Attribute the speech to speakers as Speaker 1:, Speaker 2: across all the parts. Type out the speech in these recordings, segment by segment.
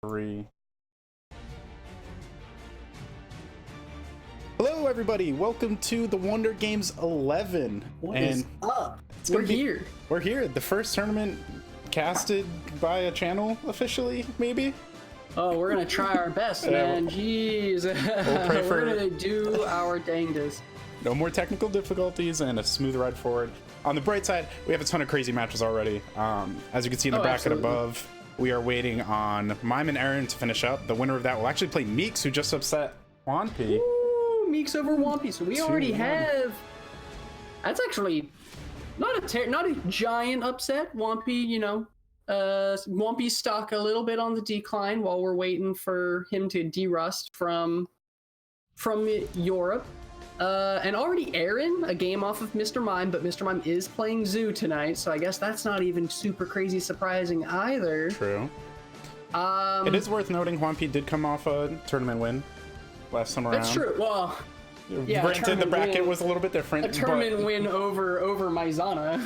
Speaker 1: 3. Hello, everybody. Welcome to the Wonder Games 11.
Speaker 2: What is up? We're here.
Speaker 1: We're here. The first tournament casted by a channel officially, maybe.
Speaker 2: Oh, we're gonna try our best, man. Jeez. We're gonna do our dangest.
Speaker 1: No more technical difficulties and a smooth ride forward. On the bright side, we have a ton of crazy matches already. As you can see in the bracket above, we are waiting on Mime and Aaron to finish up. The winner of that will actually play Meeks, who just upset Swampy.
Speaker 2: Ooh, Meeks over Swampy. So we already have. That's actually not a giant upset. Swampy, you know, Swampy's stuck a little bit on the decline while we're waiting for him to derust from Europe. And already Aaron, a game off of Mr. Mime, but Mr. Mime is playing Zoo tonight, so I guess that's not even super crazy surprising either.
Speaker 1: True. It is worth noting Swampy did come off a tournament win last summer round.
Speaker 2: That's true. Well, yeah,
Speaker 1: granted the bracket was a little bit different.
Speaker 2: A tournament win over Maizana,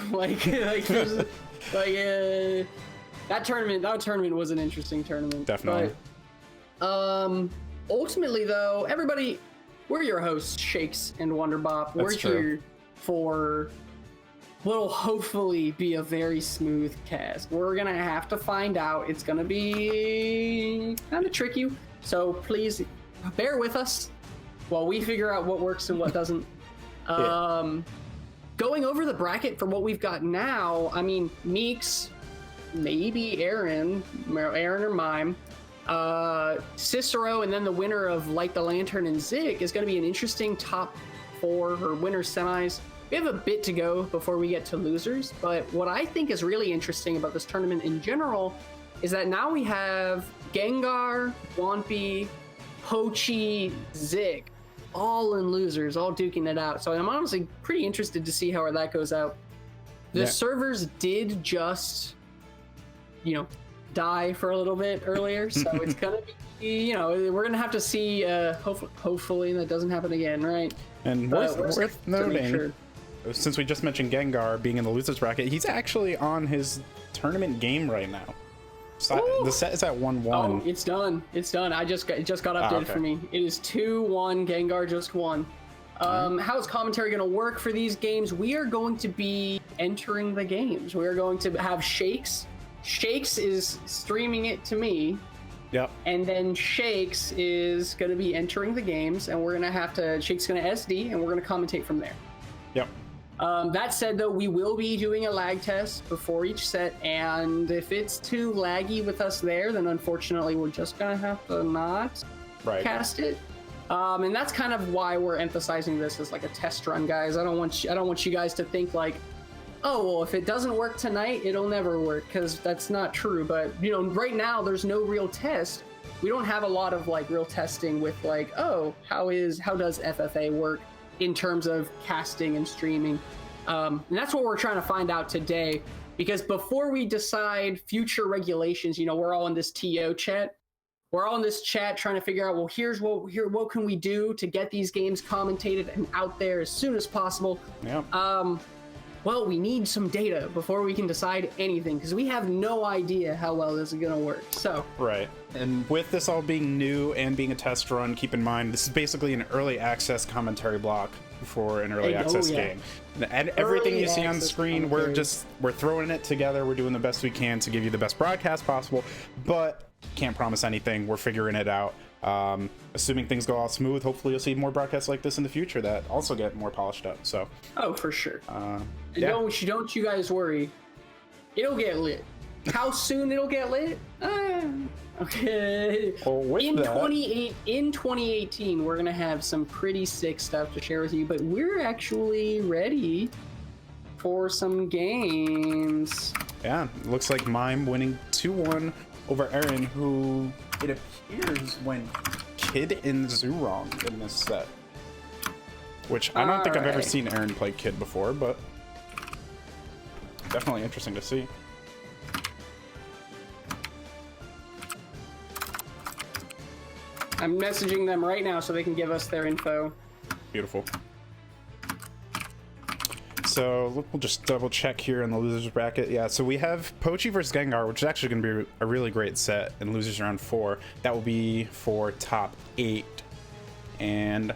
Speaker 2: that tournament was an interesting tournament.
Speaker 1: Definitely.
Speaker 2: But, ultimately though, everybody, we're your hosts, Shakes and Wonderbop. We're here for what'll hopefully be a very smooth cast. We're gonna have to find out. It's gonna be kind of tricky, so please bear with us while we figure out what works and what doesn't. Going over the bracket for what we've got now, I mean, Meeks, maybe Aaron or Mime, Cicero, and then the winner of Light the Lantern and Zig is going to be an interesting top 4 or winner semis. We have a bit to go before we get to losers, but what I think is really interesting about this tournament in general is that now we have Gengar, Swampy, Pochi, Zig, all in losers, all duking it out. So I'm honestly pretty interested to see how that goes out. The servers did just, you know, die for a little bit earlier, so it's gonna be, you know, we're gonna have to see. Hopefully that doesn't happen again, right?
Speaker 1: And worth noting, since we just mentioned Gengar being in the losers bracket, he's actually on his tournament game right now. So the set is at 1-1.
Speaker 2: Oh, it's done. It's done. It just got updated for me. It is 2-1. Gengar just won. How is commentary going to work for these games? We are going to be entering the games. We are going to have Shakes. Shakes is streaming it to me.
Speaker 1: Yep.
Speaker 2: And then Shakes is going to be entering the games, and we're going to have to. Shakes going to SD, and we're going to commentate from there.
Speaker 1: Yep.
Speaker 2: That said, though, we will be doing a lag test before each set, and if it's too laggy with us there, then unfortunately we're just gonna have to not cast it. And that's kind of why we're emphasizing this as like a test run, guys. I don't want you guys to think like, oh, well, if it doesn't work tonight, it'll never work, because that's not true. But you know, right now there's no real test. We don't have a lot of like real testing with like, oh, how does FFA work in terms of casting and streaming. And that's what we're trying to find out today, because before we decide future regulations, you know, we're all in this TO chat. We're all in this chat trying to figure out, well, what can we do to get these games commentated and out there as soon as possible.
Speaker 1: Yeah.
Speaker 2: Well, we need some data before we can decide anything, because we have no idea how well this is going to work. So
Speaker 1: right. And with this all being new and being a test run, keep in mind this is basically an early access commentary block for an early access game. And everything you see on screen, we're throwing it together. We're doing the best we can to give you the best broadcast possible, but can't promise anything. We're figuring it out. Assuming things go all smooth, hopefully you'll see more broadcasts like this in the future that also get more polished up. So
Speaker 2: for sure. Don't you guys worry, it'll get lit. How soon it'll get lit? Okay.
Speaker 1: Well,
Speaker 2: in 2018 we're gonna have some pretty sick stuff to share with you, but we're actually ready for some games.
Speaker 1: Yeah, looks like Mime winning 2-1 over Aaron, who it appears went Kid in Zurong in this set, which I don't think I've ever seen Aaron play Kid before, but definitely interesting to see.
Speaker 2: I'm messaging them right now so they can give us their info.
Speaker 1: Beautiful. so we'll just double check here in the losers bracket. Yeah, so we have Pochi versus Gengar, which is actually going to be a really great set in losers round 4. That will be for top 8. And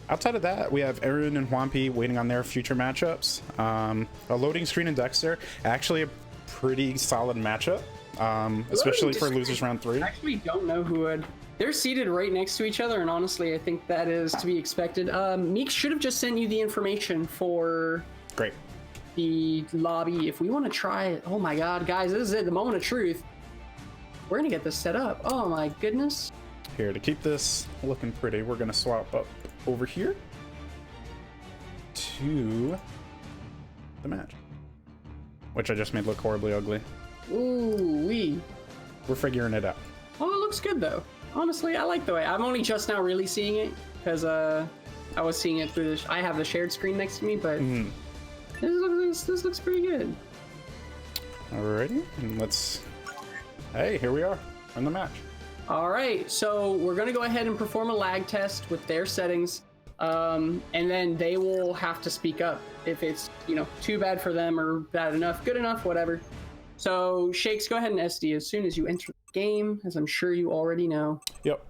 Speaker 1: outside of that, we have Arun and Wampi waiting on their future matchups. A loading screen and Dexter, actually a pretty solid matchup, especially for losers round 3.
Speaker 2: I actually don't know who would. They're seated right next to each other, and honestly, I think that is to be expected. Meek should have just sent you the information for the lobby. If we want to try it, oh my god, guys, this is it, the moment of truth. We're gonna get this set up. Oh my goodness.
Speaker 1: Here, to keep this looking pretty, we're gonna swap up over here to the match, which I just made look horribly ugly.
Speaker 2: Ooh-wee.
Speaker 1: We're figuring it out.
Speaker 2: Oh, it looks good though. Honestly, I like the way. I'm only just now really seeing it because I was seeing it through I have the shared screen next to me, but this looks pretty good.
Speaker 1: Alrighty, and let's. Hey, here we are in the match.
Speaker 2: All right, so we're gonna go ahead and perform a lag test with their settings, and then they will have to speak up if it's too bad for them or bad enough, good enough, whatever. So, Shakes, go ahead and SD as soon as you enter the game, as I'm sure you already know.
Speaker 1: Yep.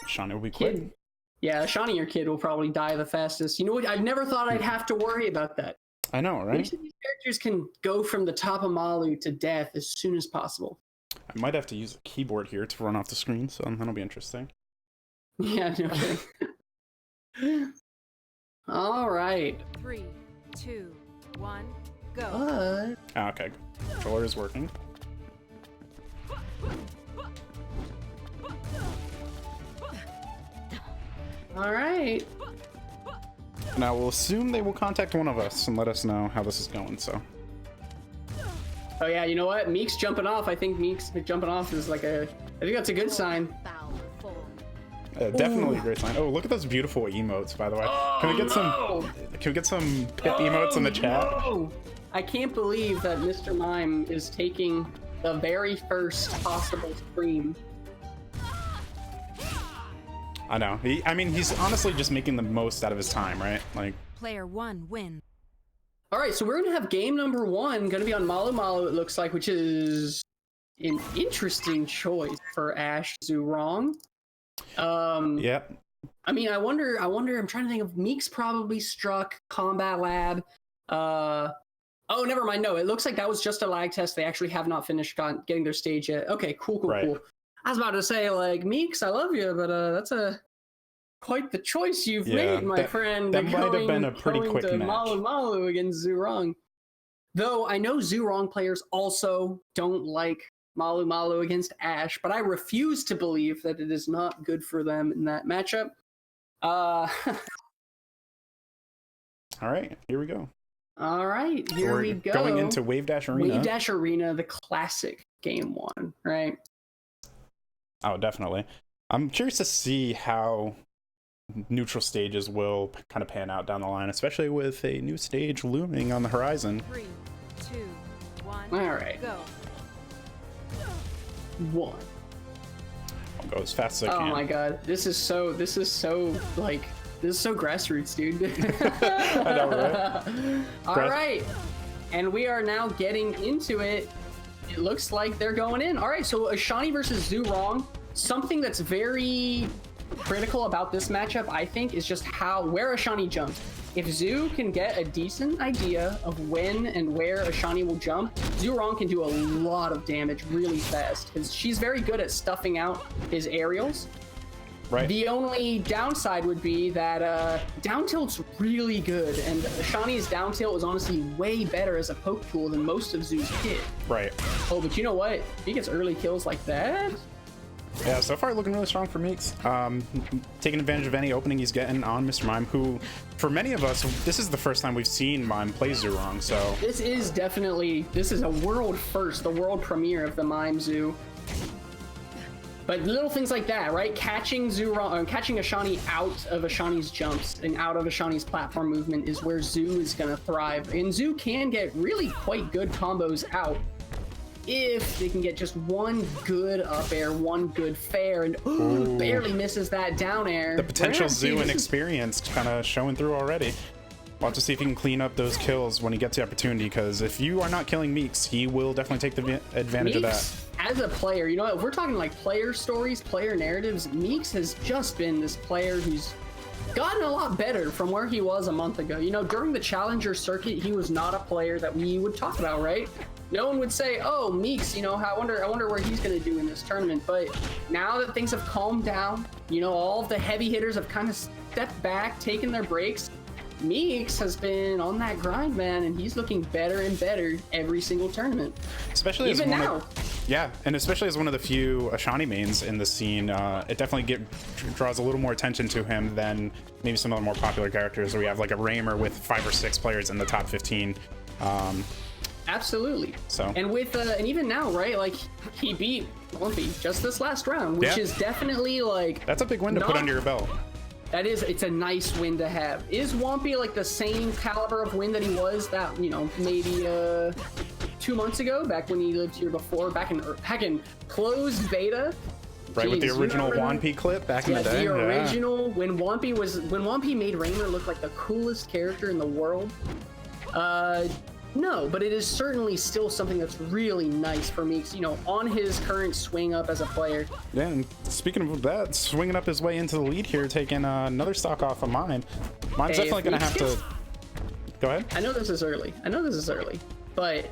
Speaker 1: Shawnee will be quick.
Speaker 2: Yeah, Shawnee, your kid, will probably die the fastest. You know what? I've never thought I'd have to worry about that.
Speaker 1: I know, right?
Speaker 2: These characters can go from the top of Malu to death as soon as possible.
Speaker 1: I might have to use a keyboard here to run off the screen, so that'll be interesting.
Speaker 2: Yeah, no kidding. All right.
Speaker 3: 3, 2, 1. Go.
Speaker 1: Okay, controller is working.
Speaker 2: All right.
Speaker 1: Now we'll assume they will contact one of us and let us know how this is going. So.
Speaker 2: Oh yeah, you know what? Meek's jumping off. I think Meek's jumping off is like I think that's a good sign.
Speaker 1: Definitely a great sign. Oh, look at those beautiful emotes, by the way. Can we get some pip emotes in the chat?
Speaker 2: No! I can't believe that Mr. Mime is taking the very first possible scream.
Speaker 1: I know. I mean, he's honestly just making the most out of his time, right? Like.
Speaker 3: Player 1 win.
Speaker 2: All right, so we're gonna have game number 1, gonna be on Malu Malu, it looks like, which is an interesting choice for Ash Zurong.
Speaker 1: Yep.
Speaker 2: I mean, I wonder. I'm trying to think of Meek's probably struck Combat Lab. Oh, never mind. No, it looks like that was just a lag test. They actually have not finished getting their stage yet. Okay, cool. I was about to say, like, Meeks, I love you, but that's quite the choice you've made, my friend.
Speaker 1: That might have been a pretty quick match.
Speaker 2: Malu Malu against Zurong. Though I know Zurong players also don't like Malu Malu against Ash, but I refuse to believe that it is not good for them in that matchup.
Speaker 1: All right, here we go.
Speaker 2: All right, here we go.
Speaker 1: Going into Wave Dash Arena.
Speaker 2: Wave Dash Arena, the classic game 1, right?
Speaker 1: Oh, definitely. I'm curious to see how neutral stages will kind of pan out down the line, especially with a new stage looming on the horizon.
Speaker 3: 3, 2, 1.
Speaker 2: All right.
Speaker 3: Go.
Speaker 2: 1.
Speaker 1: I'll go as fast as I can.
Speaker 2: Oh my god, this is so grassroots, dude.
Speaker 1: I know, right?
Speaker 2: All right, and we are now getting into it. It looks like they're going in. All right, so Ashani versus Zurong. Something that's very critical about this matchup, I think, is just where Ashani jumps. If Zu can get a decent idea of when and where Ashani will jump, Zurong can do a lot of damage really fast because she's very good at stuffing out his aerials.
Speaker 1: Right.
Speaker 2: The only downside would be that down tilt's really good, and Ashani's down tilt is honestly way better as a poke tool than most of Zu's kit.
Speaker 1: Right.
Speaker 2: Oh, but you know what? If he gets early kills like that.
Speaker 1: Yeah, so far looking really strong for Meeks. Taking advantage of any opening he's getting on Mr. Mime, who, for many of us, this is the first time we've seen Mime play Zurong, so...
Speaker 2: This is a world first, the world premiere of the Mime Zu. But little things like that, right? Catching Ashani out of Ashani's jumps and out of Ashani's platform movement is where Zu is going to thrive. And Zu can get really quite good combos out if they can get just one good up air, one good fair, and barely misses that down air.
Speaker 1: The potential Zu and experience kind of showing through already. We'll have to see if he can clean up those kills when he gets the opportunity, because if you are not killing Meeks, he will definitely take the advantage of that.
Speaker 2: As a player, you know, if we're talking like player stories, player narratives, Meeks has just been this player who's gotten a lot better from where he was a month ago. You know, during the Challenger circuit, he was not a player that we would talk about, right? No one would say, oh, Meeks, you know, I wonder where he's going to do in this tournament. But now that things have calmed down, you know, all of the heavy hitters have kind of stepped back, taken their breaks. Meeks has been on that grind, man, and he's looking better and better every single tournament.
Speaker 1: Especially
Speaker 2: even
Speaker 1: as
Speaker 2: now.
Speaker 1: Yeah, and especially as one of the few Ashani mains in the scene, it definitely draws a little more attention to him than maybe some of the more popular characters where we have like a Raymer with 5 or 6 players in the top 15.
Speaker 2: Absolutely.
Speaker 1: So,
Speaker 2: and with and even now, right? Like he beat Wumpy just this last round, which is definitely like
Speaker 1: that's a big win to put under your belt.
Speaker 2: That is, it's a nice win to have. Is Wumpy like the same caliber of win that he was that, you know, maybe 2 months ago, back when he lived here before, back in closed beta?
Speaker 1: Right. Jeez, with the original Wumpy clip back in the day.
Speaker 2: The original, when Wumpy made Raymer look like the coolest character in the world. No, but it is certainly still something that's really nice for Meeks, you know, on his current swing up as a player.
Speaker 1: Yeah, and speaking of that, swinging up his way into the lead here, taking another stock off of Mime. Mime's definitely going to have to... Go ahead.
Speaker 2: I know this is early, but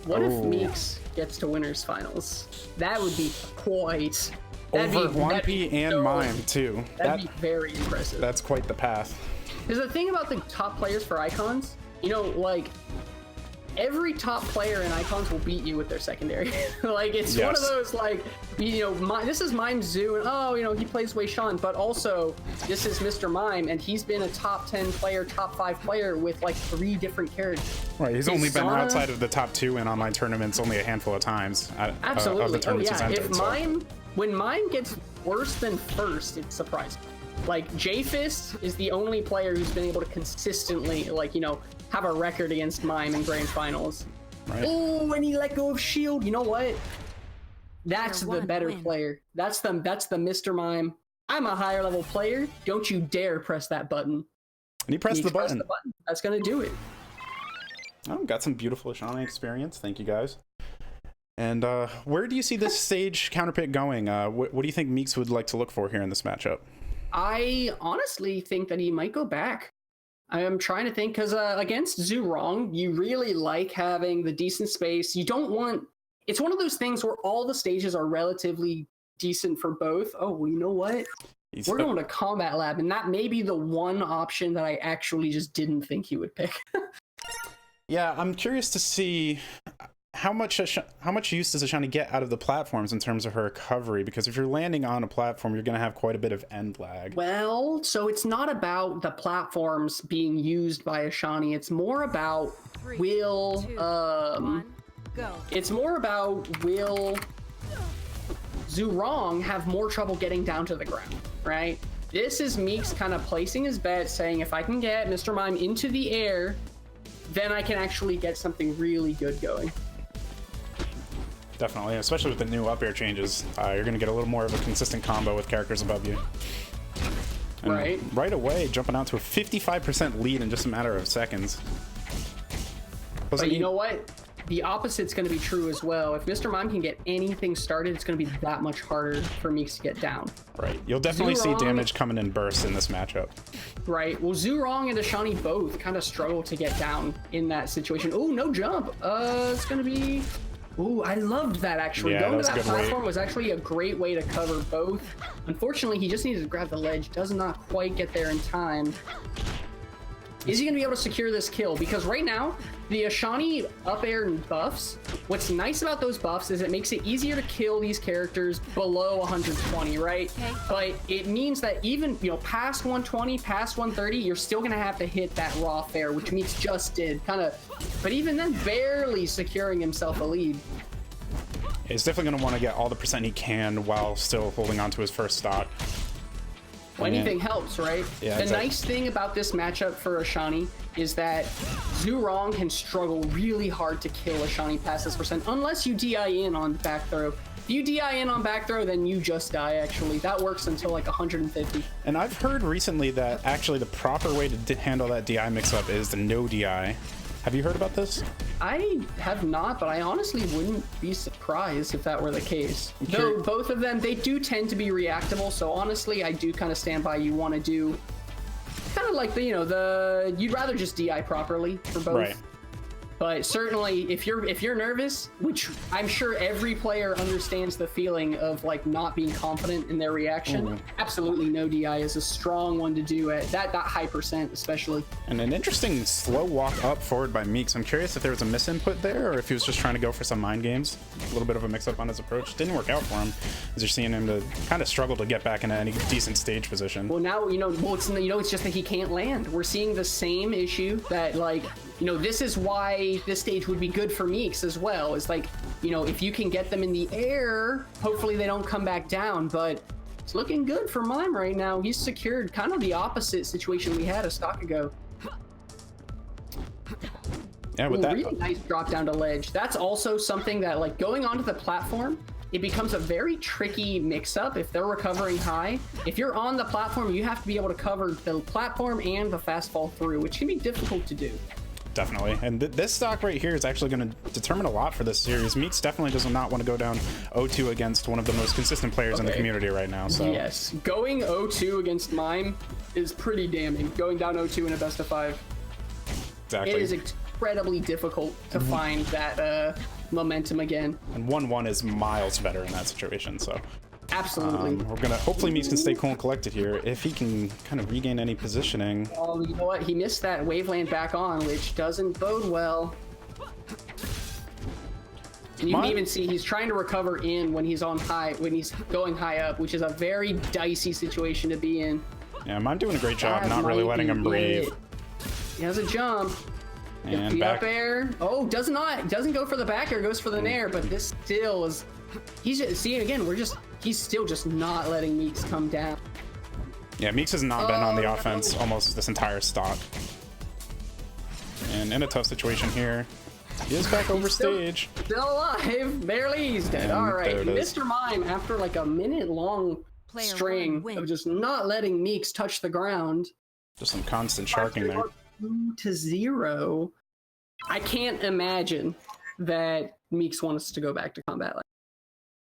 Speaker 2: what if Meeks gets to winners finals? That would be quite...
Speaker 1: Over Wumpy and Mime, too.
Speaker 2: That'd be very impressive.
Speaker 1: That's quite the path.
Speaker 2: There's the thing about the top players for Icons, you know, like... Every top player in Icons will beat you with their secondary. Like, it's one of those, like, you know, this is Mime Zoo, and oh, you know, he plays Wei Shan, but also, this is Mr. Mime, and he's been a top 10 player, top 5 player with, like, 3 different characters.
Speaker 1: Right, he's only been outside of the top 2 in online tournaments only a handful of times.
Speaker 2: Absolutely.
Speaker 1: Of the tournaments he's entered,
Speaker 2: when Mime gets worse than first, it's surprising. Like, J-Fist is the only player who's been able to consistently, like, you know, have a record against Mime in grand finals.
Speaker 1: Right.
Speaker 2: Oh, and he let go of shield. You know what? That's the better player. That's the Mr. Mime. I'm a higher level player. Don't you dare press that button.
Speaker 1: And he pressed the button.
Speaker 2: That's gonna do it.
Speaker 1: Oh, got some beautiful Ashani experience. Thank you guys. And where do you see this stage counterpick going? What do you think Meeks would like to look for here in this matchup?
Speaker 2: I honestly think that he might go back. I am trying to think, because against Zhu Rong, you really like having the decent space. You don't want... It's one of those things where all the stages are relatively decent for both. Oh, well, you know what? We're going to Combat Lab, and that may be the one option that I actually just didn't think he would pick.
Speaker 1: Yeah, I'm curious to see... How much use does Ashani get out of the platforms in terms of her recovery? Because if you're landing on a platform, you're going to have quite a bit of end lag.
Speaker 2: Well, so it's not about the platforms being used by Ashani. It's more about
Speaker 3: 3, 2, 1, go.
Speaker 2: It's more about will Zhu Rong have more trouble getting down to the ground, right? This is Meeks kind of placing his bet, saying if I can get Mr. Mime into the air, then I can actually get something really good going.
Speaker 1: Definitely, especially with the new up air changes, you're going to get a little more of a consistent combo with characters above you. And right away, jumping out to a 55% lead in just a matter of seconds.
Speaker 2: But you know what? The opposite's going to be true as well. If Mr. Mime can get anything started, it's going to be that much harder for Meeks to get down.
Speaker 1: Right. You'll definitely see damage coming in bursts in this matchup.
Speaker 2: Right. Well, Zhu Rong and Ashani both kind of struggle to get down in that situation. Oh, no jump. It's going to be... Ooh, I loved that, actually.
Speaker 1: Yeah,
Speaker 2: Going to that platform was actually a great way to cover both. Unfortunately, he just needed to grab the ledge. Does not quite get there in time. Is he going to be able to secure this kill? Because right now, the Ashani up air buffs, what's nice about those buffs is it makes it easier to kill these characters below 120, right? Okay. But it means that even, you know, past 120, past 130, you're still going to have to hit that raw fair, which Meeks just did. But even then, barely securing himself a lead.
Speaker 1: He's definitely going to want to get all the percent he can while still holding on to his first stock.
Speaker 2: Well, anything helps, right?
Speaker 1: Yeah,
Speaker 2: the nice thing about this matchup for Ashani is that Zhu Rong can struggle really hard to kill Ashani past this percent, unless you DI in on back throw. If you DI in on back throw, then you just die, actually. That works until like 150.
Speaker 1: And I've heard recently that actually the proper way to handle that DI mix-up is the no DI. Have you heard about this?
Speaker 2: I have not, but I honestly wouldn't be surprised if that were the case. Though both of them, they do tend to be reactable, so honestly, I do kind of stand by you want to do kind of like the, you know, you'd rather just DI properly for both.
Speaker 1: Right.
Speaker 2: But certainly, if you're nervous, which I'm sure every player understands the feeling of like not being confident in their reaction, absolutely no DI is a strong one to do at that high percent, especially. And
Speaker 1: an interesting slow walk up forward by Meeks. I'm curious if there was a misinput there, or if he was just trying to go for some mind games. A little bit of a mix-up on his approach. Didn't work out for him, as you're seeing him to kind of struggle to get back into any decent stage position.
Speaker 2: Well, now it's just that he can't land. We're seeing the same issue that like. You know, this is why this stage would be good for Meeks as well. Is like, you know, if you can get them in the air, hopefully they don't come back down. But it's looking good for Mime right now. He's secured kind of the opposite situation we had a stock ago.
Speaker 1: Yeah, with that
Speaker 2: really nice drop down to ledge. That's also something that, like, going onto the platform, it becomes a very tricky mix-up if they're recovering high. If you're on the platform, you have to be able to cover the platform and the fast fall through, which can be difficult to do.
Speaker 1: Definitely. And this stock right here is actually going to determine a lot for this series. Meeks definitely does not want to go down 0-2 against one of the most consistent players in the community right now. So
Speaker 2: yes, going 0-2 against Mime is pretty damning. Going down 0-2 in a best of 5.
Speaker 1: Exactly.
Speaker 2: It is incredibly difficult to find that momentum again.
Speaker 1: And 1-1 is miles better in that situation. So
Speaker 2: absolutely.
Speaker 1: We're gonna hopefully Meeks can stay cool and collected here. If he can kind of regain any positioning.
Speaker 2: Oh, you know what? He missed that waveland back on, which doesn't bode well. And you can even see he's trying to recover in when he's on high, when he's going high up, which is a very dicey situation to be in.
Speaker 1: Yeah, Mime doing a great job not really letting him breathe.
Speaker 2: He has a jump.
Speaker 1: And back
Speaker 2: up air. Oh, doesn't go for the back air, goes for the nair, but this still is. He's just, see, again, he's still just not letting Meeks come down.
Speaker 1: Yeah, Meeks has not been on the offense almost this entire stock. And in a tough situation here. He is back over stage.
Speaker 2: Still alive, barely. He's dead. All right, Mr. Mime, after like a minute-long string of just not letting Meeks touch the ground.
Speaker 1: Just some constant sharking there.
Speaker 2: 2-0. I can't imagine that Meeks wants to go back to Combat Lab.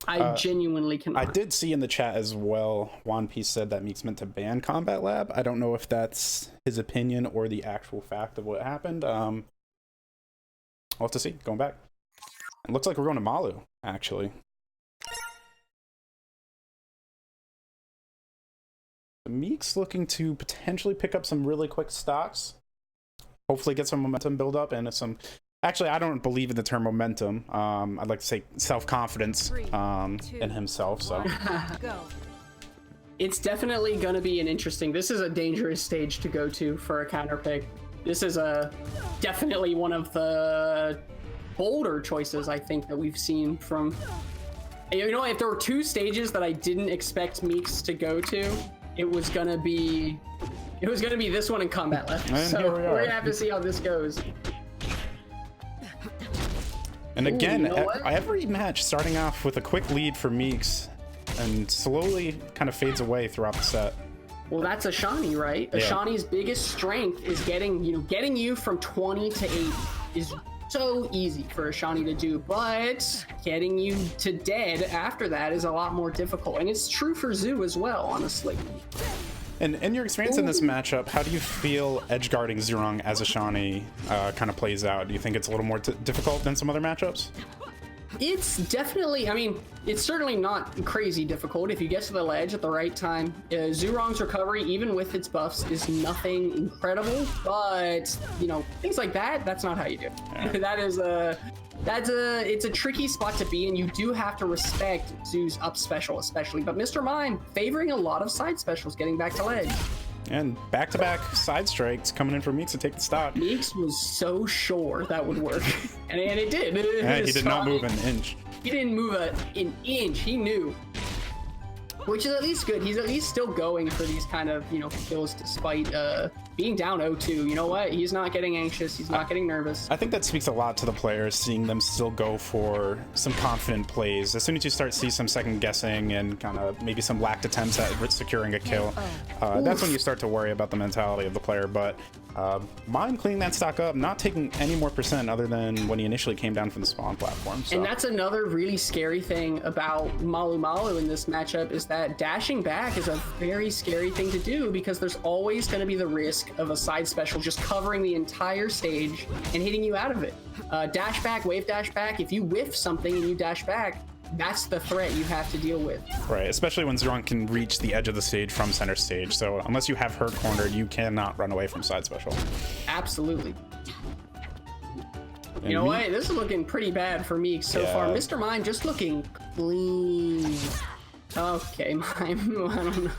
Speaker 2: I genuinely cannot.
Speaker 1: I did see in the chat as well, One Piece said that Meeks meant to ban Combat Lab. I don't know if that's his opinion or the actual fact of what happened. We'll have to see. Going back. It looks like we're going to Malu, actually. Meeks looking to potentially pick up some really quick stocks. Hopefully get some momentum build up and some... Actually, I don't believe in the term momentum. I'd like to say self-confidence in himself. So
Speaker 2: it's definitely going to be an interesting... This is a dangerous stage to go to for a counter pick. This is definitely one of the bolder choices, I think, that we've seen from... You know, if there were two stages that I didn't expect Meeks to go to, it was going to be this one in Combat Lab. So we're going to have to see how this goes.
Speaker 1: And again, every match starting off with a quick lead for Meeks and slowly kind of fades away throughout the set.
Speaker 2: Well, that's Ashani, right? Yeah. Ashani's biggest strength is getting you from 20 to 8 is so easy for Ashani to do, but getting you to dead after that is a lot more difficult. And it's true for Zoo as well, honestly.
Speaker 1: And in your experience in this matchup, how do you feel edge guarding Zhurong as Ashani kind of plays out? Do you think it's a little more difficult than some other matchups?
Speaker 2: It's definitely, I mean, it's certainly not crazy difficult if you get to the ledge at the right time. Zhurong's recovery, even with its buffs, is nothing incredible, but, you know, things like that, that's not how you do it. Yeah. It's a tricky spot to be in. You do have to respect Zoo's up special, especially. But Mr. Mime favoring a lot of side specials, getting back to ledge.
Speaker 1: And back-to-back side strikes coming in for Meeks to take the stock.
Speaker 2: Meeks was so sure that would work, and it did.
Speaker 1: Yeah, he did not move an inch.
Speaker 2: He didn't move an inch. He knew. Which is at least good. He's at least still going for these kind of, kills despite being down 0-2. You know what? He's not getting anxious. He's not getting nervous.
Speaker 1: I think that speaks a lot to the players, seeing them still go for some confident plays. As soon as you start to see some second guessing and kind of maybe some lacked attempts at securing a kill, that's when you start to worry about the mentality of the player. But Mime cleaning that stock up, not taking any more percent other than when he initially came down from the spawn platform. So.
Speaker 2: And that's another really scary thing about Malu Malu in this matchup, is that dashing back is a very scary thing to do, because there's always going to be the risk of a side special just covering the entire stage and hitting you out of it. Dash back, wave dash back, if you whiff something and you dash back, that's the threat you have to deal with.
Speaker 1: Right, especially when Zerong can reach the edge of the stage from center stage. So unless you have her cornered, you cannot run away from side special.
Speaker 2: Absolutely. You know what? This is looking pretty bad for me so far. Mr. Mime just looking clean. Okay, Mime. I don't know.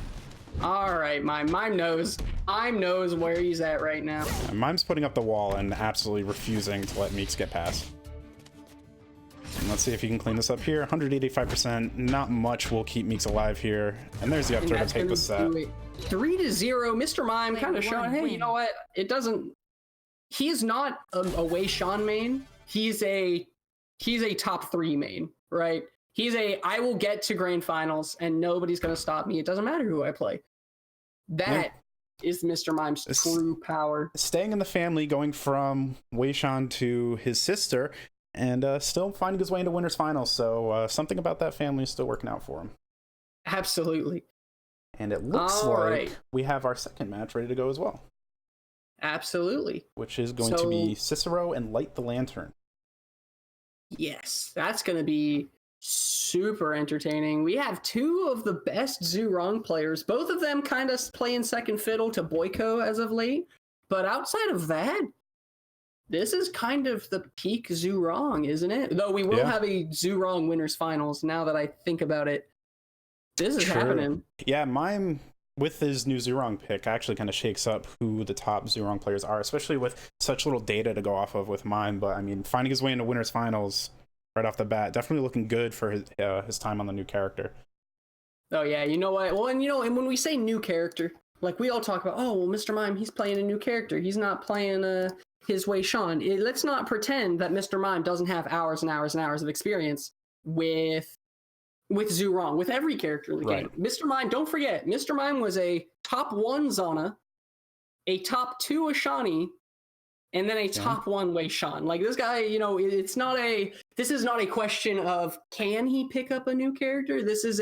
Speaker 2: All right, Mime knows. Mime knows where he's at right now.
Speaker 1: Yeah, Mime's putting up the wall and absolutely refusing to let Meeks get past. And let's see if he can clean this up here. 185%. Not much will keep Meeks alive here. And there's the up throw to take the set.
Speaker 2: 3-0. Mr. Mime kind of showing, hey, you know what? It doesn't. He's not a Wei Shan main. He's a top 3 main, right? He's I will get to grand finals and nobody's going to stop me. It doesn't matter who I play. That is Mr. Mime's true power.
Speaker 1: Staying in the family, going from Wei Shan to his sister, and still finding his way into winners finals. So something about that family is still working out for him.
Speaker 2: Absolutely.
Speaker 1: And it looks like we have our second match ready to go as well.
Speaker 2: Absolutely.
Speaker 1: Which is going to be Cicero and Light the Lantern.
Speaker 2: Yes, that's going to be super entertaining. We have 2 of the best Zurong players. Both of them kind of playing second fiddle to Boyko as of late. But outside of that, this is kind of the peak Zurong, isn't it? Though we will have a Zurong winners finals now that I think about it. This is happening.
Speaker 1: Yeah, Mime, with his new Zurong pick, actually kind of shakes up who the top Zurong players are, especially with such little data to go off of with Mime. But I mean, finding his way into winners finals right off the bat, definitely looking good for his time on the new character.
Speaker 2: Oh yeah, you know what? Well, and when we say new character, like we all talk about, oh well, Mr. Mime, he's playing a new character. He's not playing his Wei Shan. Let's not pretend that Mr. Mime doesn't have hours and hours and hours of experience with Zurong, with every character in the game. Mr. Mime, don't forget, Mr. Mime was a top 1 Zana, a top 2 Ashani, and then a top 1 Wei Shan. Like this guy, this is not a question of can he pick up a new character? This is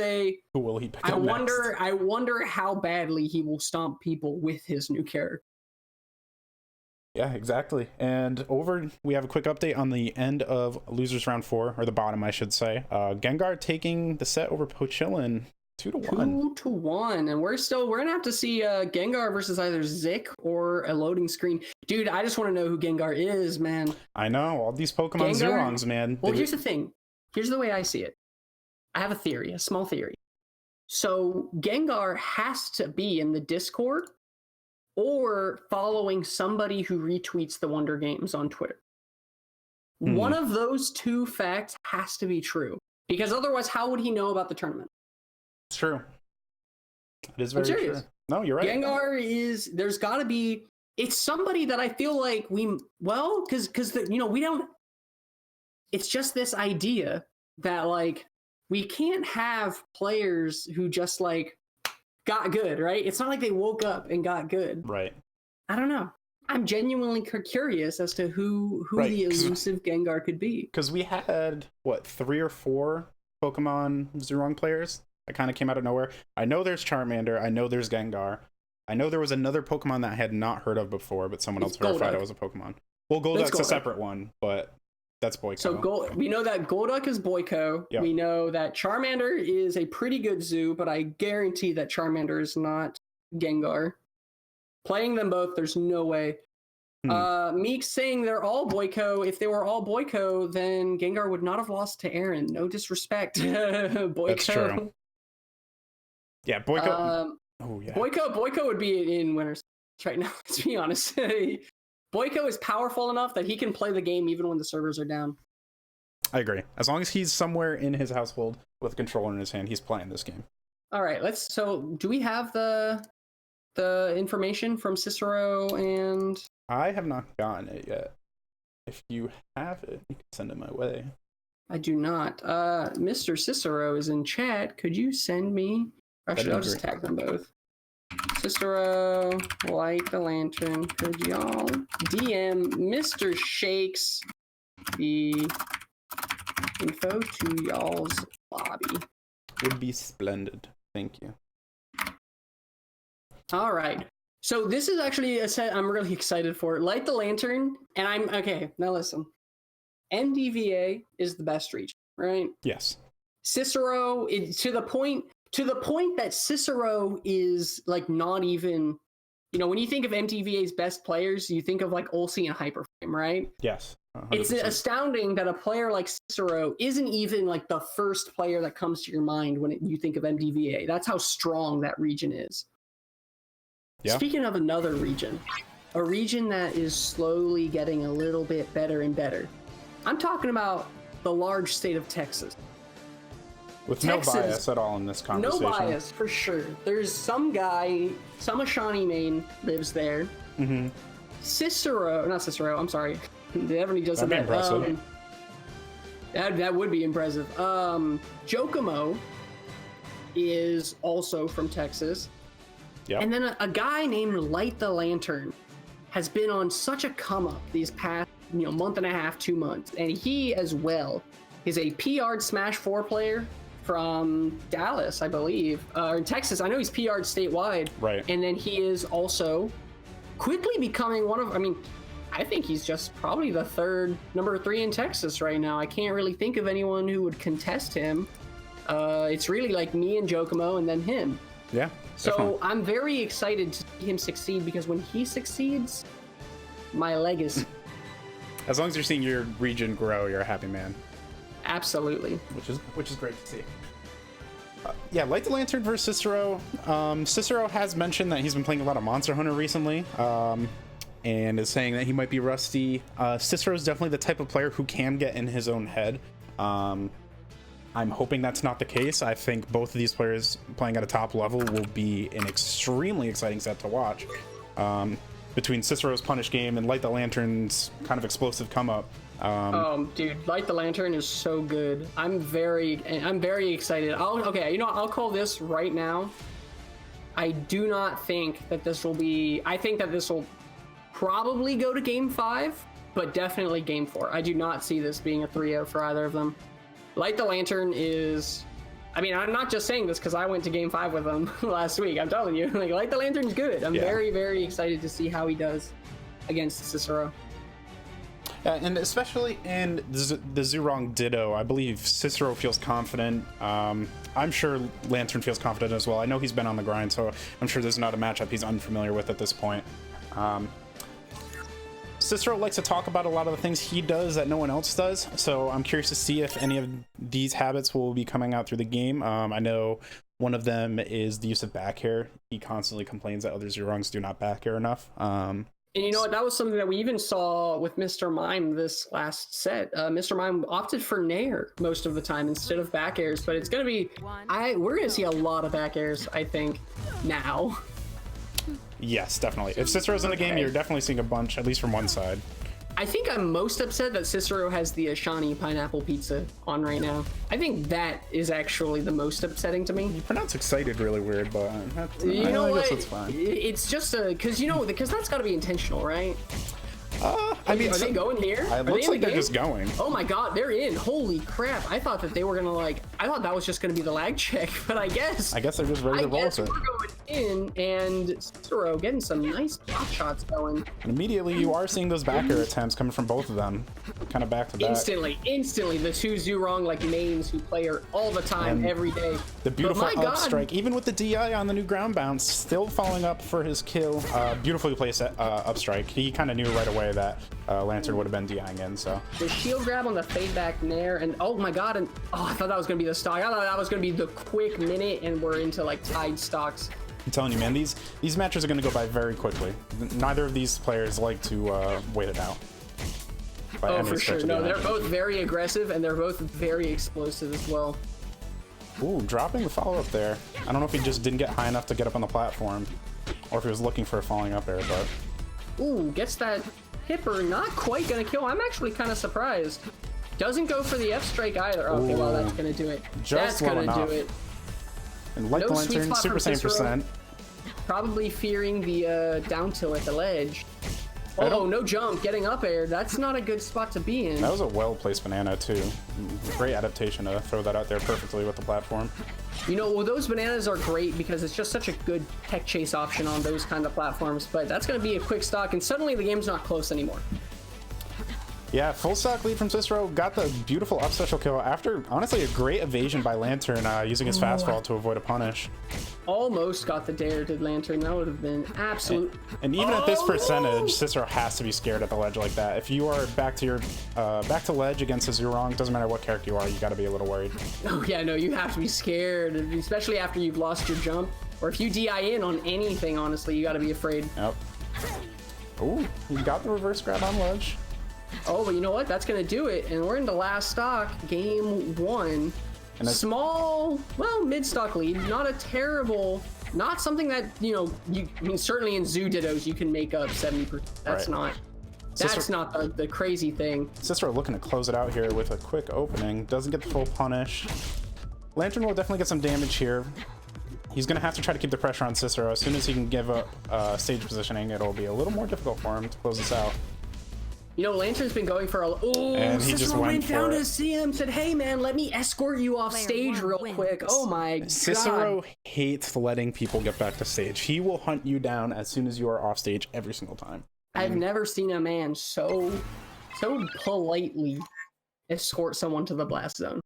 Speaker 1: who will he pick up
Speaker 2: next? I wonder how badly he will stomp people with his new character.
Speaker 1: Yeah, exactly. And we have a quick update on the end of losers round 4, or the bottom, I should say. Gengar taking the set over Pochillin 2-1.
Speaker 2: 2-1, and we're gonna have to see Gengar versus either Zik or a loading screen. Dude, I just want to know who Gengar is, man.
Speaker 1: I know, all these Pokemon Zurongs, man.
Speaker 2: Well, here's the thing. Here's the way I see it. I have a small theory. So Gengar has to be in the Discord or following somebody who retweets the Wonder Games on Twitter. One of those 2 facts has to be true, because otherwise, how would he know about the tournament?
Speaker 1: It's true. It is very true. No, you're right.
Speaker 2: Gengar there's got to be, it's somebody that I feel like because we don't, it's just this idea that like, we can't have players who just like got good, right? It's not like they woke up and got good.
Speaker 1: Right.
Speaker 2: I don't know. I'm genuinely curious as to who the elusive Gengar could be.
Speaker 1: Because we had, 3 or 4 Pokemon Zurong players that kind of came out of nowhere. I know there's Charmander. I know there's Gengar. I know there was another Pokemon that I had not heard of before, but someone else verified it was a Pokemon. Well, Golduck's a separate one, but that's Boyko.
Speaker 2: So we know that Golduck is Boyko. Yep. We know that Charmander is a pretty good zoo, but I guarantee that Charmander is not Gengar. Playing them both, there's no way. Meek saying they're all Boyko. If they were all Boyko, then Gengar would not have lost to Aaron. No disrespect. Boyko.
Speaker 1: That's true. Yeah, Boyko.
Speaker 2: Boyko would be in winners right now, let's be honest. Boyko is powerful enough that he can play the game even when the servers are down.
Speaker 1: I agree. As long as he's somewhere in his household with a controller in his hand, he's playing this game.
Speaker 2: All right, so do we have the information from Cicero and...
Speaker 1: I have not gotten it yet. If you have it, you can send it my way.
Speaker 2: I do not. Mr. Cicero is in chat. Could you send me... Actually, I'll just tag them both. Cicero, Light the Lantern. Could y'all DM Mr. Shakes the info to y'all's lobby?
Speaker 1: Would be splendid. Thank you.
Speaker 2: All right. So this is actually a set I'm really excited for. Light the Lantern, and okay, now listen. MDVA is the best region, right?
Speaker 1: Yes.
Speaker 2: Cicero is to the point that Cicero is like not even, when you think of MDVA's best players, you think of like Ulsi and Hyperframe, right?
Speaker 1: Yes. 100%.
Speaker 2: It's astounding that a player like Cicero isn't even like the first player that comes to your mind when you think of MDVA. That's how strong that region is. Yeah. Speaking of another region, a region that is slowly getting a little bit better and better. I'm talking about the large state of Texas.
Speaker 1: With Texas, no bias at all in this conversation.
Speaker 2: No bias, for sure. There's some guy, some Ashani main lives there. Mm-hmm. I'm sorry. Everybody does that.
Speaker 1: Impressive.
Speaker 2: That would be impressive. Jokomo is also from Texas. Yep. And then a guy named Light the Lantern has been on such a come up these past month and a half, 2 months. And he as well is a PR'd Smash 4 player from Dallas, I believe, or Texas. I know he's PR'd statewide.
Speaker 1: Right.
Speaker 2: And then he is also quickly becoming I think he's just probably the number 3 in Texas right now. I can't really think of anyone who would contest him. It's really like me and Jokomo and then him.
Speaker 1: Yeah.
Speaker 2: So
Speaker 1: definitely.
Speaker 2: I'm very excited to see him succeed because when he succeeds, my legacy.
Speaker 1: As long as you're seeing your region grow, you're a happy man.
Speaker 2: Absolutely.
Speaker 1: Which is great to see. Yeah, Light the Lantern versus Cicero. Cicero has mentioned that he's been playing a lot of Monster Hunter recently, and is saying that he might be rusty. Cicero is definitely the type of player who can get in his own head. I'm hoping that's not the case. I think both of these players playing at a top level will be an extremely exciting set to watch. Between Cicero's punish game and Light the Lantern's kind of explosive come up.
Speaker 2: Dude, Light the Lantern is so good. I'm very excited. I'll call this right now. I do not think that this will be. I think that this will probably go to Game 5, but definitely Game 4. I do not see this being a 3-0 for either of them. Light the Lantern is... I'm not just saying this because I went to Game 5 with him last week. I'm telling you, Light the Lantern's good. I'm very, very excited to see how he does against Cicero.
Speaker 1: Yeah, and especially in the Zhurong Ditto, I believe Cicero feels confident. I'm sure Lantern feels confident as well. I know he's been on the grind, so I'm sure there's not a matchup he's unfamiliar with at this point. Cicero likes to talk about a lot of the things he does that no one else does, so I'm curious to see if any of these habits will be coming out through the game. I know one of them is the use of back air. He constantly complains that other Zhurongs do not back air enough.
Speaker 2: And you know what? That was something that we even saw with Mr. Mime this last set. Mr. Mime opted for Nair most of the time instead of back airs, but it's going to be... we're going to see a lot of back airs, I think, now.
Speaker 1: Yes, definitely. If Cicero's in the game, you're definitely seeing a bunch, at least from one side.
Speaker 2: I think I'm most upset that Cicero has the Ashani pineapple pizza on right now. I think that is actually the most upsetting to me.
Speaker 1: You pronounce excited really weird, but
Speaker 2: I guess it's fine. It's just because that's got to be intentional, right? Are they going here?
Speaker 1: It looks like they're just going.
Speaker 2: Oh my god, they're in. Holy crap. I thought that they were gonna I thought that was just gonna be the lag check, but I guess
Speaker 1: they're just ready to roll with it.
Speaker 2: We're going in, and Cicero getting some nice block shots going.
Speaker 1: And immediately you are seeing those back air attempts coming from both of them, kind of back to back.
Speaker 2: Instantly, the two Zhurong mains who play her all the time, and every day.
Speaker 1: The beautiful up strike, even with the DI on the new ground bounce, still following up for his kill. Beautifully placed up strike. He kind of knew right away that Lantern would have been DIing in, so.
Speaker 2: The shield grab on the fade back Nair, and oh my god, and I thought that was gonna be the stock. I thought that was gonna be the quick minute, and we're into tied stocks.
Speaker 1: I'm telling you, man, these matches are gonna go by very quickly. Neither of these players like to wait it out.
Speaker 2: Oh, for sure. No, they're both very aggressive, and they're both very explosive as well.
Speaker 1: Ooh, dropping the follow-up there. I don't know if he just didn't get high enough to get up on the platform, or if he was looking for a falling up air, but...
Speaker 2: Ooh, gets that hipper, not quite gonna kill. I'm actually kind of surprised. Doesn't go for the F strike either. Okay, well, that's gonna do it.
Speaker 1: Just
Speaker 2: that's gonna do it.
Speaker 1: And Light the Lantern, super same percent.
Speaker 2: Probably fearing the down tilt at the ledge. Oh, no jump, getting up air. That's not a good spot to be in.
Speaker 1: That was a well-placed banana, too. Great adaptation to throw that out there perfectly with the platform.
Speaker 2: You know, well, those bananas are great because it's just such a good tech chase option on those kind of platforms, but that's going to be a quick stock, and suddenly the game's not close anymore.
Speaker 1: Yeah, full stock lead from Cicero. Got the beautiful up special kill after, honestly, a great evasion by Lantern using his fastfall to avoid a punish.
Speaker 2: Almost got the dare to Lantern. That would have been absolute.
Speaker 1: And even at this percentage, Cicero has to be scared at the ledge like that. If you are back to ledge against a Zurong, doesn't matter what character you are, you got to be a little worried.
Speaker 2: Oh yeah, no, you have to be scared, especially after you've lost your jump, or if you DI in on anything. Honestly, you got to be afraid.
Speaker 1: Yep. Ooh, you got the reverse grab on ledge.
Speaker 2: Oh, but you know what? That's going to do it. And we're into last stock, game 1. And small, well, mid-stock lead. Not a terrible, not something that, you know, I mean, certainly in Zoo Dittos, you can make up 70%. That's
Speaker 1: right.
Speaker 2: That's not the crazy thing.
Speaker 1: Cicero looking to close it out here with a quick opening. Doesn't get the full punish. Lantern will definitely get some damage here. He's going to have to try to keep the pressure on Cicero. As soon as he can give up stage positioning, it'll be a little more difficult for him to close this out.
Speaker 2: You know, Lantern's been going for a... Ooh,
Speaker 1: and he just went
Speaker 2: down to see him, said, hey, man, let me escort you off stage real quick. Oh, my God.
Speaker 1: Cicero hates letting people get back to stage. He will hunt you down as soon as you are off stage every single time.
Speaker 2: I've never seen a man so politely escort someone to the blast zone.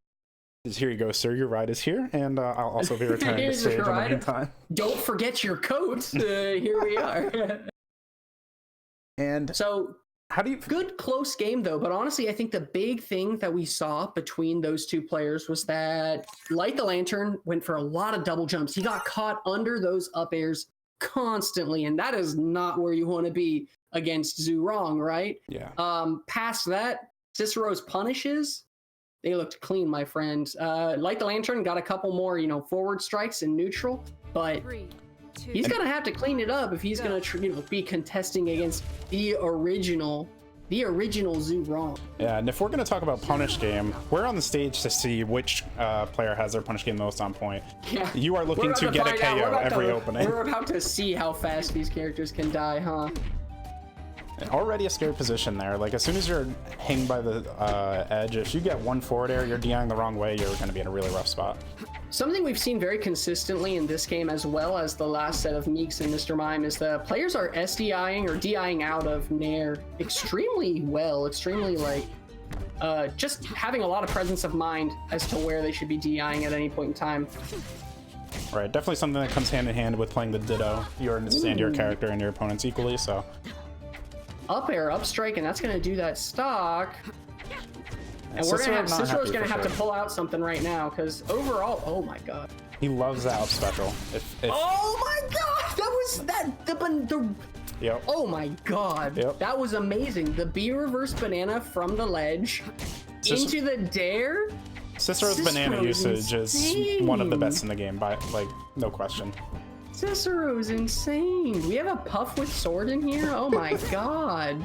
Speaker 1: Here you go, sir. Your ride is here, and I'll also be returning to stage in the meantime.
Speaker 2: Don't forget your coat. Here we are.
Speaker 1: And
Speaker 2: so...
Speaker 1: How do you...
Speaker 2: Good close game though, but honestly, I think the big thing that we saw between those two players was that Light the Lantern went for a lot of double jumps. He got caught under those up airs constantly, and that is not where you want to be against Zurong, right?
Speaker 1: Yeah.
Speaker 2: Past that, Cicero's punishes, they looked clean, my friend. Light the Lantern got a couple more, you know, forward strikes in neutral, but... He's gonna have to clean it up if he's gonna, be contesting against the original Zurong.
Speaker 1: Yeah, and if we're gonna talk about punish game, we're on the stage to see which player has their punish game most on point. Yeah, you are looking to get a KO every opening.
Speaker 2: We're about to see how fast these characters can die, huh?
Speaker 1: And already a scary position there. Like, as soon as you're hanging by the edge, if you get one forward air, you're DIing the wrong way, you're gonna be in a really rough spot.
Speaker 2: Something we've seen very consistently in this game, as well as the last set of Meeks and Mr. Mime, is the players are SDIing or DIing out of Nair extremely well, extremely just having a lot of presence of mind as to where they should be DIing at any point in time.
Speaker 1: Right, definitely something that comes hand in hand with playing the Ditto. You understand your character and your opponents equally, so.
Speaker 2: Up air, up strike, and that's going to do that stock. And Cicero's gonna have to pull out something right now, because overall, oh my God.
Speaker 1: He loves that up special.
Speaker 2: Oh my God,
Speaker 1: Yep.
Speaker 2: Oh my God,
Speaker 1: yep.
Speaker 2: That was amazing. The B reverse banana from the ledge into the dare.
Speaker 1: Cicero's banana usage is one of the best in the game, by no question.
Speaker 2: Cicero's insane. We have a puff with sword in here. Oh my God.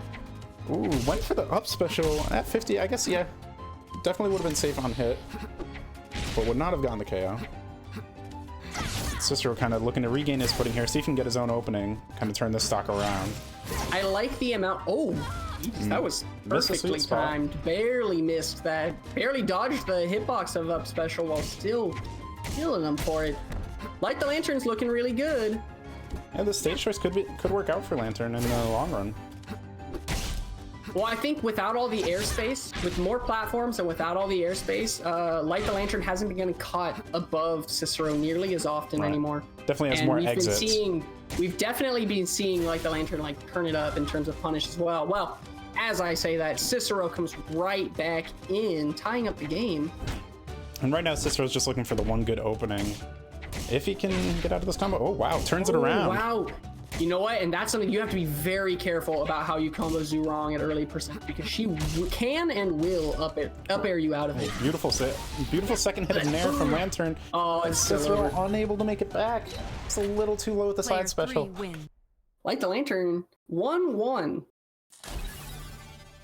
Speaker 1: Ooh, went for the up special at 50. I guess, yeah. Definitely would have been safe on hit, but would not have gotten the KO. Cicero kind of looking to regain his footing here, see if he can get his own opening, kind of turn this stock around.
Speaker 2: I like the amount. Oh, that was perfectly timed. Barely missed that. Barely dodged the hitbox of up special while still killing them for it. Light the Lantern's looking really good.
Speaker 1: And the stage choice could work out for Lantern in the long run.
Speaker 2: Well, I think without all the airspace, with more platforms and without all the airspace, Light the Lantern hasn't been getting caught above Cicero nearly as often anymore.
Speaker 1: Definitely has more exits.
Speaker 2: We've definitely been seeing Light the Lantern turn it up in terms of punish as well. Well, as I say that, Cicero comes right back in, tying up the game.
Speaker 1: And right now, Cicero's just looking for the one good opening. If he can get out of this combo, oh wow, turns it around.
Speaker 2: Wow. You know what? And that's something you have to be very careful about how you combo Zhurong at early percent, because she can and will up air you out of it.
Speaker 1: Beautiful second hit of Nair from Lantern.
Speaker 2: Oh, it's
Speaker 1: Cicero unable to make it back. It's a little too low with the side special.
Speaker 2: Light the Lantern 1-1.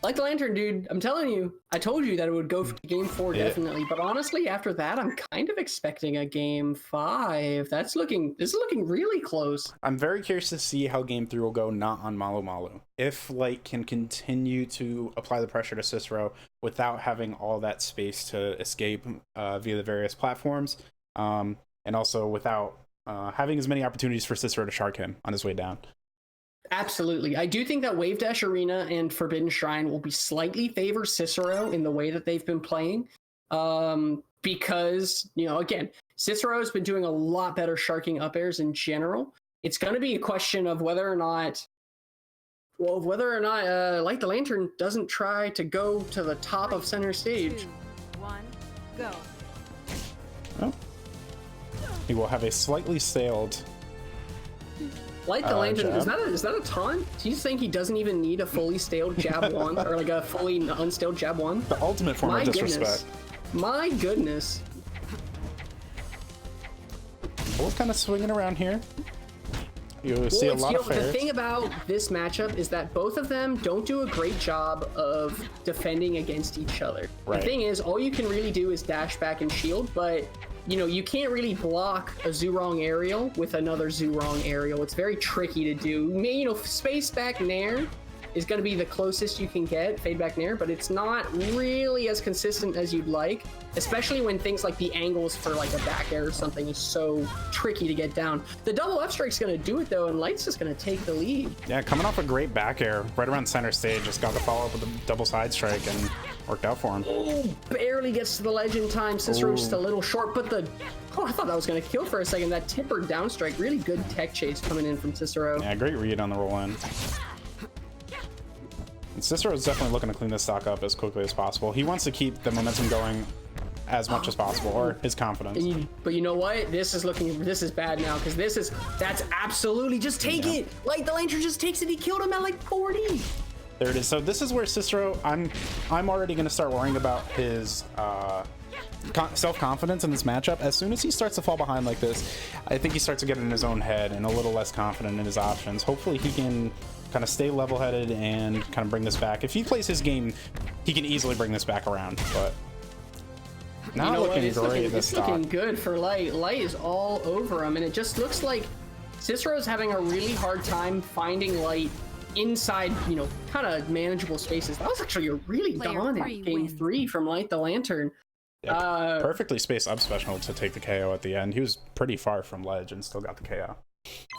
Speaker 2: Light the Lantern, dude. I'm telling you, I told you that it would go for game 4 definitely, but honestly, after that, I'm kind of expecting a game 5. This is looking really close.
Speaker 1: I'm very curious to see how game 3 will go not on Malu Malu. If Light can continue to apply the pressure to Cicero without having all that space to escape via the various platforms, and also without having as many opportunities for Cicero to shark him on his way down.
Speaker 2: Absolutely. I do think that Wave Dash Arena and Forbidden Shrine will be slightly favor Cicero in the way that they've been playing. Because, you know, again, Cicero has been doing a lot better sharking up airs in general. It's going to be a question of whether or not Light the Lantern doesn't try to go to the top of center stage.
Speaker 3: 2, 1, go.
Speaker 1: Oh. He will have a slightly sailed
Speaker 2: Light the Lantern, is that a taunt? Do you think he doesn't even need a fully staled jab 1 or like a fully unstaled jab 1?
Speaker 1: The ultimate form of disrespect.
Speaker 2: My goodness.
Speaker 1: Both kind of swinging around here. You see a lot of fairs.
Speaker 2: The thing about this matchup is that both of them don't do a great job of defending against each other.
Speaker 1: Right.
Speaker 2: The thing is, all you can really do is dash back and shield, but you know, you can't really block a Zhurong aerial with another Zhurong aerial. It's very tricky to do. You know, space back Nair is going to be the closest you can get, fade back Nair, but it's not really as consistent as you'd like, especially when things like the angles for like a back air or something is so tricky to get down. The double F strike's going to do it though, and Light's just going to take the lead.
Speaker 1: Yeah, coming off a great back air right around center stage, just got the follow up with a double side strike and worked out for him.
Speaker 2: Oh, barely gets to the ledge in time. Cicero's just a little short, but I thought that was going to kill for a second. That tipper down strike, really good tech chase coming in from Cicero.
Speaker 1: Yeah, great read on the roll in. And Cicero's definitely looking to clean this stock up as quickly as possible. He wants to keep the momentum going as much as possible, or his confidence.
Speaker 2: But you know what? This is bad now, because that's absolutely, just take it. Like the Lantern just takes it. He killed him at like 40.
Speaker 1: There it is. So this is where Cicero, I'm already going to start worrying about his self-confidence in this matchup. As soon as he starts to fall behind like this, I think he starts to get in his own head and a little less confident in his options. Hopefully he can kind of stay level-headed and kind of bring this back. If he plays his game, he can easily bring this back around, but not looking great this stock.
Speaker 2: It's looking good for Light. Light is all over him, and it just looks like Cicero's having a really hard time finding Light inside, you know, kind of manageable spaces. That was actually a really dominant game 3 from Light the Lantern.
Speaker 1: Yeah, perfectly spaced up special to take the KO at the end. He was pretty far from ledge and still got the KO.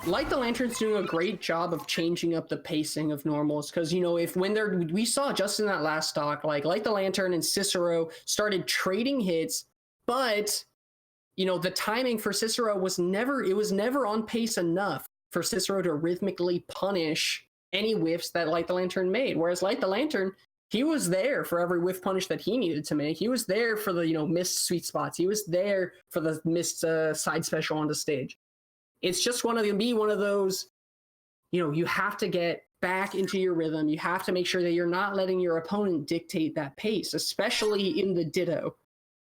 Speaker 2: Light the Lantern's doing a great job of changing up the pacing of normals, because, you know, we saw just in that last stock, like Light the Lantern and Cicero started trading hits, but, you know, the timing for Cicero was never on pace enough for Cicero to rhythmically punish any whiffs that Light the Lantern made. Whereas Light the Lantern, he was there for every whiff punish that he needed to make. He was there for the, you know, missed sweet spots. He was there for the missed side special on the stage. It's just one of those, you know, you have to get back into your rhythm. You have to make sure that you're not letting your opponent dictate that pace, especially in the Ditto.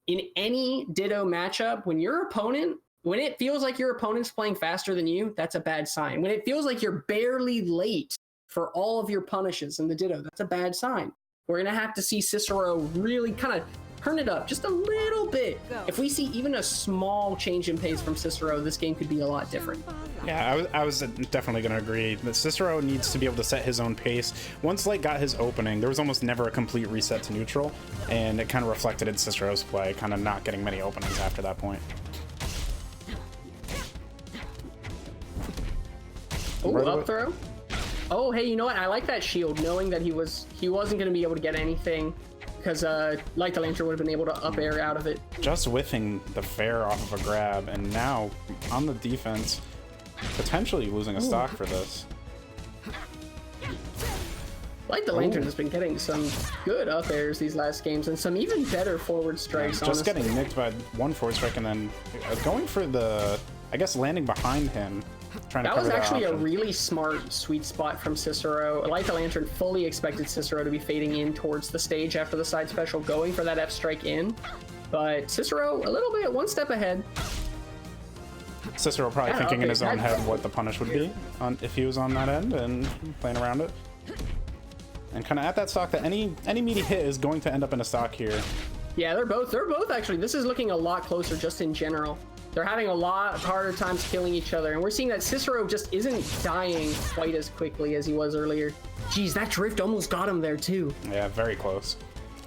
Speaker 2: In any Ditto matchup, when it feels like your opponent's playing faster than you, that's a bad sign. When it feels like you're barely late for all of your punishes in the Ditto, that's a bad sign. We're going to have to see Cicero really kind of turn it up just a little bit. If we see even a small change in pace from Cicero, this game could be a lot different.
Speaker 1: Yeah, I was definitely going to agree that Cicero needs to be able to set his own pace. Once Light got his opening, there was almost never a complete reset to neutral, and it kind of reflected in Cicero's play, kind of not getting many openings after that point.
Speaker 2: Oh, up throw. Oh, hey, you know what? I like that shield, knowing that he wasn't going to be able to get anything, because Light the Lantern would have been able to up air out of it.
Speaker 1: Just whiffing the fair off of a grab, and now on the defense, potentially losing a stock for this.
Speaker 2: Light the Lantern has been getting some good up airs these last games, and some even better forward strikes.
Speaker 1: Just getting nicked by one forward strike, and then going for the, I guess, landing behind him trying to
Speaker 2: that
Speaker 1: cover
Speaker 2: was actually
Speaker 1: that
Speaker 2: a really smart sweet spot from Cicero. Light the Lantern fully expected Cicero to be fading in towards the stage after the side special, going for that F strike in. But Cicero, a little bit, one step ahead.
Speaker 1: Cicero probably thinking in his own head what the punish would be if he was on that end and playing around it. And kind of at that stock that any meaty hit is going to end up in a stock here.
Speaker 2: Yeah, they're both actually. This is looking a lot closer just in general. They're having a lot harder times killing each other, and we're seeing that Cicero just isn't dying quite as quickly as he was earlier. Jeez, that drift almost got him there too.
Speaker 1: Yeah, very close.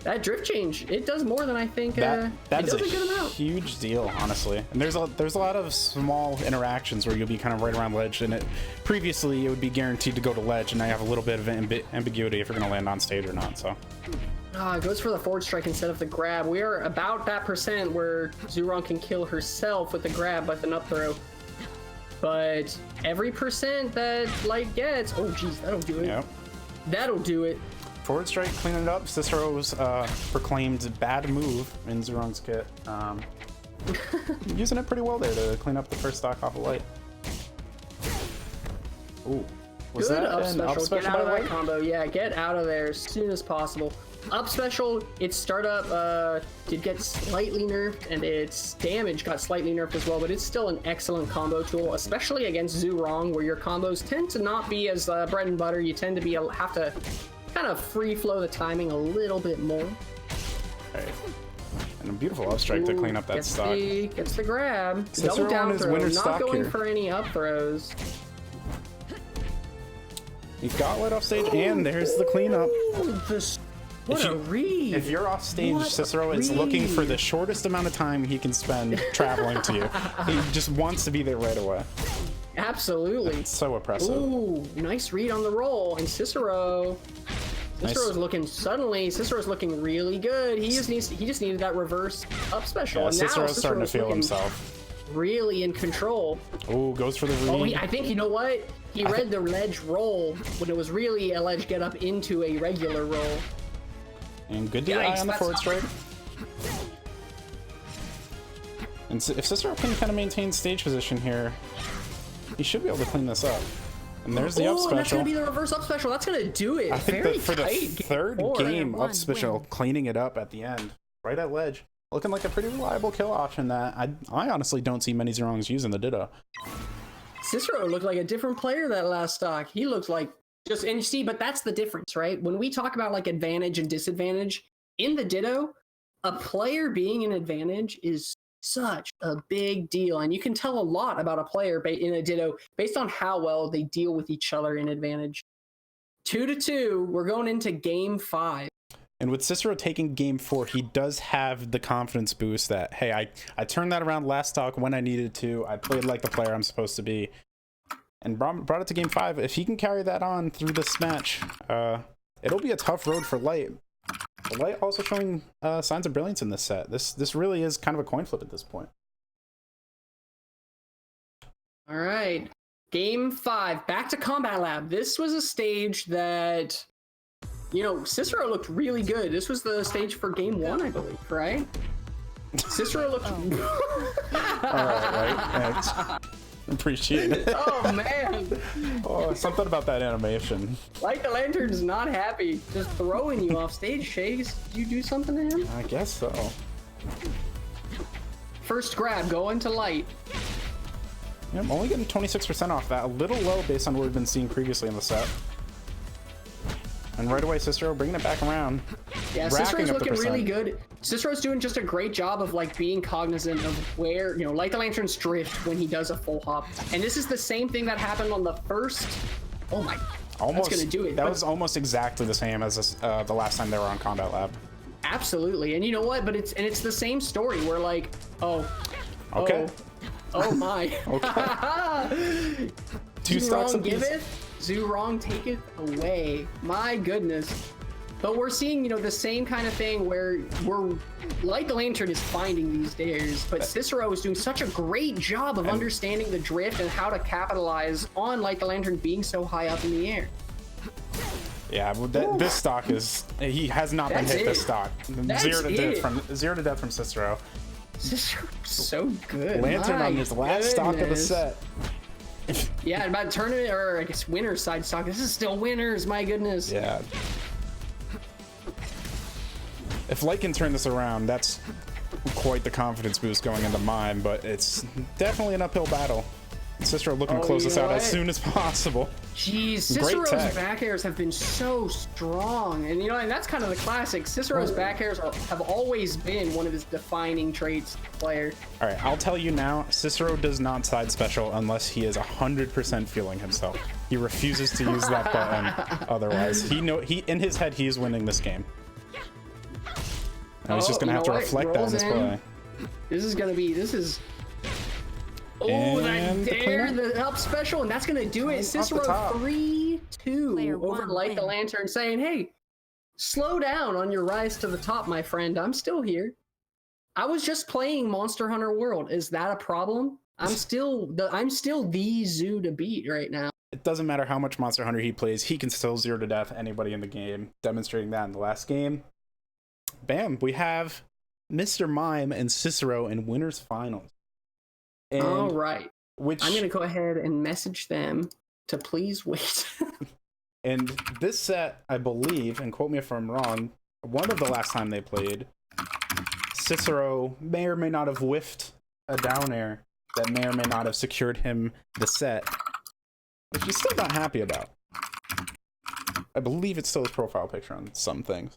Speaker 2: That drift change, it does more than I think.
Speaker 1: That is
Speaker 2: a good amount.
Speaker 1: Huge deal, honestly. And there's a lot of small interactions where you'll be kind of right around ledge, and previously it would be guaranteed to go to ledge, and now you have a little bit of ambiguity if you're going to land on stage or not. So.
Speaker 2: It goes for the forward strike instead of the grab. We are about that percent where Zurong can kill herself with the grab with an up throw. But every percent that Light gets, oh geez, that'll do it. Yep. That'll do it.
Speaker 1: Forward strike, cleaning it up. Cicero's proclaimed bad move in Zurong's kit. Using it pretty well there to clean up the first stock off of Light. Ooh. Was
Speaker 2: Good
Speaker 1: that
Speaker 2: up
Speaker 1: an
Speaker 2: special.
Speaker 1: up special?
Speaker 2: Get out of that combo. Yeah, get out of there as soon as possible. Up special, its startup did get slightly nerfed, and its damage got slightly nerfed as well, but it's still an excellent combo tool, especially against Zurong, where your combos tend to not be as bread and butter. You tend to have to kind of free flow the timing a little bit more.
Speaker 1: Right. And a beautiful up strike to clean up that stock.
Speaker 2: Gets the grab.
Speaker 1: Cicero
Speaker 2: Double down throw, not going
Speaker 1: here.
Speaker 2: for any up throws.
Speaker 1: He got let off stage, and there's the cleanup.
Speaker 2: What a read!
Speaker 1: If you're off stage, Cicero is looking for the shortest amount of time he can spend traveling to you. He just wants to be there right away.
Speaker 2: Absolutely.
Speaker 1: It's so oppressive.
Speaker 2: Ooh, nice read on the roll. And Cicero's looking really good. He just needed that reverse up special.
Speaker 1: Yeah,
Speaker 2: and
Speaker 1: Cicero's starting to feel himself.
Speaker 2: Really in control.
Speaker 1: Oh, goes for the read.
Speaker 2: I think, you know what? He read the ledge roll when it was really a ledge get up into a regular roll.
Speaker 1: And good DI on the forward strike. And if Cicero can kind of maintain stage position here, he should be able to clean this up. And there's the up special.
Speaker 2: That's going to be the reverse up special. That's going to do it.
Speaker 1: I think that for the third game, up special, cleaning it up at the end, right at ledge. Looking like a pretty reliable kill option that I honestly don't see many Zurongs using the Ditto.
Speaker 2: Cicero looked like a different player that last stock. He looked like and you see, but that's the difference, right? When we talk about like advantage and disadvantage in the Ditto, a player being an advantage is such a big deal. And you can tell a lot about a player in a Ditto based on how well they deal with each other in advantage. 2-2, we're going into game 5.
Speaker 1: And with Cicero taking game 4, he does have the confidence boost that, hey, I turned that around last stock when I needed to. I played like the player I'm supposed to be. And brought it to game 5. If he can carry that on through this match, it'll be a tough road for Light. But Light also showing signs of brilliance in this set. This really is kind of a coin flip at this point.
Speaker 2: All right, game 5, back to Combat Lab. This was a stage that, Cicero looked really good. This was the stage for game 1, I believe, right? Cicero looked.
Speaker 1: All right. Appreciate it.
Speaker 2: Oh man.
Speaker 1: Oh, something about that animation.
Speaker 2: Light the Lantern's not happy, just throwing you off stage. Shakes, did you do something to him?
Speaker 1: I guess so.
Speaker 2: First grab going to Light.
Speaker 1: Yeah, I'm only getting 26% off that. A little low based on what we've been seeing previously in the set. And right away, Cicero bringing it back around.
Speaker 2: Yeah, Cicero's looking really good. Cicero's doing just a great job of being cognizant of where, Light the Lantern's drift when he does a full hop. And this is the same thing that happened on the first. Oh my!
Speaker 1: Almost
Speaker 2: that's gonna do it.
Speaker 1: That was almost exactly the same as the last time they were on Combat Lab.
Speaker 2: Absolutely, and you know what? But it's the same story. Where
Speaker 1: okay.
Speaker 2: Oh my.
Speaker 1: Okay. Two stocks
Speaker 2: giveth, Zurong taketh away. My goodness. But we're seeing, the same kind of thing where Light the Lantern is finding these dares, but Cicero is doing such a great job of understanding the drift and how to capitalize on Light the Lantern being so high up in the air.
Speaker 1: Yeah, well, this stock he has not been hit this stock. Zero to death from Cicero.
Speaker 2: Cicero's so good.
Speaker 1: Lantern on his last stock of the set.
Speaker 2: Yeah, about tournament, or I guess winners side stock. This is still winners, my goodness.
Speaker 1: Yeah. If Light can turn this around, that's quite the confidence boost going into mine, but it's definitely an uphill battle. Cicero looking to close this out as soon as possible.
Speaker 2: Jeez, Cicero's back airs have been so strong. And, and that's kind of the classic. Cicero's back airs have always been one of his defining traits player.
Speaker 1: All right, I'll tell you now, Cicero does not side special unless he is 100% feeling himself. He refuses to use that button otherwise. He in his head, he is winning this game. Now he's just going to have to reflect that in his play.
Speaker 2: This is... Oh, that dare, the up special, and that's going to do it. Cicero 3-2 over Light the Lantern, saying, hey, slow down on your rise to the top, my friend. I'm still here. I was just playing Monster Hunter World. Is that a problem? I'm still the zoo to beat right now.
Speaker 1: It doesn't matter how much Monster Hunter he plays. He can still 0 to death anybody in the game, demonstrating that in the last game. Bam, we have Mr. Mime and Cicero in winners finals. And
Speaker 2: all right. I'm going to go ahead and message them to please wait.
Speaker 1: And this set, I believe, and quote me if I'm wrong, one of the last time they played, Cicero may or may not have whiffed a down air that may or may not have secured him the set, which he's still not happy about. I believe it's still his profile picture on some things.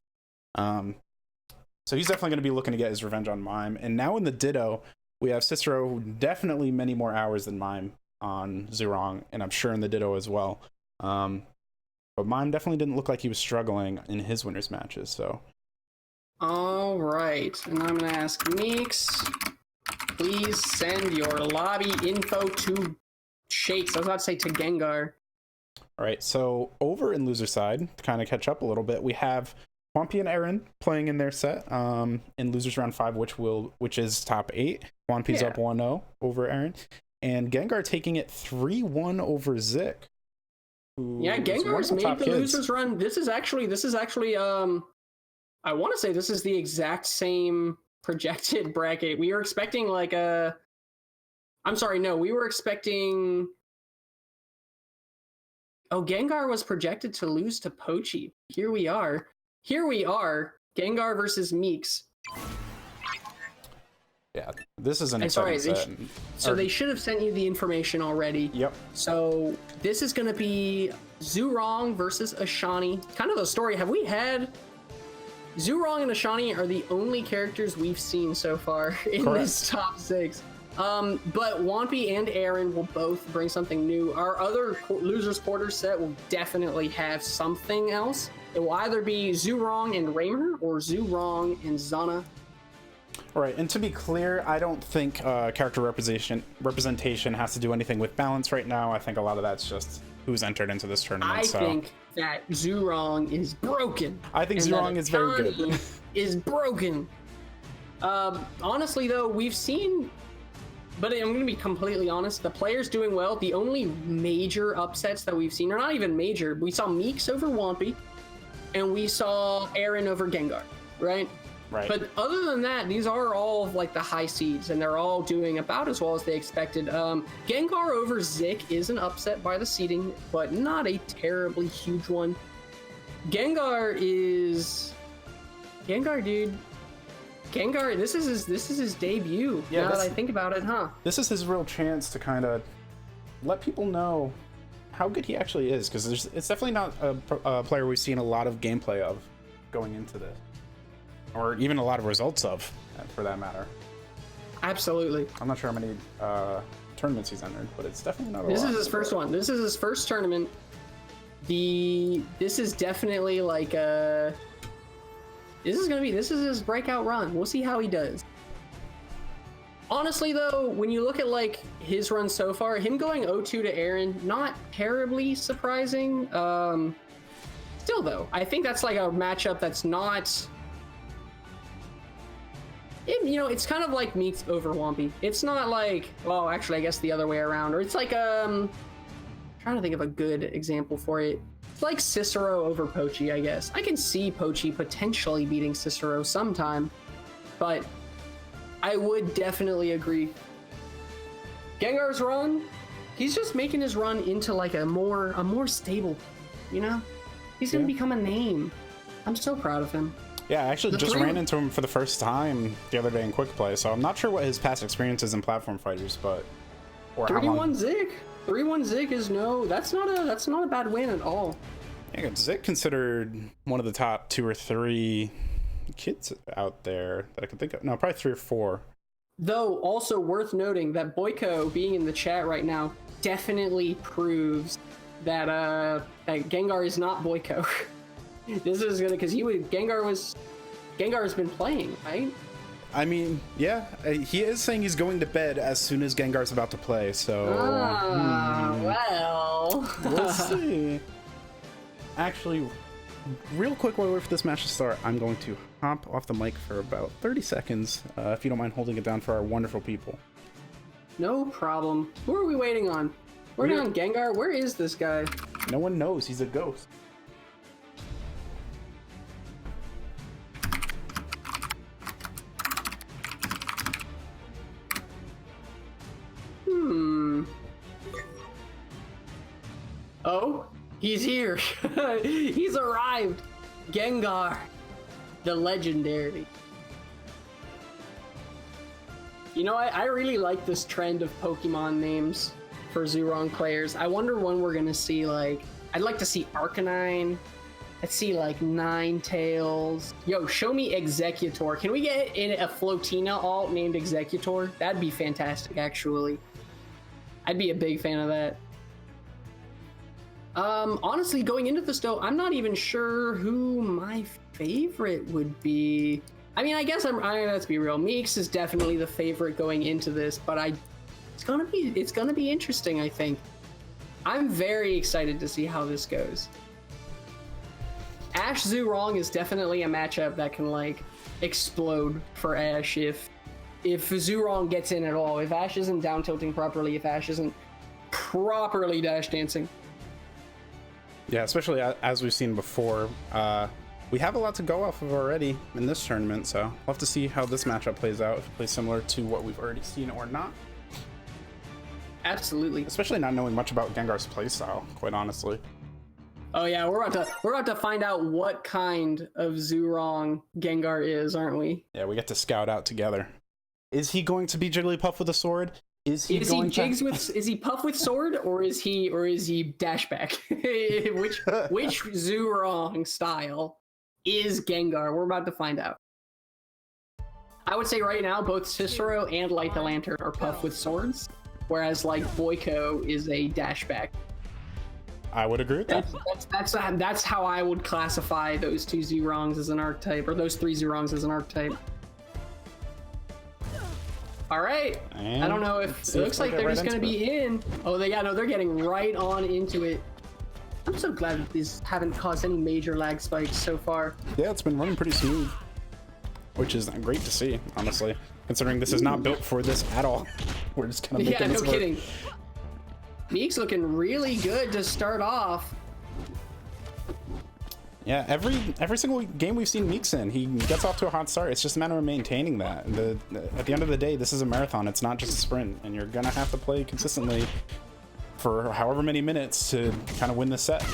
Speaker 1: So he's definitely going to be looking to get his revenge on Mime. And now in the Ditto, we have Cicero definitely many more hours than Mime on Zurong, and I'm sure in the Ditto as well. But Mime definitely didn't look like he was struggling in his winners matches, so.
Speaker 2: All right, and I'm going to ask Meeks, please send your lobby info to Shakes. I was about to say to Gengar.
Speaker 1: All right, so over in loser side, to kind of catch up a little bit, we have Swampy and Aaron playing in their set in losers round 5, which is top 8. Swampy's up 1-0 over Aaron, and Gengar taking it 3-1 over Zik.
Speaker 2: Yeah, Gengar's made the losers run. This is actually I want to say this is the exact same projected bracket. We were expecting we were expecting. Oh, Gengar was projected to lose to Pochi. Here we are. Gengar versus Meeks.
Speaker 1: Yeah, this is an exciting set.
Speaker 2: So they should have sent you the information already.
Speaker 1: Yep.
Speaker 2: So this is going to be Zurong versus Ashani. Kind of the story. Have we had... Zurong and Ashani are the only characters we've seen so far in this top 6. But Wampy and Aaron will both bring something new. Our other losers quarter set will definitely have something else. It will either be Zurong and Raymer or Zurong and Zana.
Speaker 1: All right, and to be clear, I don't think character representation has to do anything with balance right now. I think a lot of that's just who's entered into this tournament.
Speaker 2: I think that Zurong is broken.
Speaker 1: I think Zurong is very good.
Speaker 2: Is broken. Honestly, though, we've seen... But I'm going to be completely honest. The players doing well. The only major upsets that we've seen are not even major. We saw Meeks over Wampy, and we saw Aaron over Gengar, right?
Speaker 1: Right.
Speaker 2: But other than that, these are all like the high seeds, and they're all doing about as well as they expected. Gengar over Zik is an upset by the seeding, but not a terribly huge one. Gengar, dude. Gengar, this is his debut. Yeah, now that I think about it, huh?
Speaker 1: This is his real chance to kind of let people know how good he actually is, because it's definitely not a player we've seen a lot of gameplay of going into this, or even a lot of results of, for that matter.
Speaker 2: Absolutely.
Speaker 1: I'm not sure how many tournaments he's entered, but it's definitely not a lot.
Speaker 2: This is his first one. This is his first tournament. This is definitely like a... This is his breakout run. We'll see how he does. Honestly, though, when you look at like his run so far, him going 0-2 to Aaron, not terribly surprising. Still, though, I think that's like a matchup that's not... it's kind of like Meeks over Wampy. It's not like... Well, actually, I guess the other way around. Or it's like... trying to think of a good example for it. It's like Cicero over Pochi, I guess. I can see Pochi potentially beating Cicero sometime, but I would definitely agree. Gengar's run, He's just making his run into like a more stable, you know? He's gonna become a name. I'm so proud of him.
Speaker 1: Yeah, I actually just ran into him for the first time the other day in Quick Play, so I'm not sure what his past experience is in platform fighters, but
Speaker 2: 3-1 Zik. 3-1 Zik is that's not a bad win at all.
Speaker 1: Yeah, Zik considered one of the top 2 or 3 kids out there that I can think of. No, probably 3 or 4.
Speaker 2: Though also worth noting that Boyko being in the chat right now definitely proves that that Gengar is not Boyko. This is gonna because Gengar has been playing, right?
Speaker 1: I mean, yeah, he is saying he's going to bed as soon as Gengar's about to play. So
Speaker 2: well,
Speaker 1: we'll see. Actually, real quick while we wait for this match to start, I'm going to hop off the mic for about 30 seconds, if you don't mind holding it down for our wonderful people.
Speaker 2: No problem. Who are we waiting on? We're on Gengar. Where is this guy?
Speaker 1: No one knows. He's a ghost.
Speaker 2: Oh, he's here. He's arrived. Gengar, the legendary. You know, I really like this trend of Pokemon names for Zurong players. I wonder when we're gonna see, like, I'd like to see Arcanine. I'd see like Ninetales. Yo, show me Executor. Can we get in a Flotina alt named Executor? That'd be fantastic, actually. I'd be a big fan of that. Honestly, going into this though, I'm not even sure who my favorite would be. I mean, I guess let's be real. Meeks is definitely the favorite going into this, but it's gonna be interesting, I think. I'm very excited to see how this goes. Ash Zurong is definitely a matchup that can like explode for Ash if Zurong gets in at all. If Ash isn't down tilting properly, if Ash isn't properly dash dancing.
Speaker 1: Yeah, especially as we've seen before. We have a lot to go off of already in this tournament, so we'll have to see how this matchup plays out, if it plays similar to what we've already seen or not.
Speaker 2: Absolutely.
Speaker 1: Especially not knowing much about Gengar's playstyle, quite honestly.
Speaker 2: Oh yeah, we're about to find out what kind of Zurong Gengar is, aren't we?
Speaker 1: Yeah, we get to scout out together. Is he going to be Jigglypuff with a sword? Is he Puff with sword, or is he Dashback? which Zurong style is Gengar? We're about to find out. I would say right now both Cicero and Light the Lantern are Puff with swords, whereas like Boyko is a Dashback. I would agree with that.
Speaker 2: That's how I would classify those 2 Zurongs as an archetype, or those 3 Zurongs as an archetype. All right. And I don't know if it looks like they're just going to be in. Oh, they're getting right on into it. I'm so glad that these haven't caused any major lag spikes so far.
Speaker 1: Yeah, it's been running pretty smooth, which is great to see, honestly, considering this is not built for this at all. We're just kind of making this work.
Speaker 2: Kidding. Meek's looking really good to start off.
Speaker 1: Yeah, every single game we've seen Meeks in, he gets off to a hot start. It's just a matter of maintaining that. At the end of the day, this is a marathon. It's not just a sprint, and you're gonna have to play consistently for however many minutes to kind of win the set.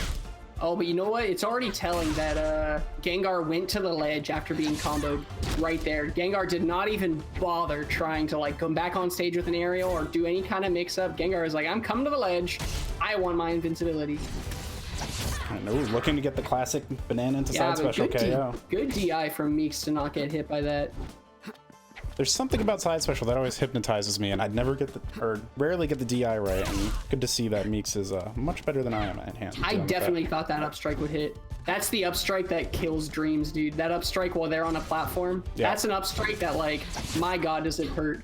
Speaker 2: Oh, but you know what? It's already telling that Gengar went to the ledge after being comboed right there. Gengar did not even bother trying to like come back on stage with an aerial or do any kind of mix-up. Gengar is like, I'm coming to the ledge. I won my invincibility.
Speaker 1: I know, looking to get the classic banana into side special KO.
Speaker 2: Good DI from Meeks to not get hit by that.
Speaker 1: There's something about side special that always hypnotizes me, and I'd never get rarely get the DI right, and good to see that Meeks is much better than I am at hand.
Speaker 2: I definitely thought that up strike would hit. That's the up strike that kills dreams, dude. That up strike while they're on a platform, that's an up strike that, like, my god, does it hurt.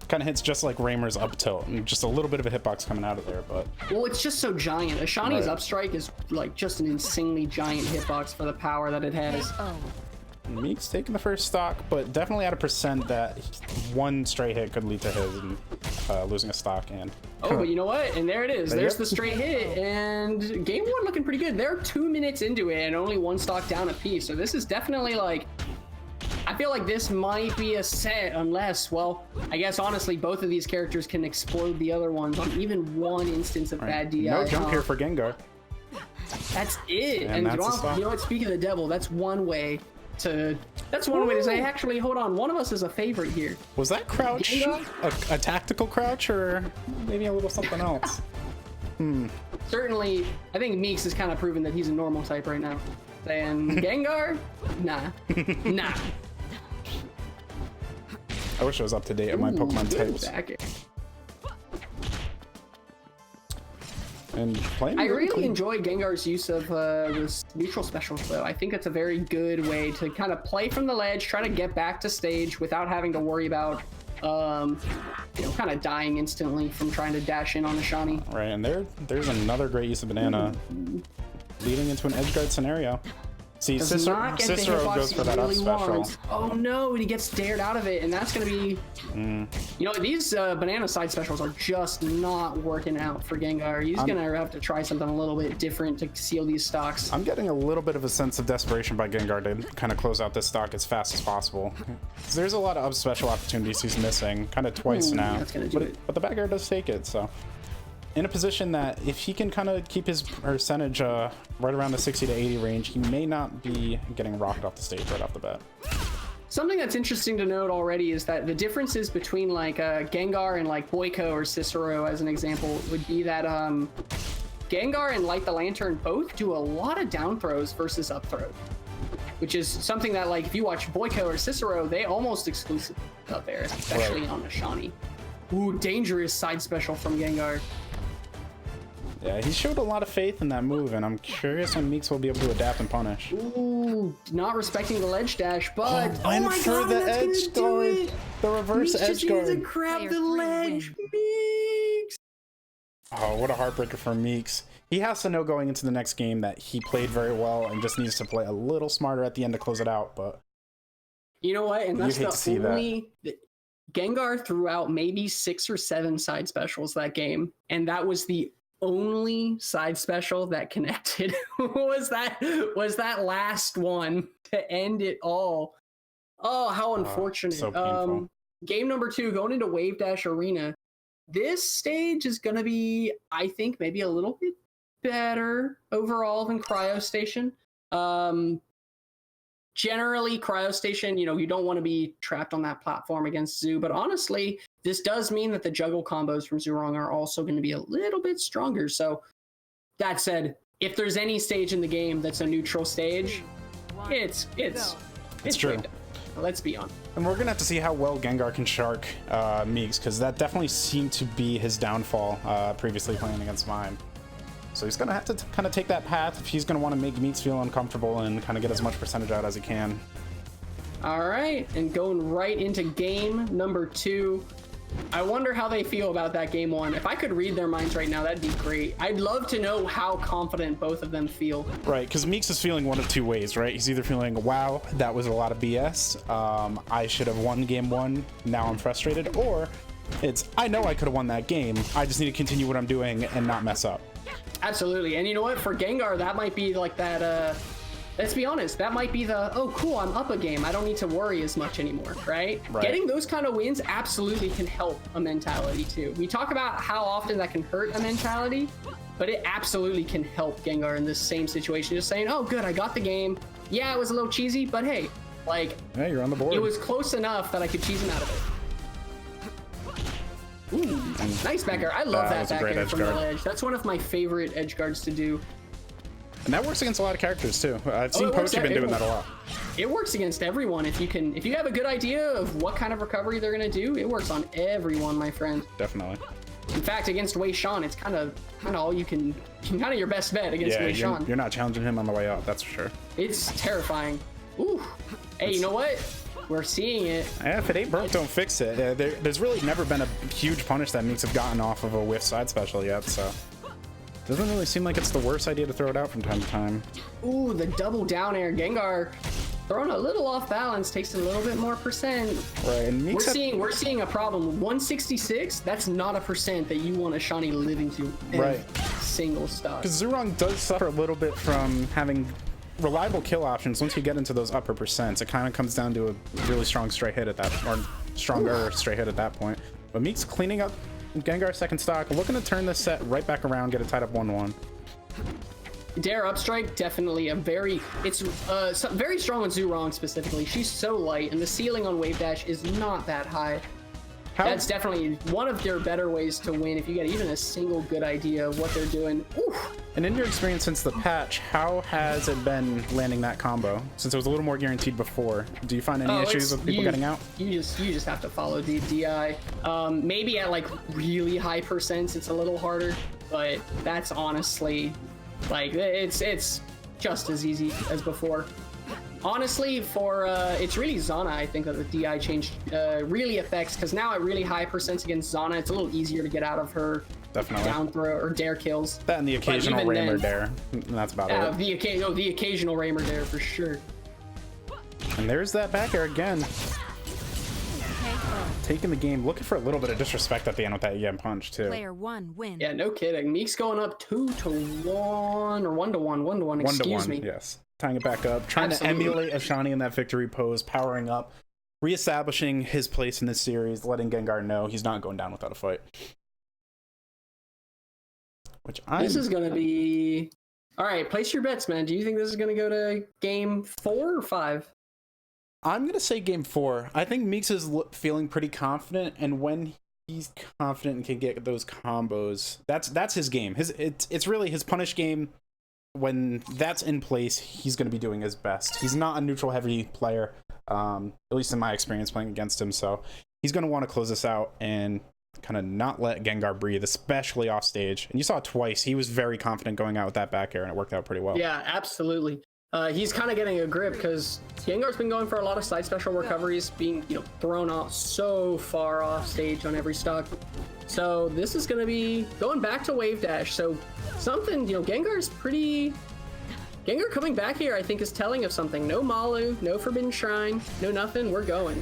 Speaker 1: Kind of hits just like Raymer's up tilt, and just a little bit of a hitbox coming out of there, but...
Speaker 2: Well, it's just so giant. Ashani's up strike is, like, just an insanely giant hitbox for the power that it has.
Speaker 1: Meek's taking the first stock, but definitely at a percent that one straight hit could lead to his and losing a stock. And
Speaker 2: oh, but you know what? And there it is. There's the straight hit, and game one looking pretty good. They're 2 minutes into it and only 1 stock down apiece. So this is definitely like, I feel like this might be a set unless, well, I guess honestly, both of these characters can explode the other ones on even one instance of bad DI.
Speaker 1: No jump here for Gengar.
Speaker 2: That's it.
Speaker 1: And
Speaker 2: you know what? Speaking of the devil, that's one way to say, actually, hold on, one of us is a favorite here.
Speaker 1: Was that crouch a tactical crouch, or maybe a little something else?
Speaker 2: Certainly, I think Meeks has kind of proven that he's a normal type right now. Saying Gengar? Nah. Nah.
Speaker 1: I wish I was up to date on my Pokemon types. And
Speaker 2: I really enjoy Gengar's use of this neutral specials, though. I think it's a very good way to kind of play from the ledge, try to get back to stage without having to worry about, kind of dying instantly from trying to dash in on a shiny.
Speaker 1: Right, and there's another great use of banana leading into an edge guard scenario. See, Cicero goes for that up special.
Speaker 2: Oh no, and he gets dared out of it, and that's going to be... You know, these banana side specials are just not working out for Gengar. He's going to have to try something a little bit different to seal these stocks.
Speaker 1: I'm getting a little bit of a sense of desperation by Gengar to kind of close out this stock as fast as possible. There's a lot of up special opportunities he's missing, kind of twice now.
Speaker 2: That's gonna do it.
Speaker 1: But the back air does take it, so... In a position that if he can kind of keep his percentage right around the 60 to 80 range, he may not be getting rocked off the stage right off the bat.
Speaker 2: Something that's interesting to note already is that the differences between like Gengar and like Boyko or Cicero, as an example, would be that Gengar and Light the Lantern both do a lot of down throws versus up throw, which is something that, like, if you watch Boyko or Cicero, they almost exclusively out there, especially on the Shawnee. Ooh, dangerous side special from Gengar.
Speaker 1: Yeah, he showed a lot of faith in that move, and I'm curious when Meeks will be able to adapt and punish.
Speaker 2: Ooh, not respecting the ledge dash, but
Speaker 1: oh my god, the edge guard, the reverse edge guard.
Speaker 2: Meeks just needs to grab the ledge, Meeks.
Speaker 1: Oh, what a heartbreaker for Meeks. He has to know going into the next game that he played very well and just needs to play a little smarter at the end to close it out. But
Speaker 2: you know what? And that's the only... Gengar threw out maybe 6 or 7 side specials that game, and that was the only side special that connected. was that last one to end it all. Oh, how unfortunate.
Speaker 1: So painful.
Speaker 2: Game number 2, going into Wave Dash Arena. This stage is going to be, I think, maybe a little bit better overall than Cryo Station. Generally, Cryo Station, you don't want to be trapped on that platform against Zoo, but honestly, this does mean that the juggle combos from Zurong are also going to be a little bit stronger. So, that said, if there's any stage in the game that's a neutral stage, it's
Speaker 1: true.
Speaker 2: Let's be honest.
Speaker 1: And we're gonna have to see how well Gengar can shark Meeks, because that definitely seemed to be his downfall previously playing against mine. So he's gonna have to kind of take that path if he's gonna want to make Meeks feel uncomfortable and kind of get as much percentage out as he can.
Speaker 2: All right, and going right into game number 2. I wonder how they feel about that game 1. If I could read their minds right now, that'd be great. I'd love to know how confident both of them feel.
Speaker 1: Right, because Meeks is feeling one of two ways, right? He's either feeling, wow, that was a lot of BS. I should have won game 1. Now I'm frustrated. Or it's, I know I could have won that game. I just need to continue what I'm doing and not mess up.
Speaker 2: Absolutely. And you know what? For Gengar, that might be like that, let's be honest, that might be the, oh, cool, I'm up a game. I don't need to worry as much anymore, right? Getting those kind of wins absolutely can help a mentality, too. We talk about how often that can hurt a mentality, but it absolutely can help Gengar in this same situation. Just saying, oh, good, I got the game. Yeah, it was a little cheesy, but hey, like...
Speaker 1: Yeah, you're on the board.
Speaker 2: It was close enough that I could cheese him out of it. Ooh, nice back air. I love that back air from the ledge. That's one of my favorite edge guards to do.
Speaker 1: And that works against a lot of characters too. I've seen Pokey been doing that a lot.
Speaker 2: It works against everyone. If you have a good idea of what kind of recovery they're gonna do, it works on everyone, my friend.
Speaker 1: Definitely.
Speaker 2: In fact, against Wei Shan, it's kind of all you can kind of your best bet against Wei Shan.
Speaker 1: You're not challenging him on the way up, that's for sure.
Speaker 2: It's terrifying. Ooh. Hey, you know what? We're seeing it.
Speaker 1: Yeah, if it ain't broke, don't fix it. There's really never been a huge punish that Meeks have gotten off of a whiff side special yet, so doesn't really seem like it's the worst idea to throw it out from time to time.
Speaker 2: Ooh, the double down air. Gengar throwing a little off balance, takes a little bit more percent.
Speaker 1: Right, and
Speaker 2: we're seeing a problem. 166, that's not a percent that you want a Shawnee living to every single stock.
Speaker 1: Because Zurong does suffer a little bit from having reliable kill options, once you get into those upper percents, it kind of comes down to a really strong straight hit at that, or stronger straight hit at that point. But Meek's cleaning up Gengar's second stock, looking to turn this set right back around, get it tied up 1-1.
Speaker 2: Dare Upstrike, definitely a very, it's very strong on Zurong specifically. She's so light, and the ceiling on Wave Dash is not that high. That's definitely one of their better ways to win if you get even a single good idea of what they're doing. Oof.
Speaker 1: And in your experience since the patch, how has it been landing that combo? Since it was a little more guaranteed before, do you find any issues with people getting out?
Speaker 2: You just have to follow the DI. Maybe at like really high percents, it's a little harder, but that's honestly like it's just as easy as before. Honestly, for it's really Zana, I think, that the DI change really affects, because now at really high percents against Zana, it's a little easier to get out of her down throw or dare kills.
Speaker 1: That and the occasional Raymer dare, and that's about it.
Speaker 2: The occasional Raymer dare for sure.
Speaker 1: And there's that back air again. Taking the game, looking for a little bit of disrespect at the end with that EM punch too.
Speaker 3: Player 1 win.
Speaker 2: Yeah, no kidding. Meek's going up 2-1 or 1-1. Excuse me.
Speaker 1: Yes. Tying it back up, trying to emulate Ashani in that victory pose, powering up, reestablishing his place in this series, letting Gengar know he's not going down without a fight.
Speaker 2: This is going to be... All right, place your bets, man. Do you think this is going to go to game 4 or 5?
Speaker 1: I'm going to say game 4. I think Meeks is feeling pretty confident, and when he's confident and can get those combos, that's his game. It's really his punish game. When that's in place, he's going to be doing his best. He's not a neutral heavy player, at least in my experience playing against him. So he's going to want to close this out and kind of not let Gengar breathe, especially off stage. And you saw it twice. He was very confident going out with that back air, and it worked out pretty well.
Speaker 2: Yeah, absolutely. He's kind of getting a grip because Gengar's been going for a lot of side special recoveries, being thrown off so far off stage on every stock. So this is going to be going back to Wave Dash. So something, Gengar's pretty... Gengar coming back here, I think, is telling of something. No Malu, no Forbidden Shrine, no nothing. We're going.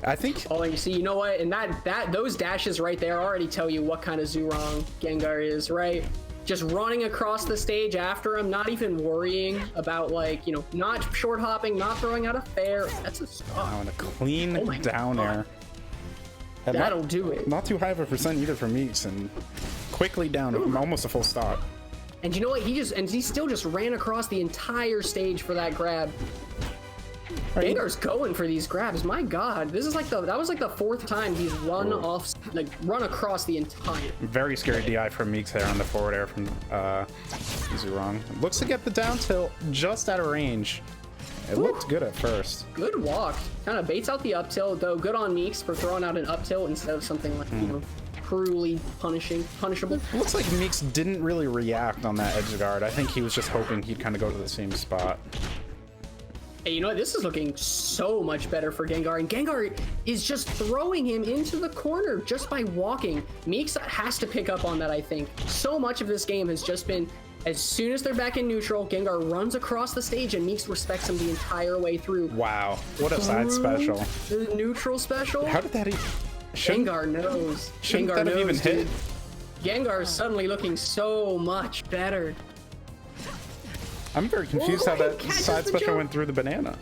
Speaker 1: I think...
Speaker 2: Oh, and you see, you know what? And those dashes right there already tell you what kind of Zurong Gengar is, right? Just running across the stage after him, not even worrying about, like, not short hopping, not throwing out a fair. That's a stop.
Speaker 1: Oh, and a clean down air.
Speaker 2: And that'll do it.
Speaker 1: Not too high of a percent either for Meeks, and quickly down, almost a full stock.
Speaker 2: And you know what? He still just ran across the entire stage for that grab. Gengar's going for these grabs. My God, this is like that was like the 4th time he's run across the entire.
Speaker 1: Very scary DI from Meeks there on the forward air from Zurong. Looks to get the down tilt just out of range. It looked good at first.
Speaker 2: Good walk. Kind of baits out the up tilt, though. Good on Meeks for throwing out an up tilt instead of something like cruelly punishable.
Speaker 1: Looks like Meeks didn't really react on that edge guard. I think he was just hoping he'd kind of go to the same spot.
Speaker 2: Hey, you know what? This is looking so much better for Gengar, and Gengar is just throwing him into the corner just by walking. Meeks has to pick up on that, I think. So much of this game has just been, as soon as they're back in neutral, Gengar runs across the stage, and Meeks respects him the entire way through.
Speaker 1: Wow, what a side special.
Speaker 2: The neutral special?
Speaker 1: How did that even...
Speaker 2: Gengar knows.
Speaker 1: Shouldn't that have even hit?
Speaker 2: Gengar is suddenly looking so much better.
Speaker 1: I'm very confused how that side special went through the banana.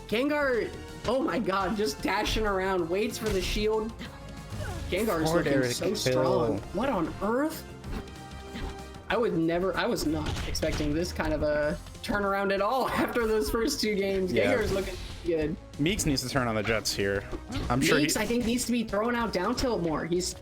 Speaker 2: Gengar, oh my God, just dashing around, waits for the shield. Gengar's looking so strong. What on earth? I was not expecting this kind of a turnaround at all after those first 2 games. Yeah. Gengar's looking good.
Speaker 1: Meeks needs to turn on the jets here. I'm
Speaker 2: Meeks,
Speaker 1: sure
Speaker 2: I think, needs to be throwing out down tilt more. He's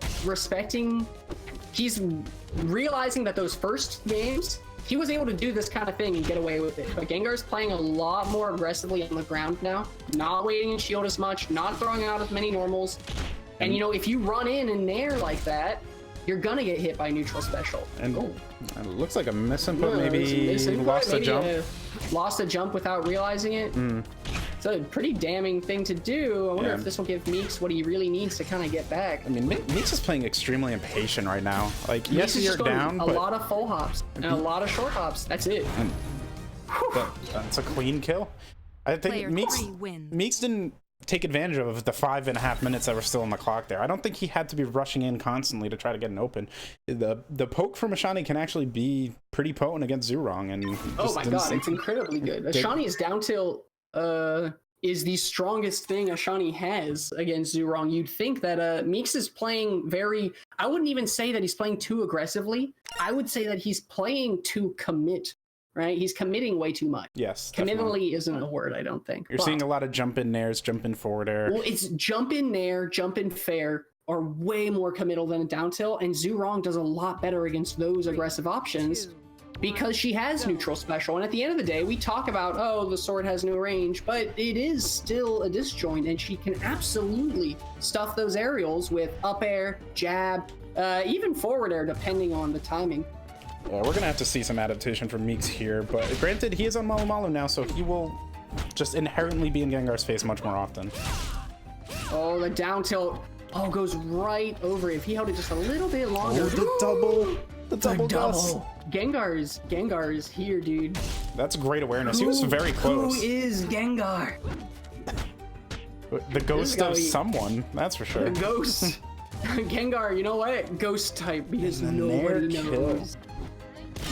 Speaker 2: realizing that those first games, he was able to do this kind of thing and get away with it. But Gengar's playing a lot more aggressively on the ground now, not waiting in shield as much, not throwing out as many normals. And if you run in there like that, you're gonna get hit by neutral special.
Speaker 1: And it looks like a misinput. Maybe lost a jump.
Speaker 2: Lost a jump without realizing it. It's a pretty damning thing to do. I wonder if this will give Meeks what he really needs to kind of get back.
Speaker 1: I mean, Meeks is playing extremely impatient right now. Like, yes, you're down, but...
Speaker 2: a lot of full hops and a lot of short hops. That's it.
Speaker 1: That's a clean kill. I think Meeks didn't take advantage of the 5.5 minutes that were still on the clock there. I don't think he had to be rushing in constantly to try to get an open. The poke from Ashani can actually be pretty pretty potent against Zhurong, and
Speaker 2: oh my god, it's incredibly good. Ashani's down tilt is the strongest thing Ashani has against Zhurong. You'd think that Meeks is playing very, I wouldn't even say that he's playing too aggressively. I would say that he's playing to commit, right? He's committing way too much.
Speaker 1: Yes.
Speaker 2: Committally isn't a word, I don't think.
Speaker 1: You're seeing a lot of jump in nairs, jump in forward air.
Speaker 2: Well, it's jump in nair, jump in fair are way more committal than a down tilt, and Zhurong does a lot better against those aggressive options. Because she has neutral special, and at the end of the day, we talk about, oh, the sword has no range, but it is still a disjoint, and she can absolutely stuff those aerials with up air, jab, even forward air, depending on the timing.
Speaker 1: Yeah, we're gonna have to see some adaptation from Meeks here, but granted, he is on Malu Malu now, so he will just inherently be in Gengar's face much more often.
Speaker 2: Oh, the down tilt, goes right over it. If he held it just a little bit longer.
Speaker 1: Oh, the double dust.
Speaker 2: Gengar is here, dude.
Speaker 1: That's great awareness. He was very close.
Speaker 2: Who is Gengar?
Speaker 1: The ghost of someone, that's for sure.
Speaker 2: The ghost. Gengar, you know what? Ghost type, because nobody knows.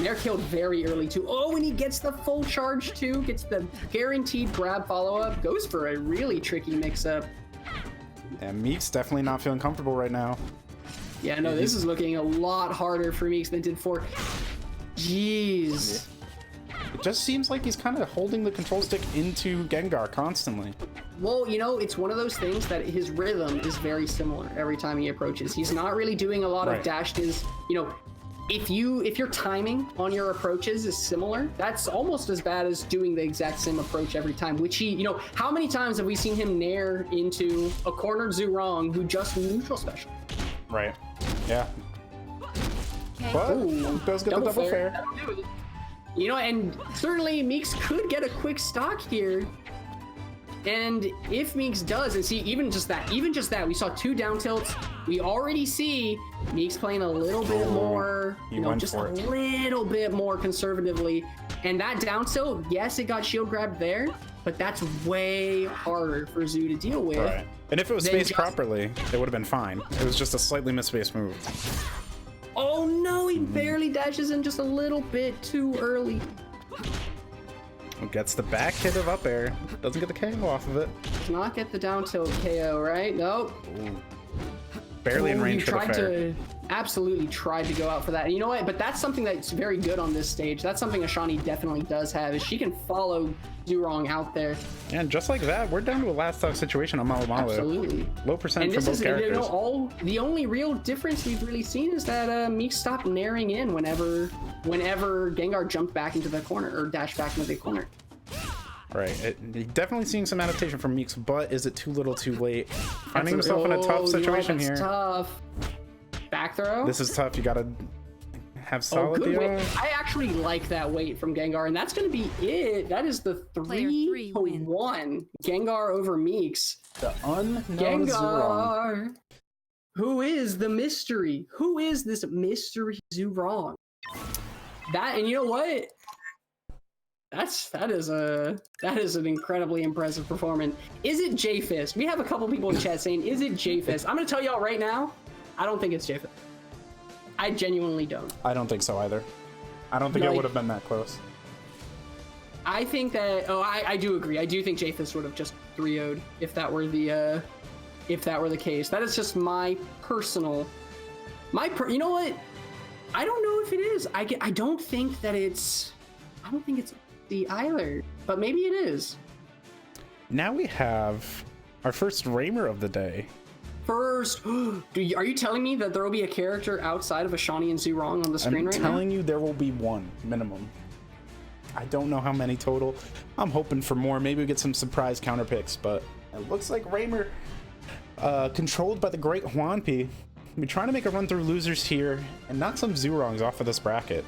Speaker 2: Nair killed very early too. Oh, and he gets the full charge too. Gets the guaranteed grab follow-up. Goes for a really tricky mix-up.
Speaker 1: And Meeks definitely not feeling comfortable right now.
Speaker 2: Yeah, no, this is looking a lot harder for Meeks than it did for... Jeez.
Speaker 1: It just seems like he's kind of holding the control stick into Gengar constantly.
Speaker 2: Well, you know, it's one of those things that his rhythm is very similar every time he approaches. He's not really doing a lot of dashes. You know, if your timing on your approaches is similar, that's almost as bad as doing the exact same approach every time, which he, you know, how many times have we seen him nair into a cornered Zhurong who just neutral special?
Speaker 1: Right. Yeah. But does get the double fair.
Speaker 2: You know, and certainly Meeks could get a quick stock here. And if Meeks does, and see, even just that, we saw 2 down tilts. We already see Meeks playing a little bit more, you know, just a little bit more conservatively. And that down tilt, yes, it got shield grabbed there, but that's way harder for Zoo to deal with.
Speaker 1: Right. And if it was spaced properly, it would have been fine. It was just a slightly misspaced move.
Speaker 2: Oh no, he barely dashes in just a little bit too early.
Speaker 1: Gets the back hit of up air. Doesn't get the KO off of it.
Speaker 2: Does not get the down tilt KO, right? Nope.
Speaker 1: Ooh. Barely in range for the fair.
Speaker 2: Absolutely tried to go out for that. And you know what? But that's something that's very good on this stage. That's something Ashani definitely does have, is she can follow Zhurong out there.
Speaker 1: And just like that, we're down to a last stock situation on Malu Malu.
Speaker 2: Absolutely.
Speaker 1: Low percent from both characters.
Speaker 2: You know, the only real difference we've really seen is that Meeks stopped nairing in whenever Gengar jumped back into the corner or dashed back into the corner.
Speaker 1: Right, definitely seeing some adaptation from Meeks, but is it too little too late? Finding himself in a tough situation here.
Speaker 2: Tough. Back throw?
Speaker 1: This is tough. You gotta have solid
Speaker 2: good weight. I actually like that weight from Gengar, and that's gonna be it. That is the 3-1 Gengar over Meeks.
Speaker 1: The unknown
Speaker 2: Gengar.
Speaker 1: Zhurong.
Speaker 2: Who is the mystery? Who is this mystery Zhurong? That, and you know what? That is an incredibly impressive performance. Is it J-Fist? We have a couple people in chat saying, is it J-Fist? I'm gonna tell y'all right now, I don't think it's J-Fist. I genuinely don't.
Speaker 1: I don't think so either. I don't think it would have been that close.
Speaker 2: I think that, I do agree. I do think J-Fist would have just 3-0'd if that were the case. That is just my personal, you know what? I don't know if it is. I don't think it's the either, but maybe it is.
Speaker 1: Now we have our first Raymer of the day.
Speaker 2: Are you telling me that there will be a character outside of Ashani and Zhurong on the screen right now?
Speaker 1: I'm telling you there will be one minimum. I don't know how many total. I'm hoping for more. Maybe we get some surprise counter picks, but it looks like Raymer, controlled by the great Hwampi, we're trying to make a run through losers here and knock some Zhurongs off of this bracket.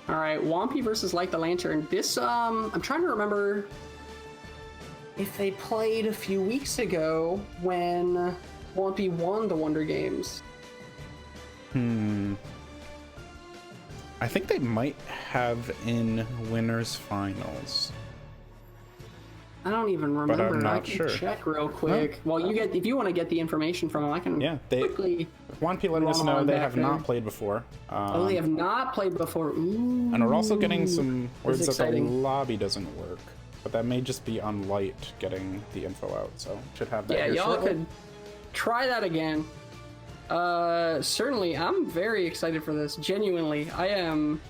Speaker 2: All right, Hwampi versus Light the Lantern. This, I'm trying to remember if they played a few weeks ago when Hwampi won the Wonder Games.
Speaker 1: I think they might have in winners finals.
Speaker 2: I don't even remember.
Speaker 1: But I'm not
Speaker 2: I can
Speaker 1: sure.
Speaker 2: check real quick. Well, if you want to get the information from them, I can quickly.
Speaker 1: Juan P letting us know they have not played before.
Speaker 2: They have not played before. Ooh.
Speaker 1: And we're also getting some words that the lobby doesn't work. But that may just be on Light getting the info out, so should have that.
Speaker 2: Yeah, y'all could try that again. Certainly, I'm very excited for this. Genuinely, I am.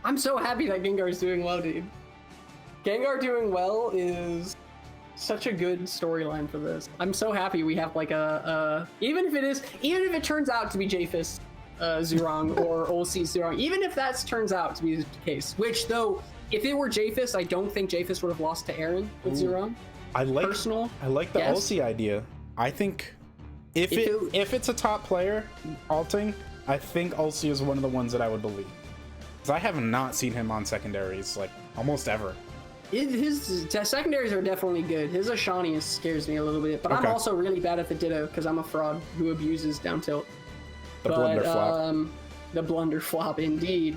Speaker 2: I'm so happy that Gengar's doing well, dude. Gengar doing well is such a good storyline for this. I'm so happy we have like even if it turns out to be Japhis Zurong or Olsey Zurong, even if that turns out to be the case, which though, if it were Japhis, I don't think Japhis would have lost to Aaron with Zurong.
Speaker 1: I like the Olsey idea. I think if it's a top player alting, I think Olsey is one of the ones that I would believe. Because I have not seen him on secondaries like almost ever.
Speaker 2: His secondaries are definitely good. His Ashani scares me a little bit, but I'm also really bad at the Ditto because I'm a fraud who abuses down tilt.
Speaker 1: Blunder flop.
Speaker 2: The blunder flop, indeed.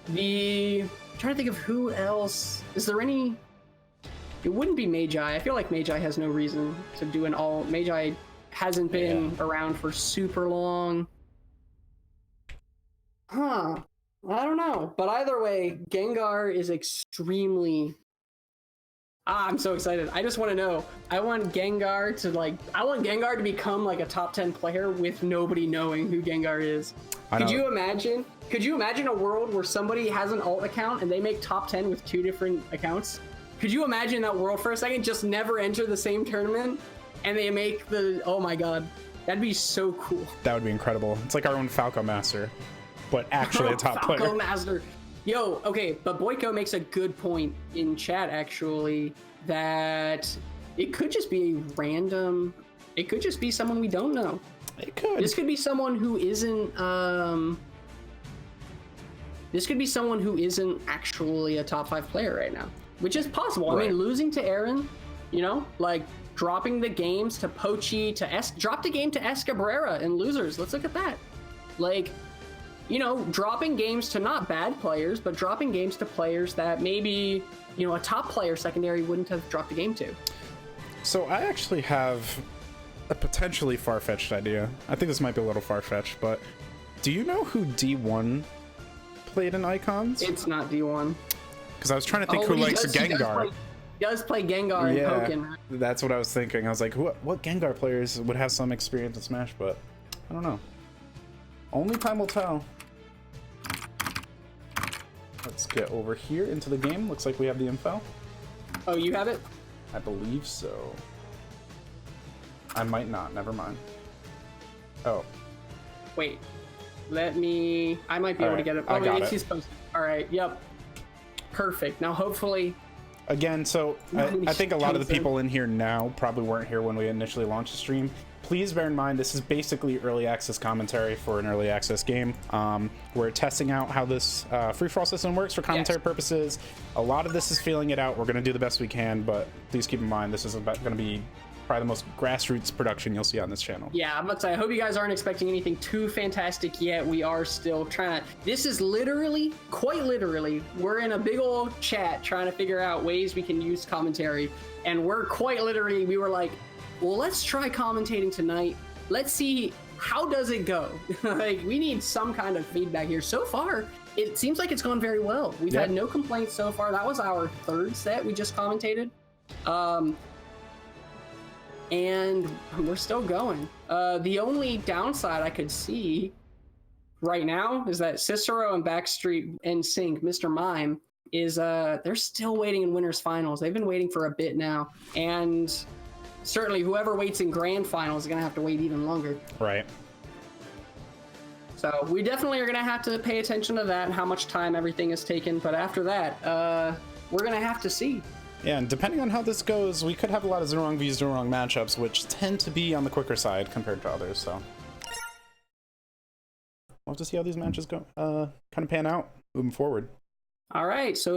Speaker 2: I'm trying to think of who else. Is there any? It wouldn't be Magi. I feel like Magi has no reason to do an all. Magi hasn't been around for super long. Huh. I don't know. But either way, Gengar is extremely... I'm so excited. I just want to know. I want Gengar to become like a top 10 player with nobody knowing who Gengar is. Could you imagine a world where somebody has an alt account and they make top 10 with 2 different accounts? Could you imagine that world for a second? Just never enter the same tournament and they make oh my god. That'd be so cool.
Speaker 1: That would be incredible. It's like our own Falco Master, but actually a top player.
Speaker 2: Falco Master. Yo, okay, but Boyko makes a good point in chat, actually, that it could just be a random... It could just be someone we don't know.
Speaker 1: It could.
Speaker 2: This could be someone who isn't... This could be someone who isn't actually a top 5 player right now, which is possible. Right. I mean, losing to Aaron, like dropping the games to Pochi, drop the game to Escabrera in losers. Let's look at that. Like... dropping games to not bad players, but dropping games to players that maybe, a top player secondary wouldn't have dropped the game to.
Speaker 1: So I actually have a potentially far-fetched idea. I think this might be a little far-fetched, but do you know who D1 played in Icons?
Speaker 2: It's not D1.
Speaker 1: Because I was trying to think who likes Gengar.
Speaker 2: He does play Gengar and Pokken, right?
Speaker 1: That's what I was thinking. I was like, what Gengar players would have some experience in Smash, but I don't know. Only time will tell. Let's get over here into the game. Looks like we have the info.
Speaker 2: Oh, you have it?
Speaker 1: I believe so. I might not. Never mind. Oh.
Speaker 2: Wait. I might be able to get it.
Speaker 1: I got it.
Speaker 2: He's posted. All right. Yep. Perfect. Now, hopefully...
Speaker 1: Again, so I think a lot of the people in here now probably weren't here when we initially launched the stream. Please bear in mind, this is basically early access commentary for an early access game. We're testing out how this free-for-all system works for commentary purposes. A lot of this is feeling it out. We're going to do the best we can, but please keep in mind, this is going to be probably the most grassroots production you'll see on this channel.
Speaker 2: Yeah, I'm about to say, I hope you guys aren't expecting anything too fantastic yet. We are still trying to... This is literally, quite literally, we're in a big old chat trying to figure out ways we can use commentary. And we were like, well, let's try commentating tonight. Let's see, how does it go? Like, we need some kind of feedback here. So far, it seems like it's gone very well. We've had no complaints so far. That was our 3rd set we just commentated. And we're still going. The only downside I could see right now is that Cicero and Backstreet NSYNC, Mr. Mime, is they're still waiting in winners finals. They've been waiting for a bit now. And certainly whoever waits in grand finals is going to have to wait even longer.
Speaker 1: Right.
Speaker 2: So we definitely are going to have to pay attention to that and how much time everything is taken. But after that, we're going to have to see.
Speaker 1: Yeah, and depending on how this goes, we could have a lot of Zurong v Zurong matchups, which tend to be on the quicker side compared to others, so. We'll have to see how these matches go, kind of pan out moving forward.
Speaker 2: All right, so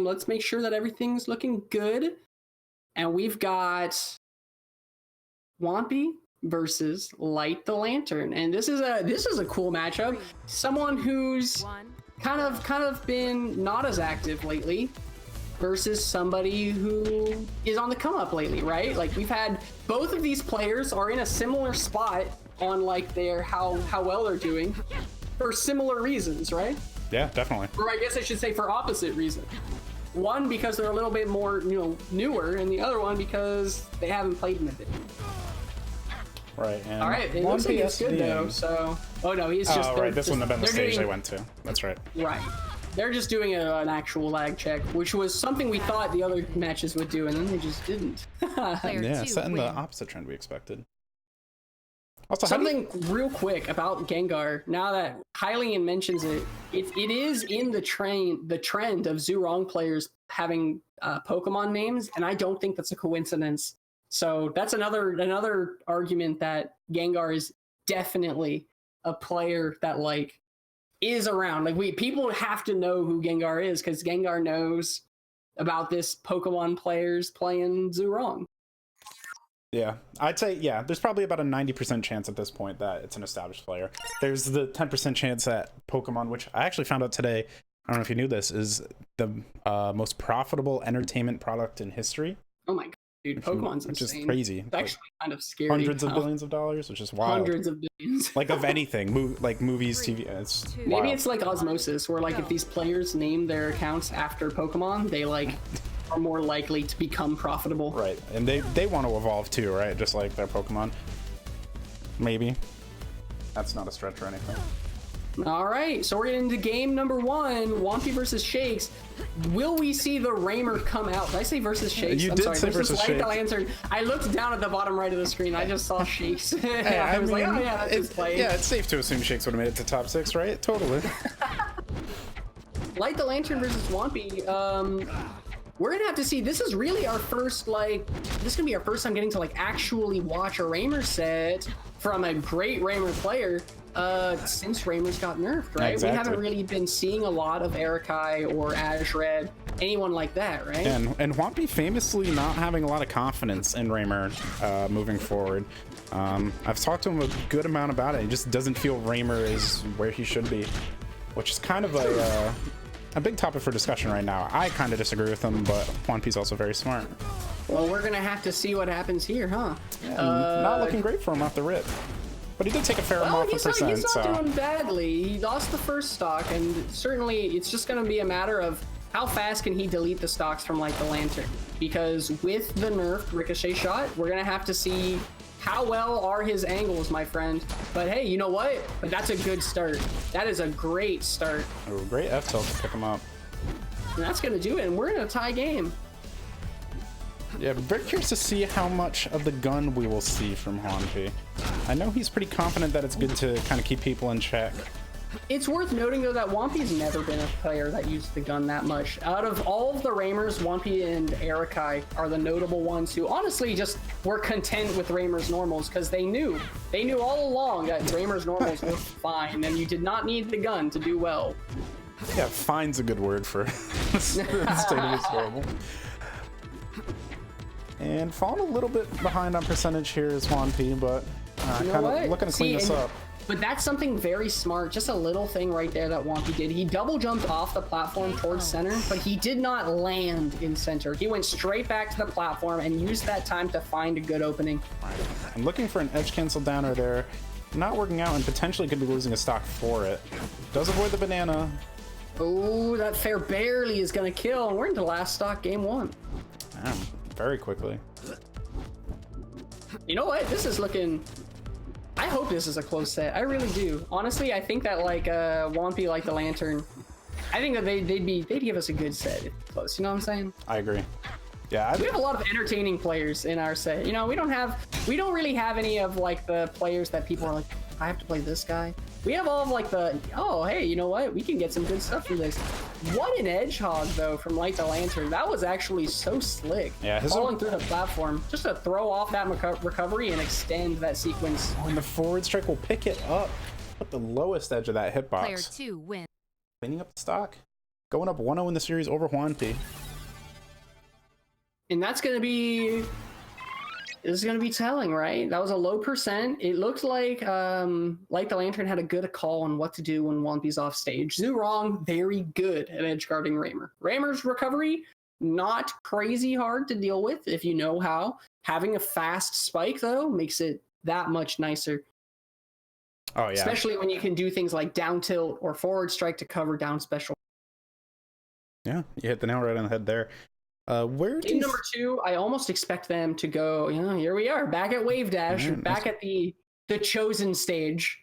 Speaker 2: let's make sure that everything's looking good. And we've got Swampy versus Light the Lantern. And this is a cool matchup. Someone who's kind of been not as active lately. versus somebody who is on the come up lately, right? Like we've had both of these players are in a similar spot on like their how well they're doing for similar reasons, right?
Speaker 1: Yeah, definitely.
Speaker 2: Or I guess I should say for opposite reasons. One because they're a little bit more, newer, and the other one because they haven't played in a bit.
Speaker 1: Right. And
Speaker 2: all right, it looks like it's good though. So, oh no, he's just.
Speaker 1: Oh right, this wouldn't have been the stage they went to. That's right.
Speaker 2: Right. They're just doing an actual lag check, which was something we thought the other matches would do, and then they just didn't.
Speaker 1: Yeah, setting the opposite trend we expected. Also,
Speaker 2: something real quick about Gengar. Now that Hylian mentions it, it is in the trend of Zhurong players having Pokemon names, and I don't think that's a coincidence. So that's another argument that Gengar is definitely a player that like is around. Like people have to know who Gengar is because Gengar knows about this Pokemon players playing Zhurong.
Speaker 1: Yeah, I'd say, yeah, there's probably about a 90% chance at this point that it's an established player. There's the 10% chance that Pokemon, which I actually found out today, I don't know if you knew this, is the most profitable entertainment product in history.
Speaker 2: Oh my god, dude, Pokemon's
Speaker 1: which
Speaker 2: insane.
Speaker 1: Is crazy.
Speaker 2: It's actually kind of scary.
Speaker 1: Hundreds of billions of dollars, which is wild.
Speaker 2: Hundreds of billions.
Speaker 1: Like of anything, like movies, TV, it's
Speaker 2: maybe
Speaker 1: wild.
Speaker 2: It's like osmosis, where like if these players name their accounts after Pokemon, they like are more likely to become profitable.
Speaker 1: Right, and they want to evolve too, right? Just like their Pokemon. Maybe. That's not a stretch or anything.
Speaker 2: All right, so we're getting into game number 1, Whompy versus Shakes. Will we see the Raymer come out? Did I say versus Shakes?
Speaker 1: You did say versus Shakes.
Speaker 2: Lantern. I looked down at the bottom right of the screen. I just saw Shakes.
Speaker 1: Hey,
Speaker 2: I was like, oh yeah, that's his play.
Speaker 1: Yeah, it's safe to assume Shakes would have made it to top 6, right? Totally.
Speaker 2: Light the Lantern versus Whompy. We're gonna have to see. This is really our first, this is gonna be our first time getting to actually watch a Raymer set from a great Raymer player since Raymer's got nerfed, right?
Speaker 1: Exactly.
Speaker 2: We haven't really been seeing a lot of Erikai or Ashred, anyone like that, right?
Speaker 1: And Whompy famously not having a lot of confidence in Raymer moving forward. I've talked to him a good amount about it. He just doesn't feel Raymer is where he should be, which is kind of a big topic for discussion right now. I kind of disagree with him, but Whompy's also very smart.
Speaker 2: Well, we're gonna have to see what happens here, huh?
Speaker 1: Yeah, not looking great for him off the rip. But he did take a fair amount of percent.
Speaker 2: He's not doing badly. He lost the first stock, and certainly it's just going to be a matter of how fast can he delete the stocks from Light the Lantern. Because with the nerfed Ricochet shot, we're going to have to see how well are his angles, my friend. But hey, you know what? But that's a good start. That is a great start.
Speaker 1: Oh, great F-tilt to pick him up.
Speaker 2: And that's going to do it, and we're in a tie game.
Speaker 1: Yeah, I'm very curious to see how much of the gun we will see from Whompy. I know he's pretty confident that it's good to kind of keep people in check.
Speaker 2: It's worth noting, though, that Whompy's never been a player that used the gun that much. Out of all of the Raymers, Whompy and Erikai are the notable ones who honestly just were content with Raymer's normals because they knew all along that Raymer's normals were fine and you did not need the gun to do well.
Speaker 1: Yeah, fine's a good word for the state of his normal. And falling a little bit behind on percentage here is Whompy, but kind of looking to clean this up.
Speaker 2: But that's something very smart, just a little thing right there that Whompy did. He double jumped off the platform towards center, but he did not land in center. He went straight back to the platform and used that time to find a good opening.
Speaker 1: I'm looking for an edge cancel downer there. Not working out and potentially could be losing a stock for it. Does avoid the banana.
Speaker 2: Oh, that fair barely is going to kill, and we're into last stock game 1.
Speaker 1: Damn, very quickly.
Speaker 2: You know what? This is looking... I hope this is a close set. I really do. Honestly, I think that Whompy, Light the Lantern, I think that they'd give us a good set if it's close. You know what I'm saying?
Speaker 1: I agree. Yeah,
Speaker 2: we have a lot of entertaining players in our set. You know, we don't really have any of the players that people are like, I have to play this guy. We have all of oh hey, you know what? We can get some good stuff from this. What an edge hog though from Light the Lantern. That was actually so slick.
Speaker 1: Yeah,
Speaker 2: falling through the platform just to throw off that recovery and extend that sequence.
Speaker 1: And the forward strike will pick it up at the lowest edge of that hitbox.
Speaker 3: Player 2 win.
Speaker 1: Cleaning up the stock, going up 1-0 in the series over Whompy.
Speaker 2: And that's gonna be. This is going to be telling, right? That was a low percent. It looked like Light the Lantern had a good call on what to do when Whompy's off stage. Zhurong, very good at edge guarding Raymer. Raymer's recovery, not crazy hard to deal with if you know how. Having a fast spike, though, makes it that much nicer.
Speaker 1: Oh, yeah.
Speaker 2: Especially when you can do things like down tilt or forward strike to cover down special.
Speaker 1: Yeah, you hit the nail right on the head there. Where
Speaker 2: Game number 2, I almost expect them to go, here we are, back at Wave Dash, back at the chosen stage.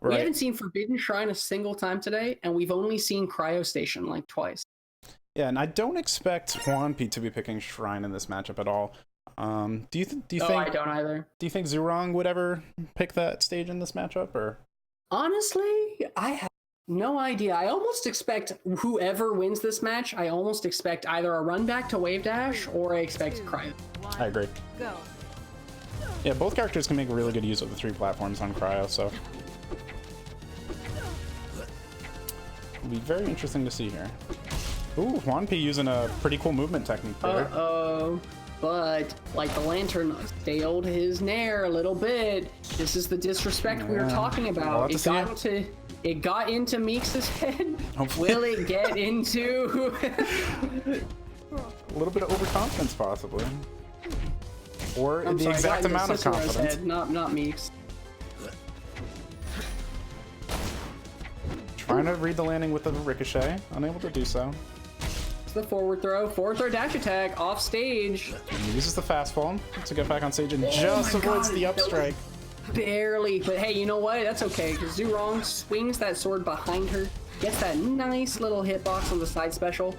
Speaker 2: Right. We haven't seen Forbidden Shrine a single time today, and we've only seen Cryo Station like twice.
Speaker 1: Yeah, and I don't expect Hwampi to be picking Shrine in this matchup at all. Do you think?
Speaker 2: I don't either.
Speaker 1: Do you think Zhurong would ever pick that stage in this matchup, or?
Speaker 2: Honestly, I have no idea. I almost expect whoever wins this match, I almost expect either a run back to Wave Dash or I expect Cryo.
Speaker 1: I agree.
Speaker 3: Go.
Speaker 1: Yeah, both characters can make really good use of the 3 platforms on Cryo, so it'll be very interesting to see here. Ooh, Hwampi using a pretty cool movement technique there.
Speaker 2: Uh-oh. But, like the Lantern staled his nair a little bit. This is the disrespect we were talking about. It got into Meeks' head. Hopefully. Will it get into...
Speaker 1: a little bit of overconfidence, possibly. Or the exact amount of confidence.
Speaker 2: Head, not Meeks.
Speaker 1: Trying to read the landing with the ricochet. Unable to do so.
Speaker 2: The forward throw dash attack off stage.
Speaker 1: And he uses the fast fall to get back on stage and just avoids the up strike.
Speaker 2: Barely, but hey, you know what? That's okay because Zhurong swings that sword behind her, gets that nice little hitbox on the side special.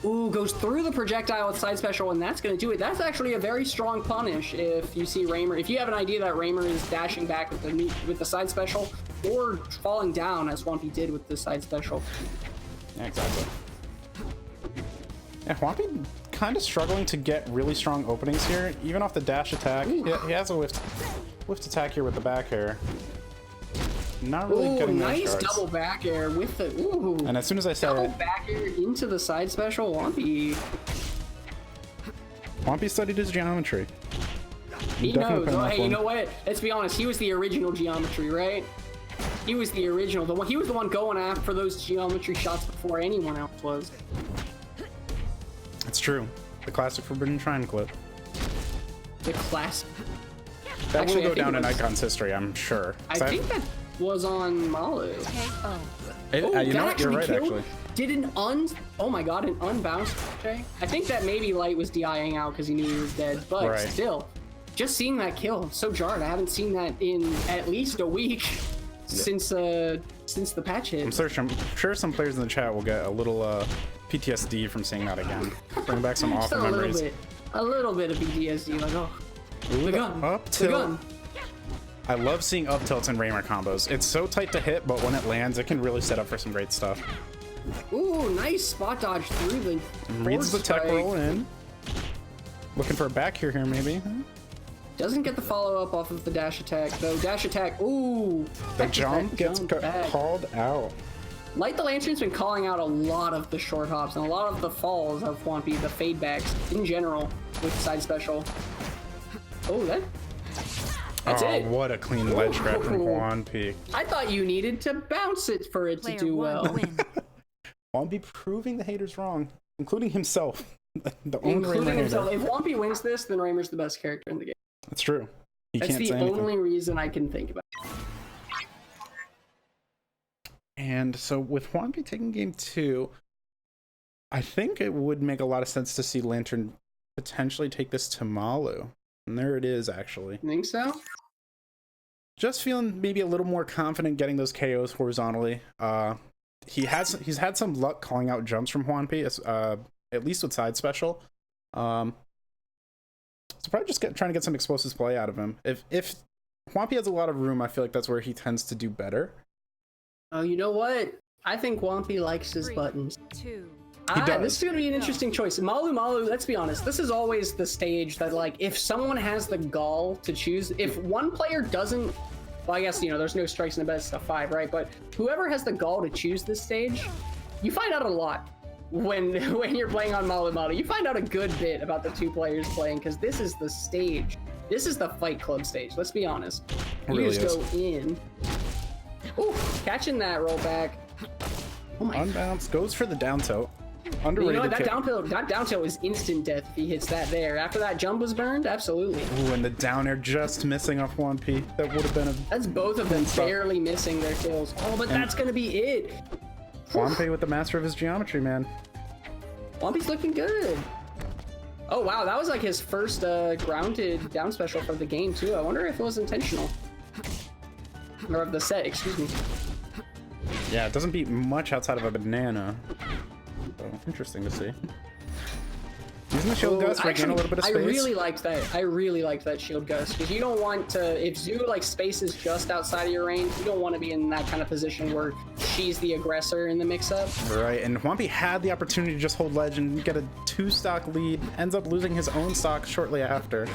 Speaker 2: Ooh, goes through the projectile with side special, and that's going to do it. That's actually a very strong punish if you see Reimer. If you have an idea that Reimer is dashing back with the side special or falling down as Hwampi did with the side special.
Speaker 1: Yeah, exactly. Yeah, Hwampi kind of struggling to get really strong openings here, even off the dash attack. He has a whiffed attack here with the back air. Not really getting those
Speaker 2: nice
Speaker 1: shards.
Speaker 2: Double back air with the
Speaker 1: And as soon as I said
Speaker 2: double back air into the side special, Hwampi
Speaker 1: studied his geometry.
Speaker 2: He knows. Oh, hey, you know what? Let's be honest. He was the original geometry, right? He was the original. He was the one going after those geometry shots before anyone else was.
Speaker 1: It's true. The classic Forbidden Shrine clip.
Speaker 2: The classic.
Speaker 1: That will go down in Icon's history, I'm sure.
Speaker 2: I think that was on Malu.
Speaker 1: You know what? You're right, actually.
Speaker 2: Did oh my god, an unbounced okay? I think that maybe Light was DIing out because he knew he was dead, but still, just seeing that kill, so jarred. I haven't seen that in at least a week. Since the patch hit.
Speaker 1: I'm sure some players in the chat will get a little PTSD from seeing that again. Bring back some awful memories.
Speaker 2: A little bit of PTSD, like the gun.
Speaker 1: Up tilt. The gun. I love seeing up tilts and Reimer combos. It's so tight to hit, but when it lands, it can really set up for some great stuff.
Speaker 2: Ooh, nice spot dodge through the
Speaker 1: reads the tech roll in. Looking for a back here maybe.
Speaker 2: Doesn't get the follow-up off of the dash attack, though. Dash attack, ooh!
Speaker 1: The jump gets called out.
Speaker 2: Light the Lantern's been calling out a lot of the short hops and a lot of the falls of Hwampi, the fade backs in general with side special. Oh, that's it.
Speaker 1: What a clean ledge grab from Hwampi.
Speaker 2: I thought you needed to bounce it for it to do well.
Speaker 1: Hwampi proving the haters wrong, including himself.
Speaker 2: Including himself. If Hwampi wins this, then Reimer's the best character in the game.
Speaker 1: That's true.
Speaker 2: That's the only reason I can think about it.
Speaker 1: And so with Hwampi taking game 2, I think it would make a lot of sense to see Lantern potentially take this to Malu. And there it is, actually.
Speaker 2: Think so?
Speaker 1: Just feeling maybe a little more confident getting those KOs horizontally. He's had some luck calling out jumps from Hwampi, at least with side special. So probably just trying to get some explosive play out of him. If Hwampi has a lot of room, I feel like that's where he tends to do better.
Speaker 2: Oh, you know what? I think Hwampi likes his buttons.
Speaker 3: 2.
Speaker 2: This is going to be an interesting choice. Malu, let's be honest. This is always the stage that, like, if someone has the gall to choose, if one player doesn't, well, I guess, there's no strikes in the best of 5, right? But whoever has the gall to choose this stage, you find out a lot. When you're playing on Malu, you find out a good bit about the 2 players playing, because this is the stage. This is the Fight Club stage, let's be honest. You just go in. Ooh, catching that roll back. Oh my.
Speaker 1: Unbounce, goes for the down tilt. Underrated.
Speaker 2: You know what? That down tilt is instant death if he hits that there. After that jump was burned, absolutely.
Speaker 1: Ooh, and the down air just missing off Wampi. That would have been a...
Speaker 2: That's both of them barely missing their kills. Oh, but that's going to be it.
Speaker 1: Wampi with the master of his geometry, man.
Speaker 2: Wampi's looking good. Oh, wow. That was like his first grounded down special for the game, too. I wonder if it was intentional. Or of the set, excuse me.
Speaker 1: Yeah, it doesn't beat much outside of a banana. So, interesting to see. Using the shield gust, gain a little bit of space.
Speaker 2: I really liked that. I really liked that shield gust because you don't want to. If Zhu like spaces just outside of your range, you don't want to be in that kind of position where she's the aggressor in the mix-up.
Speaker 1: Right, and Wampi had the opportunity to just hold ledge and get a 2-stock lead. Ends up losing his own stock shortly after.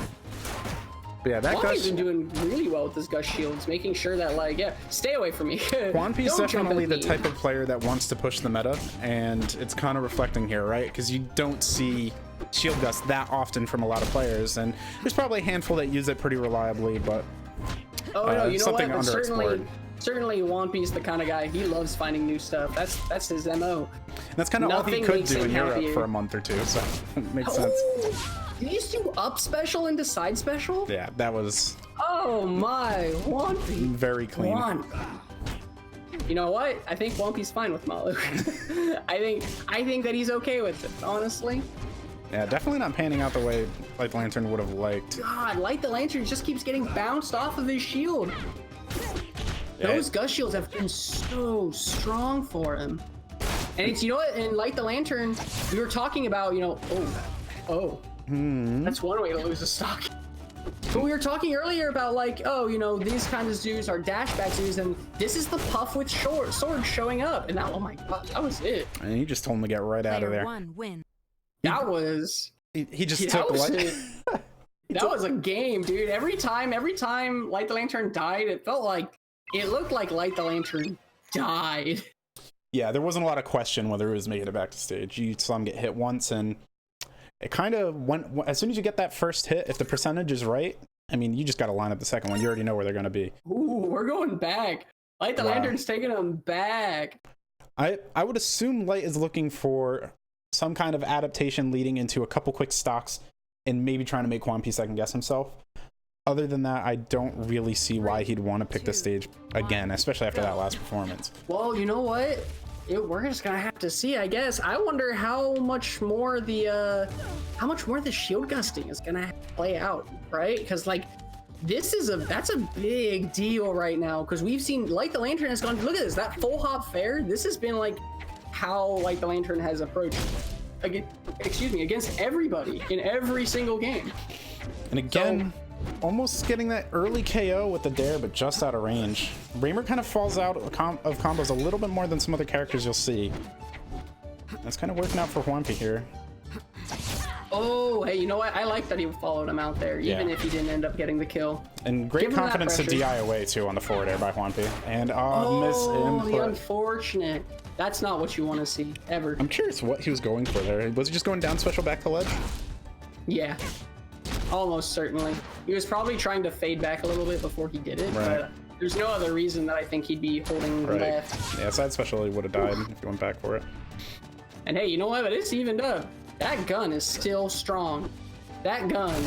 Speaker 1: But yeah, that
Speaker 2: Wampi's been doing really well with his gust shields, making sure that stay away from me.
Speaker 1: Wampi's definitely the type of player that wants to push the meta, and it's kind of reflecting here, right? Because you don't see shield gust that often from a lot of players, and there's probably a handful that use it pretty reliably, but
Speaker 2: no, you know
Speaker 1: something
Speaker 2: what?
Speaker 1: underexplored.
Speaker 2: Certainly Wampi's the kind of guy, he loves finding new stuff. That's his MO.
Speaker 1: And that's kind of all he could do in Europe for a month or two, so it makes sense.
Speaker 2: Did you do up special into side special?
Speaker 1: Yeah, that was...
Speaker 2: Oh my, Wampi.
Speaker 1: Very clean.
Speaker 2: You know what? I think Wampi's fine with Malu. I think that he's okay with it, honestly.
Speaker 1: Yeah, definitely not panning out the way Light the Lantern would have liked.
Speaker 2: God, Light the Lantern just keeps getting bounced off of his shield. Yeah. Those gust shields have been so strong for him. And it's, you know what, in Light the Lantern, we were talking about, that's one way to lose a stock. But we were talking earlier about these kinds of zoos are dashback zoos, and this is the puff with sword showing up. And now, oh my god, that was it.
Speaker 1: And you just told him to get right out of there.
Speaker 3: Win.
Speaker 2: That was...
Speaker 1: He just took Light...
Speaker 2: That was a game, dude. Every time Light the Lantern died, it looked like Light the Lantern died.
Speaker 1: Yeah, there wasn't a lot of question whether it was making it back to stage. You saw him get hit once, and it kind of went... As soon as you get that first hit, if the percentage is right, I mean, you just got to line up the second one. You already know where they're going to be.
Speaker 2: Ooh, we're going back. Light the Lantern's taking them back.
Speaker 1: I would assume Light is looking for some kind of adaptation leading into a couple quick stocks and maybe trying to make Wampi second guess himself. Other than that, I don't really see why he'd want to pick the stage again, especially after that last performance.
Speaker 2: Well, you know what? We're just gonna have to see, I guess. I wonder how much more the shield gusting is gonna play out, right? Because that's a big deal right now. Because we've seen Light the Lantern has gone. Look at this, that full hop fair. This has been how Light the Lantern has approached against everybody in every single game.
Speaker 1: And again, almost getting that early KO with the dare, but just out of range. Reimer kind of falls out of combos a little bit more than some other characters you'll see. That's kind of working out for Wampi here.
Speaker 2: Oh, hey, you know what? I like that he followed him out there, even if he didn't end up getting the kill.
Speaker 1: And great confidence to DI away, too, on the forward air by Wampi. And, miss input.
Speaker 2: The unfortunate. That's not what you want to see, ever.
Speaker 1: I'm curious what he was going for there. Was he just going down special back to ledge?
Speaker 2: Yeah. Almost certainly. He was probably trying to fade back a little bit before he did it, but there's no other reason that I think he'd be holding left.
Speaker 1: Yeah, side special he would have died if he went back for it.
Speaker 2: And hey, you know what? It's evened up. That gun is still strong. That gun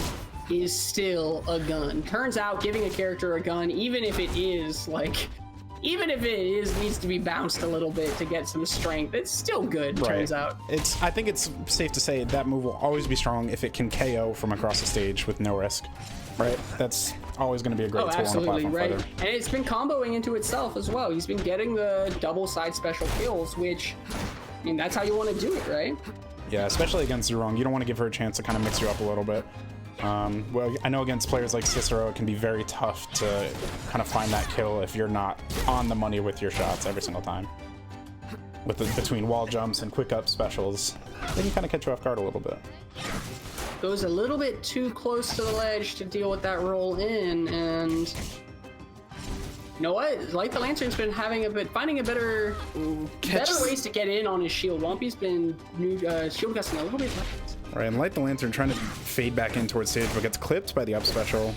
Speaker 2: is still a gun. Turns out giving a character a gun, even if it needs to be bounced a little bit to get some strength, it's still good, turns out.
Speaker 1: I think it's safe to say that move will always be strong if it can KO from across the stage with no risk, right? That's always going to be a great tool on a platform fighter.
Speaker 2: And it's been comboing into itself as well. He's been getting the double side special kills, which, I mean, that's how you want to do it, right?
Speaker 1: Yeah, especially against Zurong. You don't want to give her a chance to kind of mix you up a little bit. Well, I know against players like Cicero, it can be very tough to kind of find that kill if you're not on the money with your shots every single time. Between wall jumps and quick up specials, they can kind of catch you off guard a little bit.
Speaker 2: Goes a little bit too close to the ledge to deal with that roll in, and you know what? Light the Lantern's been finding a better ways to get in on his shield. Wampi's been shield gusting a little bit left.
Speaker 1: Right, and Light the Lantern trying to fade back in towards stage, but gets clipped by the up special.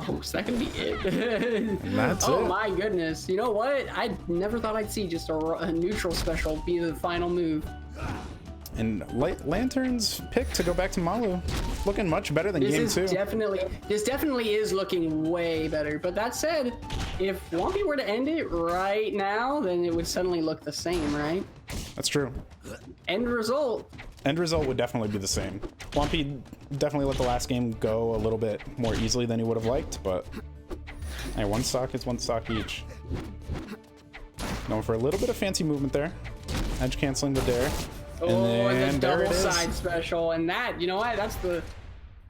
Speaker 2: Oh, so that can be it.
Speaker 1: And that's
Speaker 2: oh my goodness. You know what? I never thought I'd see just a neutral special be the final move.
Speaker 1: And Light Lantern's pick to go back to Malu, looking much better than game 2.
Speaker 2: This definitely is looking way better. But that said, if Swampy were to end it right now, then it would suddenly look the same, right?
Speaker 1: That's true.
Speaker 2: End result
Speaker 1: would definitely be the same. Swampy definitely let the last game go a little bit more easily than he would have liked, but hey, one stock is one stock each. Going for a little bit of fancy movement there. Edge canceling the dare.
Speaker 2: And the double side special, and that, you know what, that's the,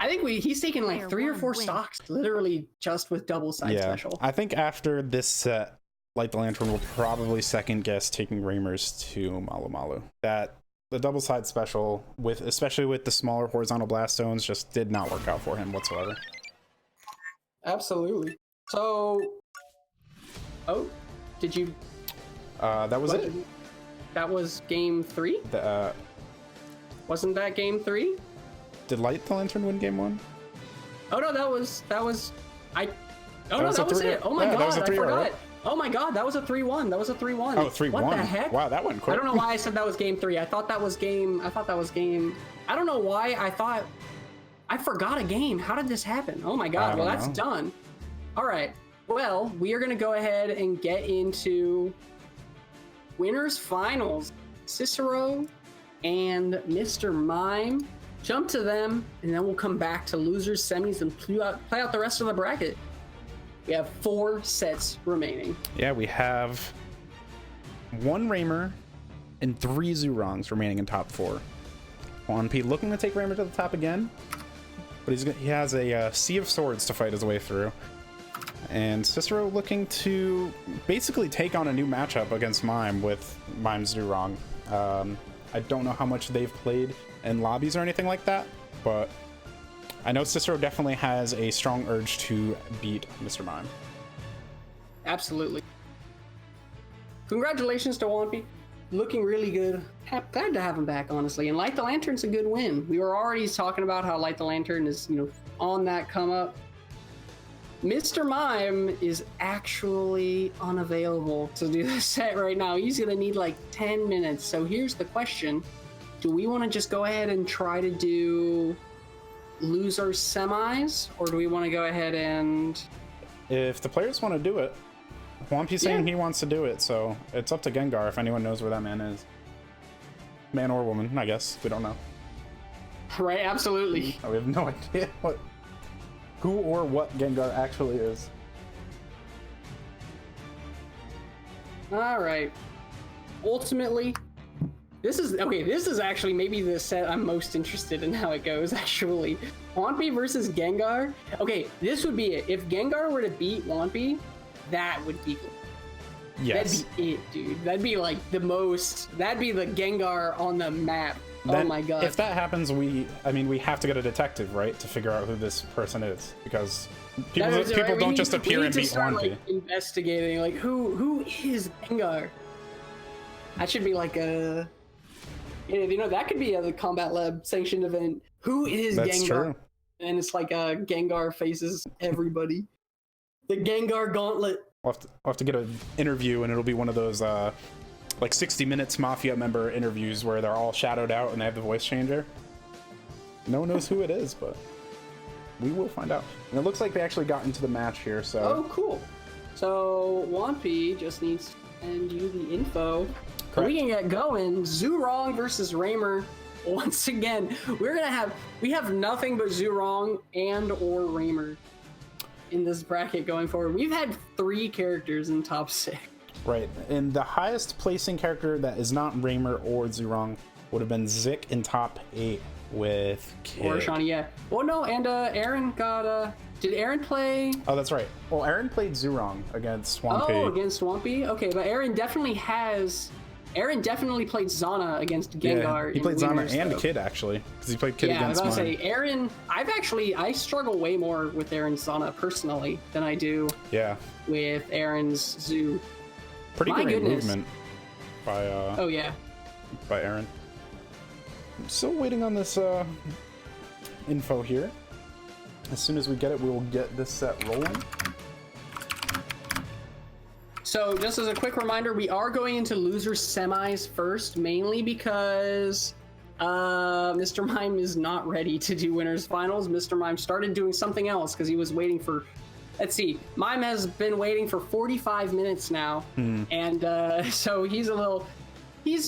Speaker 2: I think he's taken like 3 or 4 stocks literally just with double side special.
Speaker 1: I think after this set, Light the Lantern will probably second guess taking Raimers to Malu Malu. That the double side special, especially with the smaller horizontal blast zones, just did not work out for him whatsoever.
Speaker 2: Absolutely. So, did you?
Speaker 1: That was it.
Speaker 2: That was game 3? Wasn't that game 3?
Speaker 1: Did Light the Lantern win game 1?
Speaker 2: Oh no, that was it. Oh my god, I forgot. Right? Oh my god, that was a 3-1. That was a 3-1.
Speaker 1: Oh, 3-1.
Speaker 2: What the heck?
Speaker 1: Wow, that went quick.
Speaker 2: I don't know why I said that was game 3. I thought that was game. I don't know why I forgot a game. How did this happen? Oh my god. Well, that's done. All right. Well, we are going to go ahead and get into winners finals. Cicero and Mr. Mime. Jump to them, and then we'll come back to losers, semis, and play out the rest of the bracket. We have 4 sets remaining.
Speaker 1: Yeah, we have 1 Raymer and 3 Zoorongs remaining in top 4. Juan P looking to take Raymer to the top again, but he has a Sea of Swords to fight his way through. And Cicero looking to basically take on a new matchup against Mime with Mime's Zoorong. I don't know how much they've played in lobbies or anything like that, but I know Cicero definitely has a strong urge to beat Mr. Mime.
Speaker 2: Absolutely. Congratulations to Wampy. Looking really good. Glad to have him back, honestly. And Light the Lantern's a good win. We were already talking about how Light the Lantern is, on that come up. Mr. Mime is actually unavailable to do the set right now. He's going to need like 10 minutes. So here's the question. Do we want to just go ahead and try to do loser semis, or do we want to go ahead and...
Speaker 1: If the players want to do it, Wampy's saying he wants to do it, so it's up to Gengar if anyone knows where that man is. Man or woman, I guess. We don't know.
Speaker 2: Right, absolutely.
Speaker 1: We have no idea who or what Gengar actually is.
Speaker 2: All right. Ultimately, this is actually maybe the set I'm most interested in how it goes, actually. Wampy versus Gengar. Okay, this would be it. If Gengar were to beat Wampy, that would be cool.
Speaker 1: Yes.
Speaker 2: That'd be it, dude. That'd be like that'd be the Gengar on the map.
Speaker 1: Then,
Speaker 2: oh my god.
Speaker 1: If that happens, we have to get a detective, right, to figure out who this person is, because people don't just appear and beat Wampy.
Speaker 2: Like, investigating, like, who is Gengar? That should be like a... that could be a Combat Lab sanctioned event. Who is Gengar? That's true. And it's like Gengar faces everybody. The Gengar Gauntlet.
Speaker 1: I'll have to get an interview, and it'll be one of those like 60 Minutes Mafia member interviews where they're all shadowed out and they have the voice changer. No one knows who it is, but we will find out. And it looks like they actually got into the match here, so...
Speaker 2: Oh, cool. So Wampy just needs to send you the info. Correct. We can get going. Zoorong versus Raymer. Once again, we have nothing but Zoorong and or Raymer in this bracket going forward. We've had 3 characters in top 6.
Speaker 1: Right, and the highest placing character that is not Raymer or Zoorong would have been Zik in top 8 with Kid.
Speaker 2: Or Shawnee, yeah. Well, no, and Aaron got... Did Aaron play?
Speaker 1: Oh, that's right. Well, Aaron played Zoorong against Swampy.
Speaker 2: Oh, against Swampy? Okay, but Aaron definitely played Zana against Gengar.
Speaker 1: Yeah, he played Zana and Kid, actually, because he played Kid against mine. Yeah, I was about to say,
Speaker 2: Aaron, I struggle way more with Aaron's Zana personally than I do with Aaron's Zoo.
Speaker 1: Pretty good movement by by Aaron. I'm still waiting on this info here. As soon as we get it, we will get this set rolling.
Speaker 2: So just as a quick reminder, we are going into loser semis first, mainly because Mr. Mime is not ready to do winners finals. Mr. Mime started doing something else because he was waiting for. Let's see. Mime has been waiting for 45 minutes now, and so he's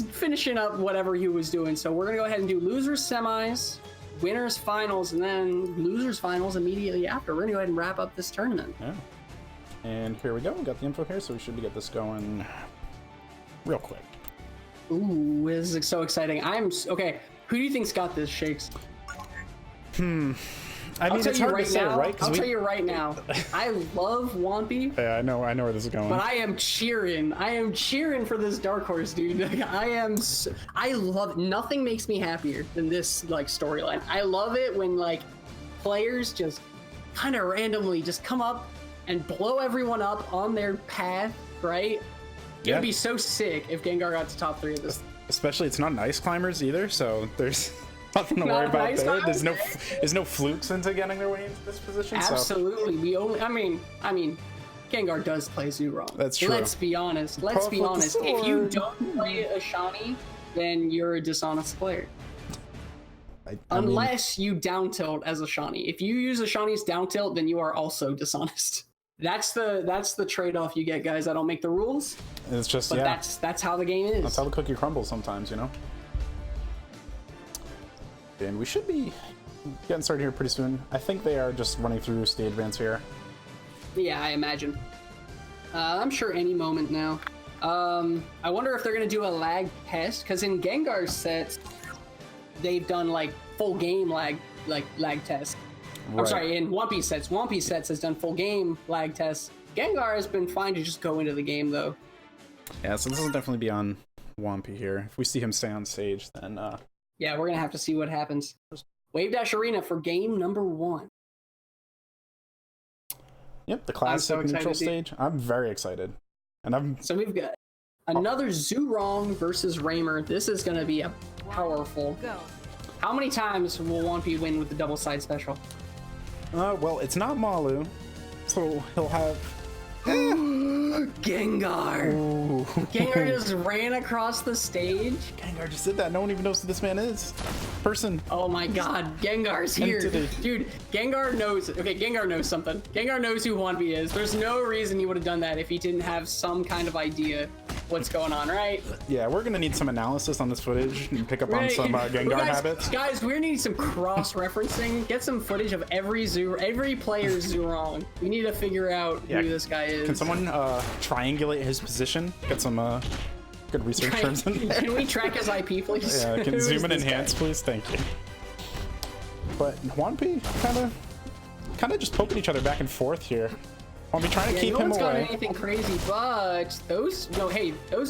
Speaker 2: finishing up whatever he was doing. So we're gonna go ahead and do losers semis, winners finals, and then losers finals immediately after. We're gonna go ahead and wrap up this tournament.
Speaker 1: Yeah. And here we go. We got the info here, so we should get this going real quick.
Speaker 2: Ooh, this is so exciting. Okay. Who do you think's got this, Shakes?
Speaker 1: I mean, it's hard to say, right?
Speaker 2: I'll tell you right now. I love Whompy.
Speaker 1: Yeah, I know where this is going.
Speaker 2: But I am cheering. For this dark horse, dude. I love it. Nothing makes me happier than this like storyline. I love it when like players just kind of randomly just come up and blow everyone up on their path, right? It would be so sick if Gengar got to top 3 of this.
Speaker 1: Especially, it's not an Ice Climbers either, so there's nothing to worry about there. There's no flukes into getting their way into this position.
Speaker 2: Absolutely, so. I mean, Gengar does play Zurong.
Speaker 1: That's true.
Speaker 2: Let's be honest. If you don't play a Shawnee, then you're a dishonest player. Unless you down tilt as a Shawnee. If you use a Shawnee's down tilt, then you are also dishonest. That's the trade-off you get, guys. I don't make the rules.
Speaker 1: It's just
Speaker 2: that's how the game is.
Speaker 1: That's how the cookie crumbles sometimes, you know. And we should be getting started here pretty soon. I think they are just running through stage advance here.
Speaker 2: Yeah, I imagine. I'm sure any moment now. I wonder if they're gonna do a lag test, because in Gengar's sets, they've done like full game lag tests. Right. I'm sorry, in Whompy sets has done full game lag tests. Gengar has been fine to just go into the game though.
Speaker 1: Yeah, so this will definitely be on Whompy here. If we see him stay on stage, then
Speaker 2: yeah, we're gonna have to see what happens. Wave Dash Arena for game number 1.
Speaker 1: Yep, the classic neutral stage. I'm very excited. And
Speaker 2: So we've got another Zurong versus Raymer. This is gonna be a powerful.
Speaker 3: Go.
Speaker 2: How many times will Whompy win with the double side special?
Speaker 1: Well, it's not Malu, so he'll have
Speaker 2: Gengar.
Speaker 1: Ooh.
Speaker 2: Gengar just ran across the stage.
Speaker 1: Gengar just did that. No one even knows who this man is. Person.
Speaker 2: Oh my god, Gengar's here. Dude, Gengar knows. Okay, Gengar knows something. Gengar knows who Whompy is. There's no reason he would have done that if he didn't have some kind of idea what's going on, right?
Speaker 1: Yeah, we're gonna need some analysis on this footage and pick up on some Gengar habits.
Speaker 2: Guys, we're gonna need some cross-referencing. Get some footage of every player's Zurong. We need to figure out who this guy is.
Speaker 1: Can someone triangulate his position? Get some good research terms in there.
Speaker 2: Can we track his IP, please?
Speaker 1: Yeah, can zoom and enhance, please? Thank you. But Whompy kind of just poking each other back and forth here. Whompy trying to keep him away.
Speaker 2: No one's got anything crazy, but those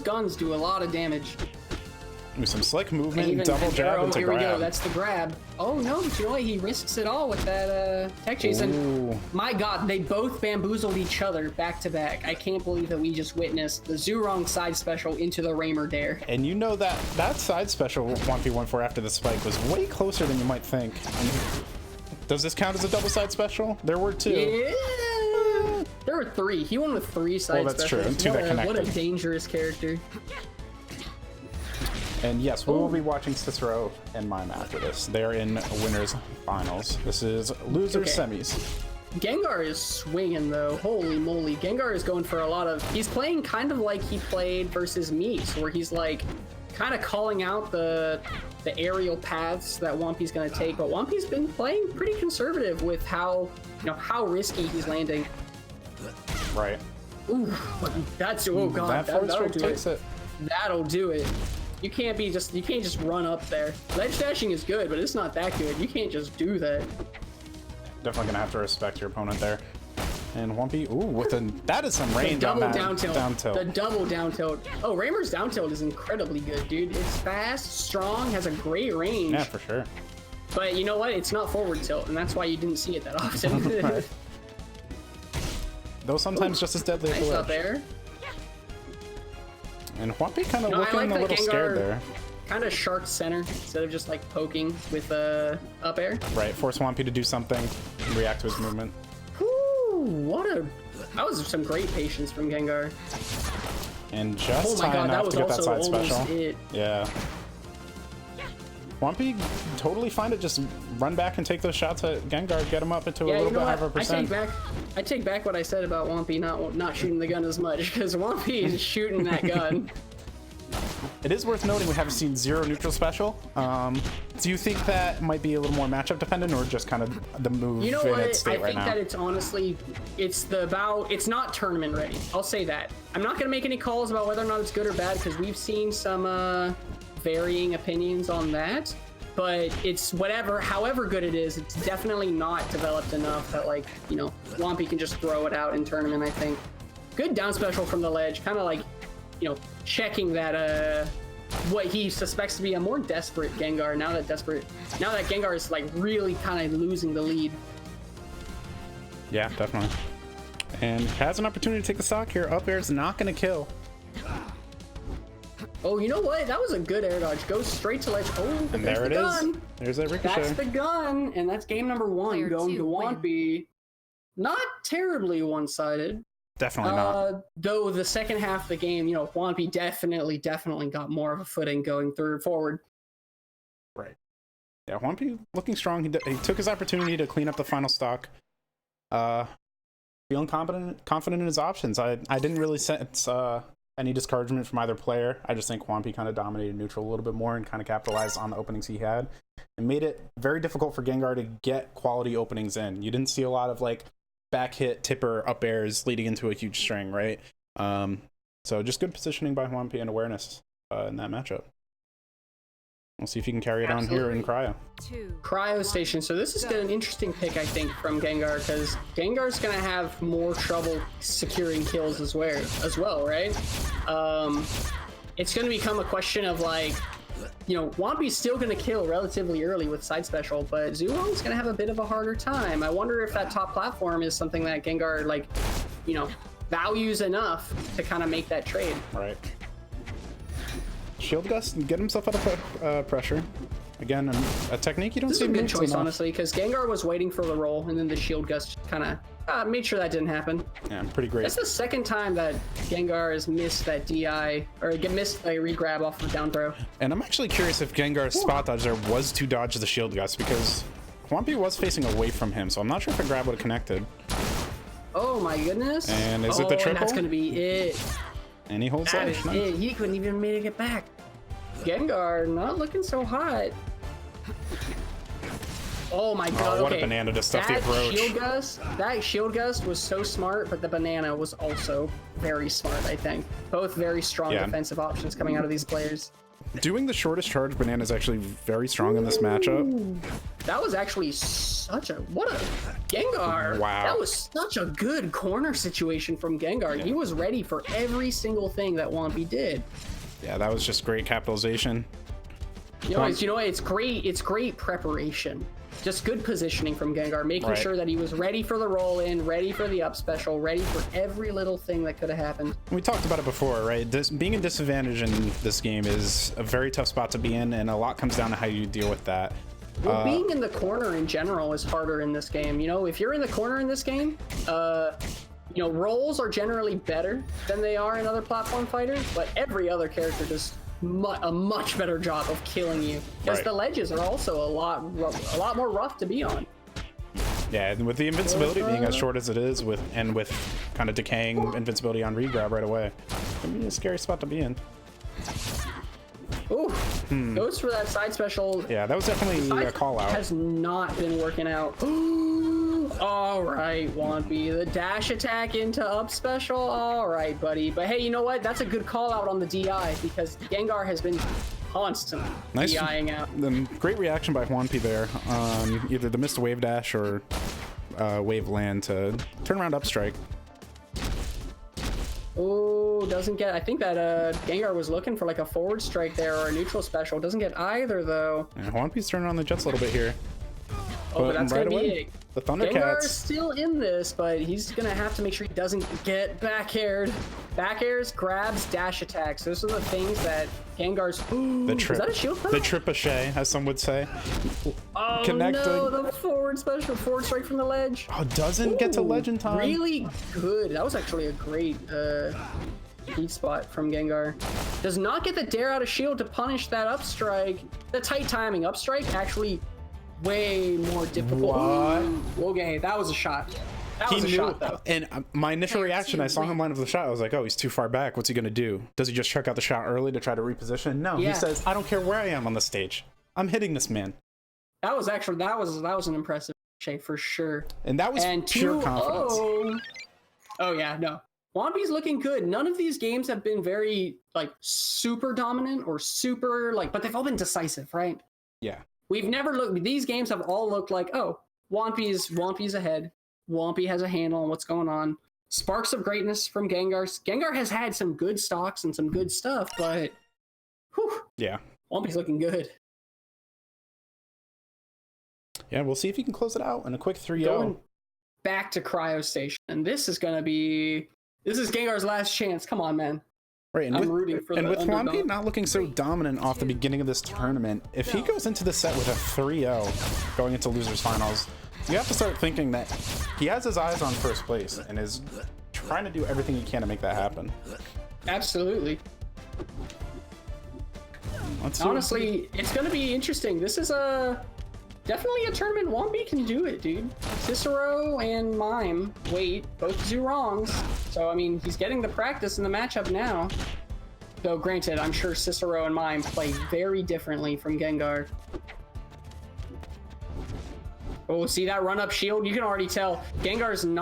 Speaker 2: guns do a lot of damage.
Speaker 1: With some slick movement, double jab into
Speaker 2: here
Speaker 1: grab.
Speaker 2: We go. That's the grab. Oh no, but you know what? He risks it all with that tech chase. And my god, they both bamboozled each other back to back. I can't believe that we just witnessed the Zurong side special into the Raymer dare.
Speaker 1: And you know that side special Whompy went for after the spike was way closer than you might think. And does this count as a double side special? There were 2.
Speaker 2: Yeah. There were 3. He won with 3 side specials.
Speaker 1: Well, that's true. And 2 that connected.
Speaker 2: What a dangerous character.
Speaker 1: And yes, we will be watching Cicero and Mime after this. They're in winners finals. This is losers semis.
Speaker 2: Gengar is swinging though. Holy moly. Gengar is going for a lot of... He's playing kind of like he played versus Mies, where he's like kind of calling out the aerial paths that Whompy's going to take. But Whompy's been playing pretty conservative with how risky he's landing.
Speaker 1: Right.
Speaker 2: Ooh, that's... Oh god, that'll do it. That'll do it. You can't just run up there. Ledge dashing is good, but it's not that good. You can't just do that.
Speaker 1: Definitely gonna have to respect your opponent there. And Whompy, that is some range on that down tilt.
Speaker 2: The double down tilt. Oh, Raymer's down tilt is incredibly good, dude. It's fast, strong, has a great range.
Speaker 1: Yeah, for sure.
Speaker 2: But you know what? It's not forward tilt, and that's why you didn't see it that often.
Speaker 1: Right. Though sometimes just as deadly at the
Speaker 2: ledge. There.
Speaker 1: And Whompy kind of looking a little scared there.
Speaker 2: Kind of shark center instead of just like poking with up air.
Speaker 1: Right, force Whompy to do something and react to his movement.
Speaker 2: Whew, that was some great patience from Gengar.
Speaker 1: And just time enough to get that side special.
Speaker 2: It.
Speaker 1: Yeah. Swampy totally fine to just run back and take those shots at Gengar, get him up into a little bit higher percent.
Speaker 2: I take back what I said about Swampy not shooting the gun as much, because Swampy is shooting that gun.
Speaker 1: It is worth noting we have seen 0 neutral special. Do you think that might be a little more matchup dependent, or just kind of the move
Speaker 2: in its state right now? I think that it's honestly, it's not tournament ready. I'll say that. I'm not going to make any calls about whether or not it's good or bad, because we've seen some varying opinions on that. But it's however good it is, it's definitely not developed enough that, like, you know, Swampy can just throw it out in tournament, I think. Good down special from the ledge, kind of like, you know, checking that what he suspects to be a more desperate Gengar now that Gengar is like really kind of losing the lead.
Speaker 1: Yeah, definitely. And has an opportunity to take the stock here. Up air is not going to kill.
Speaker 2: Oh, you know what? That was a good air dodge. Goes straight to ledge. Oh,
Speaker 1: and there it is. There's that ricochet.
Speaker 2: That's the gun, and that's game number 1 going to Swampy. Not terribly one-sided.
Speaker 1: Definitely not.
Speaker 2: Though the second half of the game, you know, Swampy definitely got more of a footing going forward.
Speaker 1: Right. Yeah, Swampy looking strong. He took his opportunity to clean up the final stock. Feeling confident in his options. I didn't really sense any discouragement from either player. I just think Swampy kind of dominated neutral a little bit more and kind of capitalized on the openings he had. It made it very difficult for Gengar to get quality openings in. You didn't see a lot of like back hit, tipper, up airs leading into a huge string, right? So just good positioning by Swampy and awareness in that matchup. We'll see if he can carry it on here in Cryo.
Speaker 2: Cryo Station. So this is an interesting pick, I think, from Gengar, because Gengar's going to have more trouble securing kills as well, right? It's going to become a question of, like, you know, Swampy's still going to kill relatively early with side special, but Zulong's going to have a bit of a harder time. I wonder if that top platform is something that Gengar, like, you know, values enough to kind of make that trade.
Speaker 1: Right. Shield Gust and get himself out of pressure. Again, a technique you don't see.
Speaker 2: This is a good choice, honestly, because Gengar was waiting for the roll, and then the Shield Gust kind of made sure that didn't happen.
Speaker 1: Yeah, pretty great.
Speaker 2: That's the second time that Gengar has missed that DI, or missed a regrab off of down throw.
Speaker 1: And I'm actually curious if Gengar's spot dodge there was to dodge the Shield Gust, because Swampy was facing away from him, so I'm not sure if a grab would have connected.
Speaker 2: Oh my goodness.
Speaker 1: And is it the triple?
Speaker 2: And that's going to be it.
Speaker 1: And he holds
Speaker 2: that.
Speaker 1: Nice.
Speaker 2: It. He couldn't even make it back. Gengar not looking so hot. Oh my god,
Speaker 1: what a banana to stuff the approach.
Speaker 2: That Shield Gust was so smart, but the banana was also very smart, I think. Both very strong defensive options coming out of these players.
Speaker 1: Doing the shortest charge banana is actually very strong in this matchup.
Speaker 2: That was actually what a Gengar.
Speaker 1: Wow.
Speaker 2: That was such a good corner situation from Gengar. Yeah. He was ready for every single thing that Swampy did.
Speaker 1: Yeah, that was just great capitalization.
Speaker 2: You know, it's great preparation. Just good positioning from Gengar, making sure that he was ready for the roll in, ready for the up special, ready for every little thing that could have happened.
Speaker 1: We talked about it before, right? Being a disadvantage in this game is a very tough spot to be in, and a lot comes down to how you deal with that.
Speaker 2: Well, being in the corner in general is harder in this game. You know, if you're in the corner in this game, you know, rolls are generally better than they are in other platform fighters, but every other character does a much better job of killing you, because the ledges are also a lot more rough to be on.
Speaker 1: Yeah, and with the invincibility being as short as it is, with kind of decaying invincibility on regrab right away, it can be a scary spot to be in.
Speaker 2: Ooh, goes for that side special.
Speaker 1: Yeah, that was definitely a call out.
Speaker 2: Has not been working out. All right, Swampy, the dash attack into up special. All right, buddy. But hey, you know what? That's a good call out on the DI, because Gengar has been constantly DIing out.
Speaker 1: Great reaction by Swampy there on either the missed wave dash or wave land to turn around up strike.
Speaker 2: Oh, doesn't get. I think that Gengar was looking for like a forward strike there or a neutral special. Doesn't get either though.
Speaker 1: Yeah, Swampy's turning on the jets a little bit here.
Speaker 2: Oh, but that's
Speaker 1: right
Speaker 2: gonna
Speaker 1: away,
Speaker 2: be
Speaker 1: the Thundercats.
Speaker 2: Gengar's still in this, but he's gonna have to make sure he doesn't get back-aired. Back airs, grabs, dash attacks. Those are the things that Gengar's.
Speaker 1: The trip.
Speaker 2: Is that a shield throw?
Speaker 1: The tripochet, as some would say.
Speaker 2: Oh
Speaker 1: Connecting.
Speaker 2: No, the forward special, forward strike from the ledge.
Speaker 1: Oh, doesn't get to ledge in time.
Speaker 2: Really good. That was actually a great heat spot from Gengar. Does not get the dare out of shield to punish that up strike. the tight timing. Upstrike actually way more difficult.
Speaker 1: What?
Speaker 2: Okay, that was a shot. That was a shot, though.
Speaker 1: And my initial reaction, I saw him line up the shot. I was like, oh, he's too far back. What's he going to do? Does he just check out the shot early to try to reposition? No, he says, I don't care where I am on the stage. I'm hitting this man.
Speaker 2: That was actually, that was an impressive shake for sure.
Speaker 1: And that was pure confidence.
Speaker 2: Oh, yeah, no. Swampy's looking good. None of these games have been very, like, super dominant or super, like, but they've all been decisive, right?
Speaker 1: Yeah.
Speaker 2: We've never looked, these games have all looked like, oh, Swampy's ahead. Swampy has a handle on what's going on. Sparks of greatness from Gengar. Gengar has had some good stocks and some good stuff, but whew,
Speaker 1: yeah,
Speaker 2: Swampy's looking good.
Speaker 1: Yeah, we'll see if he can close it out in a quick 3-0.
Speaker 2: Going back to Cryo Station, and this is Gengar's last chance. Come on, man.
Speaker 1: Right, and
Speaker 2: I'm rooting for
Speaker 1: and
Speaker 2: the
Speaker 1: with
Speaker 2: underdog.
Speaker 1: Swampy not looking so dominant off the beginning of this tournament, if he goes into the set with a 3-0 going into losers finals, you have to start thinking that he has his eyes on first place and is trying to do everything he can to make that happen.
Speaker 2: Absolutely. Honestly, it's going to be interesting. This is definitely a tournament. Swampy can do it, dude. Cicero and Mime, both Zoorongs. So, I mean, he's getting the practice in the matchup now. Though, granted, I'm sure Cicero and Mime play very differently from Gengar. Oh, see that run-up shield? You can already tell Gengar's on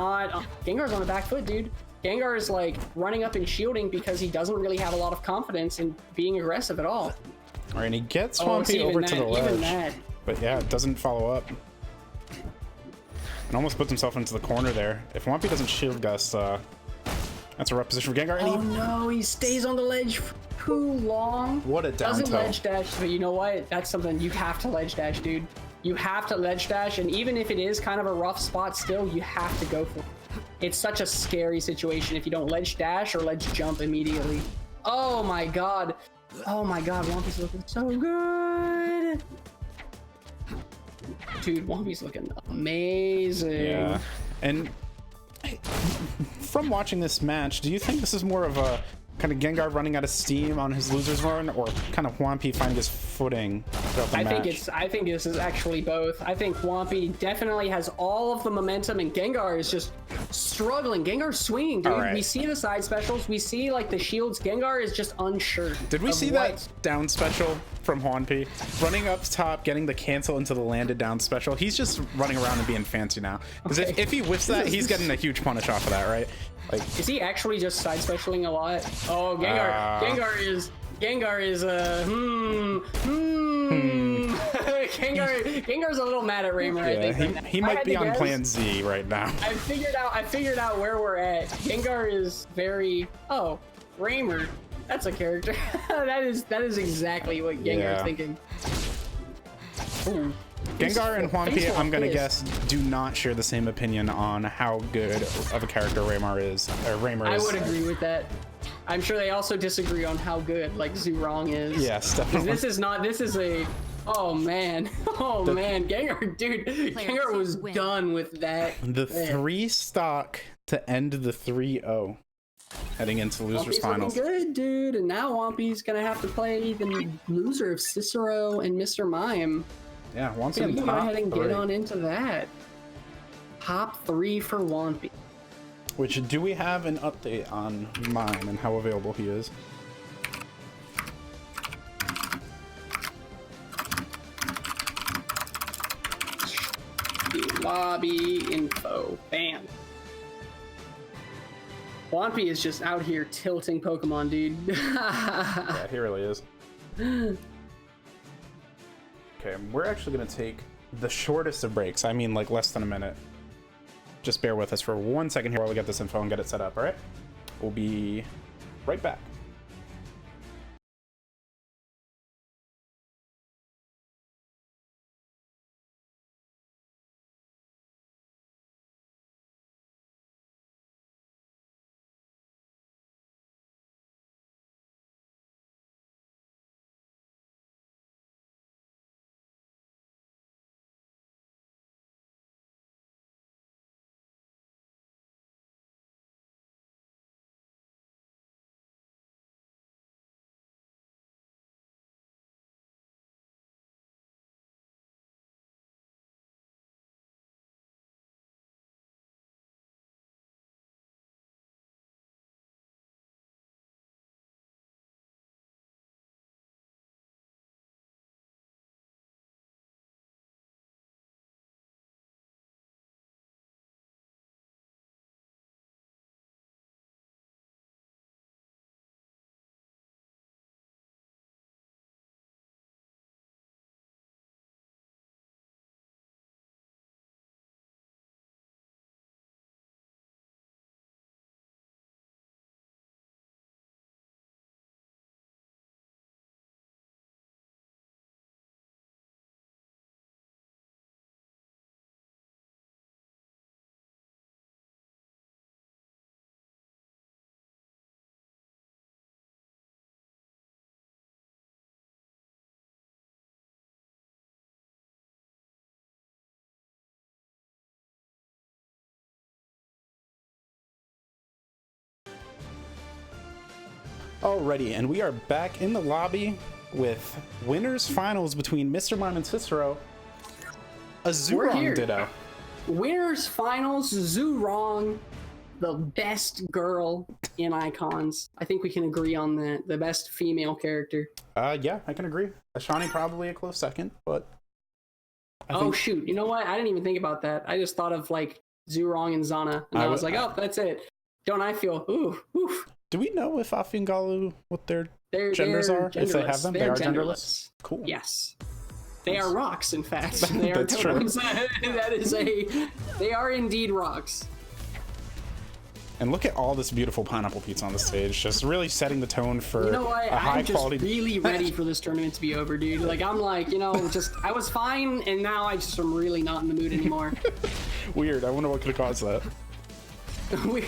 Speaker 2: the back foot, dude. Gengar is, like, running up and shielding because he doesn't really have a lot of confidence in being aggressive at all.
Speaker 1: All right, and he gets Swampy over to the ledge.
Speaker 2: That.
Speaker 1: But yeah, it doesn't follow up. And almost puts himself into the corner there. If Swampy doesn't shield Gus, that's a rough position for Gengar.
Speaker 2: Oh no, he stays on the ledge for too long.
Speaker 1: What a down
Speaker 2: Doesn't
Speaker 1: tilt.
Speaker 2: ledge dash, but you know what? That's something you have to ledge dash, dude. You have to ledge dash, and even if it is kind of a rough spot still, you have to go for it. It's such a scary situation if you don't ledge dash or ledge jump immediately. Oh my god. Oh my god, Swampy's looking so good. Dude, Swampy's looking amazing.
Speaker 1: Yeah. And from watching this match, do you think this is more of a kind of Gengar running out of steam on his losers run, or kind of Swampy finding his footing throughout the match?
Speaker 2: I think this is actually both. I think Swampy definitely has all of the momentum, and Gengar is just struggling. Gengar's swinging, dude.
Speaker 1: Right.
Speaker 2: We see the side specials. We see like the shields. Gengar is just unsure.
Speaker 1: Did we see that down special from Swampy? Running up top, getting the cancel into the landed down special. He's just running around and being fancy now. Because if he whiffs that, he's getting a huge punish off of that, right? Like,
Speaker 2: is he actually just side specialing a lot? Oh, Gengar is Gengar's a little mad at Raymer, I think.
Speaker 1: He might be on plan Z right now.
Speaker 2: I figured out where we're at. Gengar is very Raymer. That's a character. that is exactly what Gengar's thinking. Ooh.
Speaker 1: Gengar and Swampy, I'm gonna guess, do not share the same opinion on how good of a character Raymer is.
Speaker 2: I would agree with that. I'm sure they also disagree on how good like Zoorong is.
Speaker 1: Yes, definitely.
Speaker 2: Oh man, man, Gengar, dude, Gengar was done with that.
Speaker 1: The 3 stock to end the 3-0, heading into losers finals.
Speaker 2: Good, dude, and now Swampy's gonna have to play the loser of Cicero and Mr. Mime.
Speaker 1: Yeah, Swampy
Speaker 2: So
Speaker 1: in
Speaker 2: we can go ahead and
Speaker 1: top 3.
Speaker 2: get on into that. Top 3 for Swampy.
Speaker 1: Which, do we have an update on Mime and how available he is?
Speaker 2: Lobby info. Bam. Swampy is just out here tilting Pokemon, dude.
Speaker 1: Yeah, he really is. Okay, we're actually going to take the shortest of breaks. I mean, like, less than a minute. Just bear with us for 1 second here while we get this info and get it set up, all right? We'll be right back. Alrighty, and we are back in the lobby with winners finals between Mr. Mime and Cicero. A Zurong ditto.
Speaker 2: Winners finals, Zurong, the best girl in Icons. I think we can agree on that. The best female character.
Speaker 1: Yeah, I can agree. Ashani probably a close second, but
Speaker 2: shoot, you know what? I didn't even think about that. I just thought of like Zurong and Zana, and I was like, oh, that's it. Don't I feel oof.
Speaker 1: Do we know if Afi and Galu what their genders are?
Speaker 2: Genderless.
Speaker 1: If they have them, they are
Speaker 2: genderless.
Speaker 1: Cool.
Speaker 2: Yes. They are rocks, in fact. They are
Speaker 1: That's true.
Speaker 2: They are indeed rocks.
Speaker 1: And look at all this beautiful pineapple pizza on the stage, just really setting the tone for
Speaker 2: a high quality. I'm just really ready for this tournament to be over, dude. Like, I'm like, I was fine, and now I just am really not in the mood anymore.
Speaker 1: Weird. I wonder what could have caused that.
Speaker 2: Me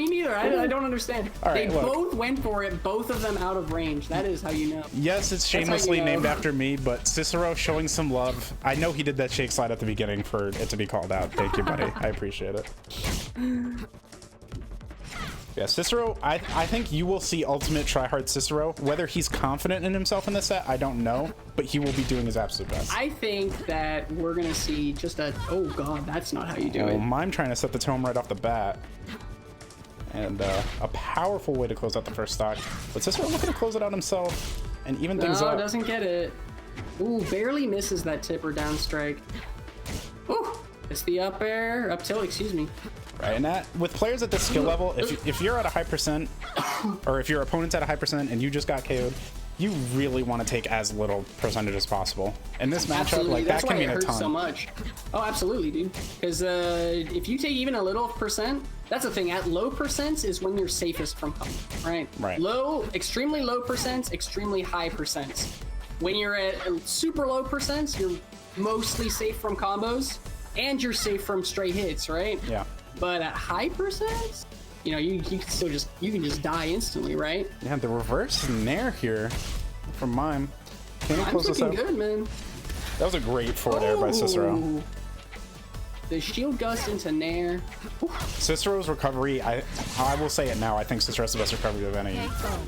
Speaker 2: neither. I don't understand.
Speaker 1: Right,
Speaker 2: they both went for it, both of them out of range. That is how you know.
Speaker 1: Yes, it's shamelessly named after me, but Cicero showing some love. I know he did that shake slide at the beginning for it to be called out. Thank you, buddy. I appreciate it. Yeah, Cicero, I think you will see ultimate tryhard Cicero. Whether he's confident in himself in this set, I don't know, but he will be doing his absolute best.
Speaker 2: I think that we're going to see just oh god, that's not how you do it.
Speaker 1: Mime trying to set the tone right off the bat. And a powerful way to close out the first stock. But Cicero looking to close it out himself and even things up.
Speaker 2: No, doesn't get it. Ooh, barely misses that tip or down strike. Ooh, it's the up air, up tilt, excuse me.
Speaker 1: Right, and that with players at this skill level, if you're at a high percent, or if your opponent's at a high percent and you just got KO'd, you really want to take as little percentage as possible. In this matchup, like that can mean a ton.
Speaker 2: So much. Oh, absolutely, dude. Because if you take even a little percent, that's the thing. At low percents is when you're safest from combo, right?
Speaker 1: Right.
Speaker 2: Extremely low percents, extremely high percents. When you're at super low percents, you're mostly safe from combos, and you're safe from straight hits, right?
Speaker 1: Yeah.
Speaker 2: But at high percents, you can still you can just die instantly, right?
Speaker 1: Yeah, the reverse nair here from Mime. Can he close this out?
Speaker 2: Good, man.
Speaker 1: That was a great forward air by Cicero.
Speaker 2: The shield gust into nair.
Speaker 1: Cicero's recovery, I will say it now, I think Cicero's the best recovery of any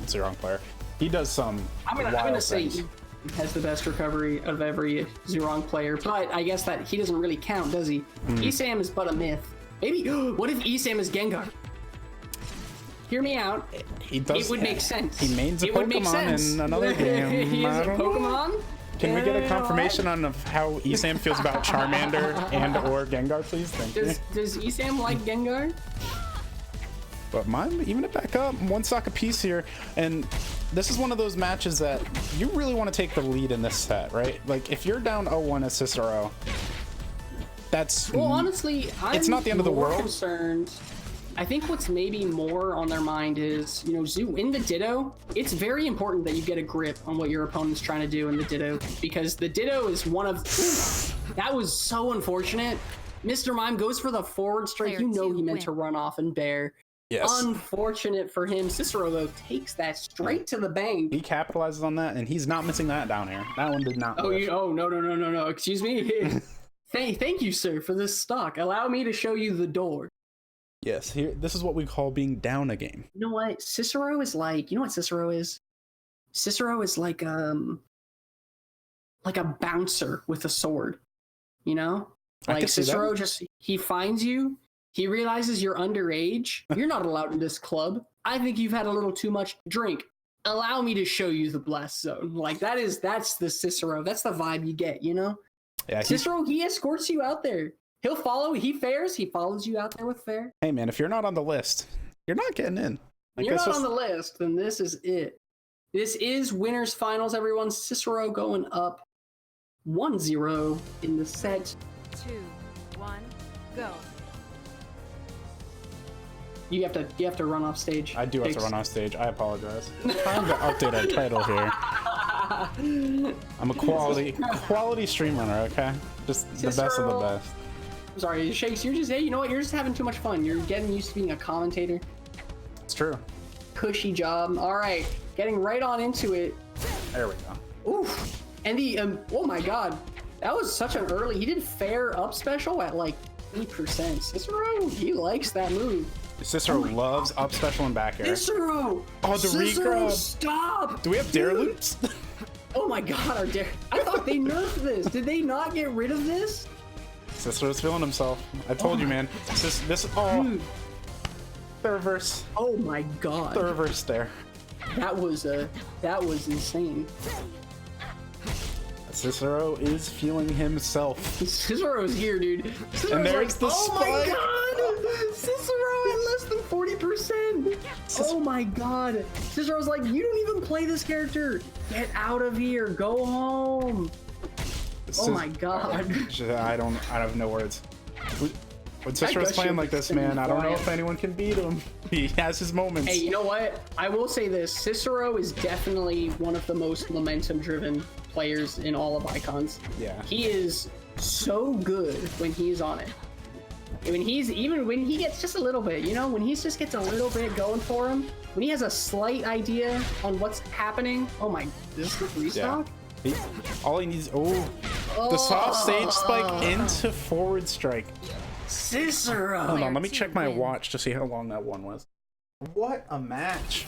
Speaker 1: Zurong player. He does some
Speaker 2: I'm gonna say he has the best recovery of every Zurong player, but I guess that he doesn't really count, does he? Esam is but a myth. Maybe, what if Esam is Gengar? Hear me out.
Speaker 1: He does.
Speaker 2: It would make sense.
Speaker 1: He mains a Pokemon in another game.
Speaker 2: He's a Pokemon?
Speaker 1: Can we get a confirmation on how Esam feels about Charmander and or Gengar, please? Thank you.
Speaker 2: Does Esam like Gengar?
Speaker 1: But Mime, even to back up, one stock apiece here, and this is one of those matches that you really want to take the lead in this set, right? Like, if you're down 0-1 as Cicero, that's...
Speaker 2: Well, honestly,
Speaker 1: it's not the end of the world.
Speaker 2: Concerned. I think what's maybe more on their mind is, in the Ditto, it's very important that you get a grip on what your opponent's trying to do in the Ditto, because the Ditto is one of... that was so unfortunate. Mr. Mime goes for the forward strike. He meant to run off and bear.
Speaker 1: Yes.
Speaker 2: Unfortunate for him. Cicero, though, takes that straight to the bank.
Speaker 1: He capitalizes on that, and he's not missing that down air. That one did not live.
Speaker 2: No. Excuse me. Thank you, sir, for this stock. Allow me to show you the door.
Speaker 1: Yes, this is what we call being down a game.
Speaker 2: You know what? Cicero is like, what Cicero is? Cicero is like a bouncer with a sword, Like Cicero he finds you, he realizes you're underage, you're not allowed in this club. I think you've had a little too much drink. Allow me to show you the blast zone. Like that's the Cicero. That's the vibe you get, Yeah, Cicero, he escorts you out there. He'll follow. He fares. He follows you out there with fair.
Speaker 1: Hey, man, if you're not on the list, you're not getting in.
Speaker 2: You're not on the list, then this is it. This is winners finals, everyone. Cicero going up 1-0 in the set.
Speaker 3: 2, 1, go.
Speaker 2: You have to run off stage.
Speaker 1: I do have to run off stage. I apologize. Time to update our title here. I'm a quality stream runner, okay? Just Cicero, the best of the best.
Speaker 2: I'm sorry, Shakes, you're just having too much fun. You're getting used to being a commentator.
Speaker 1: It's true.
Speaker 2: Cushy job. All right, getting right on into it.
Speaker 1: There we go.
Speaker 2: Oof. And the, oh my God. That was such an early, he did fair up special at like 8%. Cicero, he likes that move.
Speaker 1: Cicero loves up special and back air.
Speaker 2: Cicero!
Speaker 1: Oh, the regrab!
Speaker 2: Stop!
Speaker 1: Do we have dare loops?
Speaker 2: Oh my god, our dare. I thought they nerfed this. Did they not get rid of this?
Speaker 1: Cicero's feeling himself. I told you, man.
Speaker 2: Dude.
Speaker 1: The reverse.
Speaker 2: Oh my god.
Speaker 1: The reverse there.
Speaker 2: That was insane.
Speaker 1: Cicero is feeling himself.
Speaker 2: Cicero's here, dude. Cicero's
Speaker 1: and there's the
Speaker 2: oh
Speaker 1: spike.
Speaker 2: My god! Cicero at less than 40%. Oh my god. Cicero's like, you don't even play this character. Get out of here. Go home. Oh my god.
Speaker 1: I have no words. When Cicero's playing like this, man, I don't know if anyone can beat him. He has his moments.
Speaker 2: Hey, you know what? I will say this. Cicero is definitely one of the most momentum-driven players in all of Icons.
Speaker 1: Yeah.
Speaker 2: He is so good when he's on it. When he gets just a little bit, you know, when he just gets a little bit going for him, when he has a slight idea on what's happening. Oh my, this is restock?
Speaker 1: Yeah. All he needs, the soft stage spike into forward strike.
Speaker 2: Cicero!
Speaker 1: Hold on, let me check my watch to see how long that one was. What a match.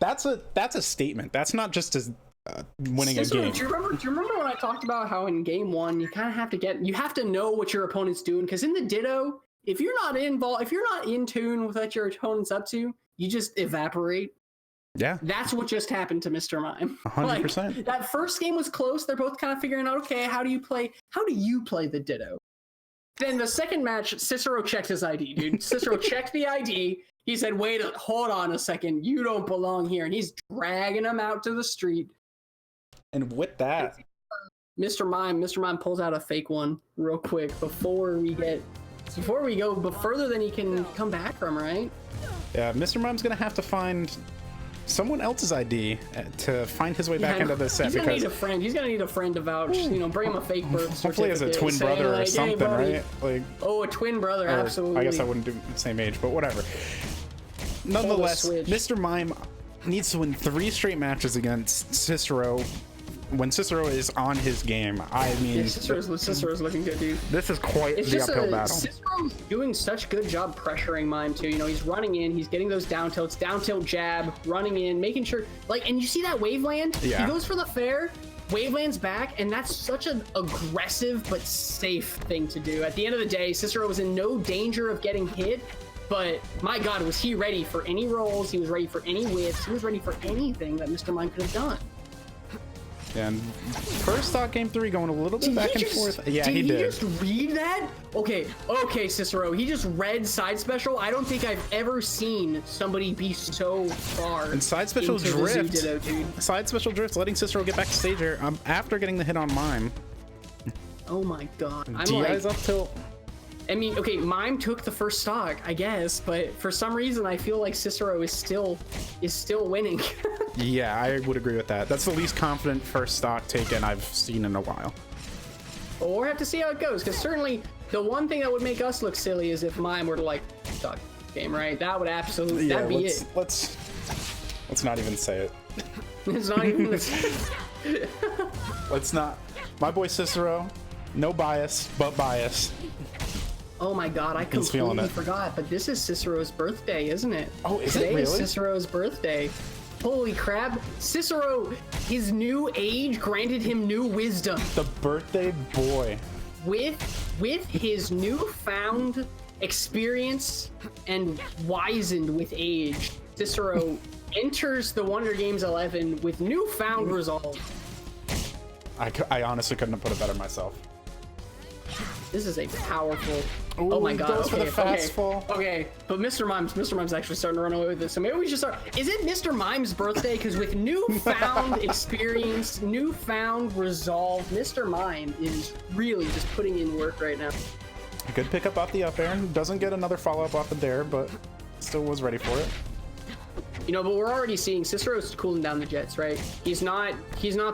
Speaker 1: That's a statement. That's not just as winning
Speaker 2: Cicero,
Speaker 1: a game.
Speaker 2: Do you remember when I talked about how in game one you kind of have to know what your opponent's doing? Because in the Ditto, if you're not in tune with what your opponent's up to, you just evaporate.
Speaker 1: Yeah.
Speaker 2: That's what just happened to Mr. Mime.
Speaker 1: 100%.
Speaker 2: Like, that first game was close. They're both kind of figuring out, okay, how do you play the Ditto? Then the second match, Cicero checked his ID, dude. Cicero checked the ID. He said, wait, hold on a second. You don't belong here. And he's dragging him out to the street.
Speaker 1: And with that,
Speaker 2: Mr. Mime pulls out a fake one real quick before we go further than he can come back from, right?
Speaker 1: yeah, Mr. Mime's gonna have to find someone else's ID to find his way back into the set.
Speaker 2: He's gonna need a friend. He's gonna need a friend to vouch. You know, bring him a fake birth certificate.
Speaker 1: Hopefully, as a twin brother or something, right? Like,
Speaker 2: a twin brother, absolutely.
Speaker 1: I guess I wouldn't do the same age, but whatever. Nonetheless, Mr. Mime needs to win 3 straight matches against Cicero. When Cicero is on his game, I mean,
Speaker 2: yeah, Cicero's looking good, dude.
Speaker 1: This is quite the uphill battle.
Speaker 2: Cicero's doing such good job pressuring Mime too. You know, he's running in, he's getting those down tilts, down tilt jab, running in, making sure, like, and you see that Waveland?
Speaker 1: Yeah.
Speaker 2: He goes for the fair, Waveland's back, and that's such an aggressive but safe thing to do. At the end of the day, Cicero was in no danger of getting hit, but my God, was he ready for any rolls? He was ready for any whips. He was ready for anything that Mr. Mime could have done.
Speaker 1: And first stock game 3 going a little bit back and forth. Yeah, he did.
Speaker 2: Did he just read that? Okay, Cicero. He just read side special. I don't think I've ever seen somebody be so far.
Speaker 1: And side special drift. Side special drift, letting Cicero get back to stage here after getting the hit on Mime.
Speaker 2: Oh my God.
Speaker 1: DI's up tilt.
Speaker 2: I mean, okay, Mime took the first stock, I guess, but for some reason I feel like Cicero is still winning.
Speaker 1: Yeah, I would agree with that. That's the least confident first stock taken I've seen in a while.
Speaker 2: Well, we'll have to see how it goes, because certainly the one thing that would make us look silly is if Mime were to, like, stock game, right? That would absolutely, that'd be it.
Speaker 1: Let's not even say it.
Speaker 2: It's not even
Speaker 1: Let's not. My boy Cicero, no bias, but bias.
Speaker 2: Oh my God, I completely forgot, but this is Cicero's birthday, isn't it?
Speaker 1: Oh, is it really?
Speaker 2: Today is Cicero's birthday. Holy crap. Cicero, his new age granted him new wisdom.
Speaker 1: The birthday boy.
Speaker 2: With his newfound experience and wizened with age, Cicero enters the Wonder Games 11 with newfound resolve.
Speaker 1: I honestly couldn't have put it better myself.
Speaker 2: This is a powerful.
Speaker 1: Ooh,
Speaker 2: oh my God!
Speaker 1: Goes for the fast fall.
Speaker 2: Okay, but Mr. Mime's actually starting to run away with this. So maybe we should start. Is it Mr. Mime's birthday? Because with newfound experience, newfound resolve, Mr. Mime is really just putting in work right now.
Speaker 1: Good pickup off the up air. Doesn't get another follow up off the dare, but still was ready for it.
Speaker 2: You know, but we're already seeing Cicero's cooling down the jets, right? He's not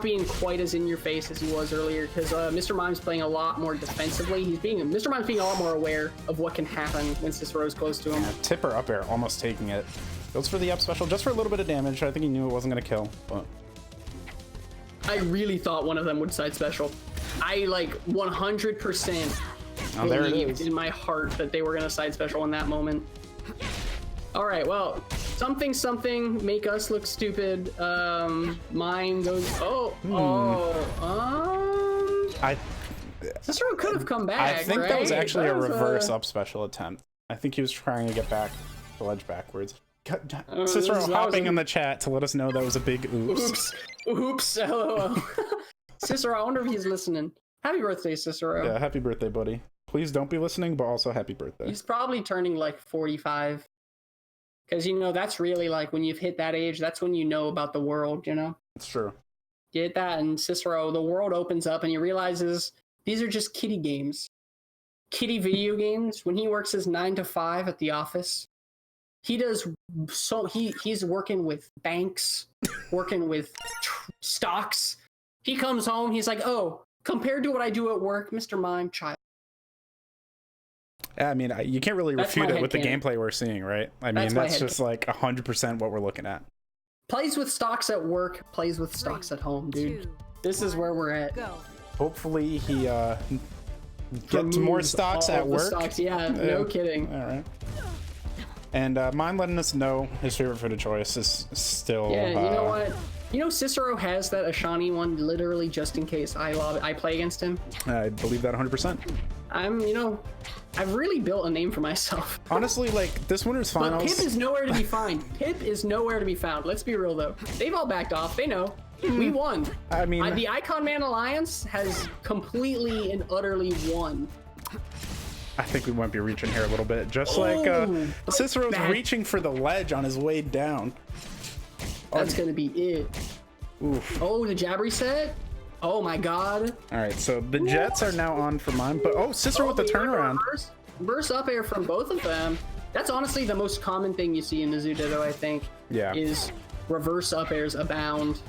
Speaker 2: being quite as in your face as he was earlier, because Mr. Mime's playing a lot more defensively. Mr. Mime's being a lot more aware of what can happen when Cicero's close to him.
Speaker 1: Yeah, tipper up air, almost taking it. Goes for the up special just for a little bit of damage. I think he knew it wasn't gonna kill, but
Speaker 2: I really thought one of them would side special. I like 100% believed in my heart that they were gonna side special in that moment. All right, well, something make us look stupid. Mine goes. Cicero could have come back.
Speaker 1: I think
Speaker 2: right?
Speaker 1: that was actually a reverse up special attempt. I think he was trying to get back the ledge backwards. Cicero hopping in the chat to let us know that was a big oops.
Speaker 2: Oops. LOL. Cicero, I wonder if he's listening. Happy birthday, Cicero.
Speaker 1: Yeah, happy birthday, buddy. Please don't be listening, but also happy birthday.
Speaker 2: He's probably turning like 45. Because, you know, that's really like when you've hit that age, that's when you know about the world, you know?
Speaker 1: It's true.
Speaker 2: You hit that, and Cicero, the world opens up and he realizes these are just kiddie games. Kiddie video games. When he works his 9 to 5 at the office, he does so he's working with banks, working with stocks. He comes home, he's like, oh, compared to what I do at work, Mr. Mime, child.
Speaker 1: I mean, you can't really refute it with the gameplay we're seeing, right? I mean, that's just like 100% what we're looking at.
Speaker 2: Plays with stocks at work, plays with stocks at home, dude. This is where we're at.
Speaker 3: Go.
Speaker 1: Hopefully he gets more stocks at work.
Speaker 2: Stocks, yeah, no kidding.
Speaker 1: All right. And Mime letting us know his favorite food of choice is still...
Speaker 2: Yeah, you know what? You know, Cicero has that Ashani one literally just in case I play against him.
Speaker 1: I believe that 100%.
Speaker 2: I've really built a name for myself.
Speaker 1: Honestly, like, this winter's finals...
Speaker 2: But Pip is nowhere to be found. Pip is nowhere to be found. Let's be real, though. They've all backed off. They know. We won.
Speaker 1: I mean...
Speaker 2: the Icon Man Alliance has completely and utterly won.
Speaker 1: I think we might be reaching here a little bit. Just like Cicero's reaching for the ledge on his way down.
Speaker 2: That's going to be it.
Speaker 1: Oof.
Speaker 2: Oh, the jab reset? Oh my god.
Speaker 1: Alright, so the Jets are now on for Mime, but Cicero with the turnaround.
Speaker 2: Reverse up air from both of them. That's honestly the most common thing you see in Nizu Ditto, I think.
Speaker 1: Yeah.
Speaker 2: Is reverse up airs abound.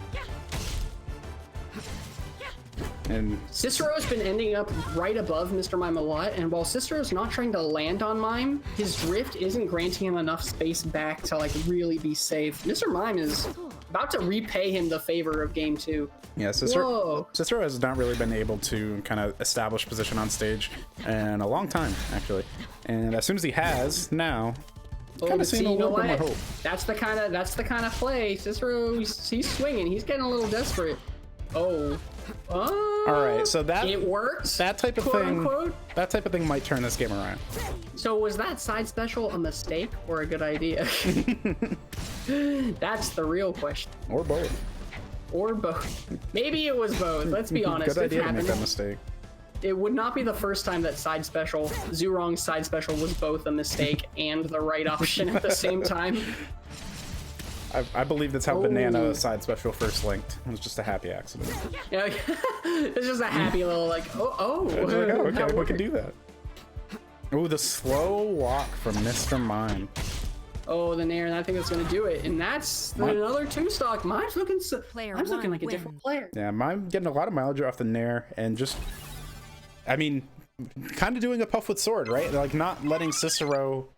Speaker 1: And
Speaker 2: Cicero's been ending up right above Mr. Mime a lot, and while Cicero's not trying to land on Mime, his drift isn't granting him enough space back to like really be safe. Mr. Mime is about to repay him the favor of game 2.
Speaker 1: Yeah, Cicero has not really been able to kind of establish position on stage in a long time, actually. And as soon as he has, now kind of seeing a little bit more hope.
Speaker 2: That's the kind of play. Cicero, he's swinging. He's getting a little desperate. Oh.
Speaker 1: All right, so it works. That type of thing.
Speaker 2: Unquote.
Speaker 1: That type of thing might turn this game around.
Speaker 2: So was that side special a mistake or a good idea? That's the real question.
Speaker 1: Or both.
Speaker 2: Or both. Maybe it was both. Let's be honest.
Speaker 1: Good idea to make that mistake.
Speaker 2: It would not be the first time that side special, Zurong's side special, was both a mistake and the right option at the same time.
Speaker 1: I believe that's how Banana side special first linked. It was just a happy accident.
Speaker 2: Yeah, it's just a happy little like,
Speaker 1: okay, we can do that. Oh, the slow walk from Mr. Mime.
Speaker 2: Oh, the Nair, and I think that's going to do it. And that's another 2-stock. Mime's looking like a different player.
Speaker 1: Yeah, Mime getting a lot of mileage off the Nair and just, I mean, kind of doing a puff with sword, right? Like not letting Cicero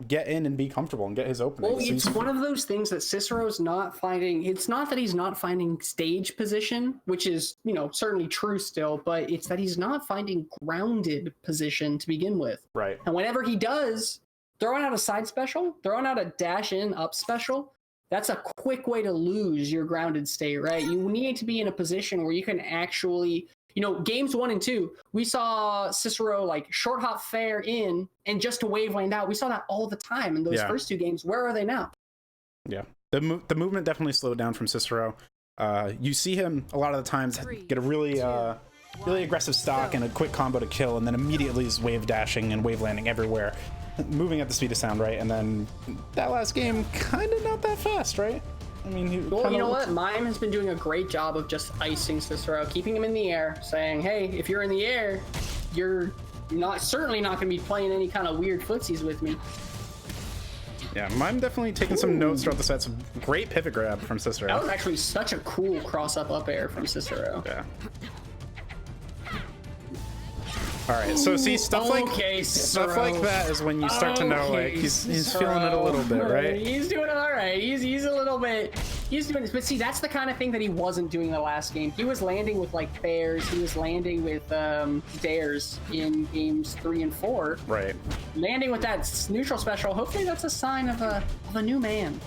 Speaker 1: get in and be comfortable and get his opening.
Speaker 2: Well, it's one of those things that Cicero's not finding. It's not that he's not finding stage position, which is, you know, certainly true still, but it's that he's not finding grounded position to begin with.
Speaker 1: Right.
Speaker 2: And whenever he does, throwing out a side special, throwing out a dash in up special, that's a quick way to lose your grounded state, right? You need to be in a position where you can actually, you know, games 1 and 2, we saw Cicero like short hop fair in and just to wave land out. We saw that all the time in those first 2 games. Where are they now?
Speaker 1: Yeah, the movement definitely slowed down from Cicero. You see him a lot of the times get a really aggressive stock and a quick combo to kill, and then immediately is wave dashing and wave landing everywhere, moving at the speed of sound, right? And then that last game, kind of not that fast, right? I mean,
Speaker 2: well, you know what? Mime has been doing a great job of just icing Cicero, keeping him in the air, saying, hey, if you're in the air, you're certainly not going to be playing any kind of weird footsies with me.
Speaker 1: Yeah, Mime definitely taking some notes throughout the set. Some great pivot grab from Cicero.
Speaker 2: That was actually such a cool cross-up air from Cicero.
Speaker 1: Yeah. All right, so see stuff like that is when you start to know like he's feeling it a little bit, right?
Speaker 2: He's doing it all right. He's a little bit. He's doing this, but see, that's the kind of thing that he wasn't doing the last game. He was landing with like fairs. He was landing with dares in games 3 and 4.
Speaker 1: Right.
Speaker 2: Landing with that neutral special. Hopefully, that's a sign of a new man.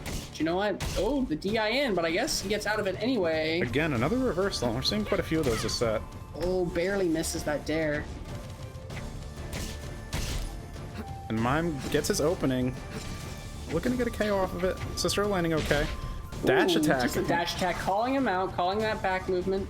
Speaker 2: But you know what? Oh, the DI in, but I guess he gets out of it anyway.
Speaker 1: Again, another reversal. We're seeing quite a few of those this set.
Speaker 2: Oh, barely misses that dare.
Speaker 1: And Mime gets his opening. Looking to get a KO off of it. Cicero landing okay. Dash attack.
Speaker 2: Just a dash attack, calling him out, calling that back movement.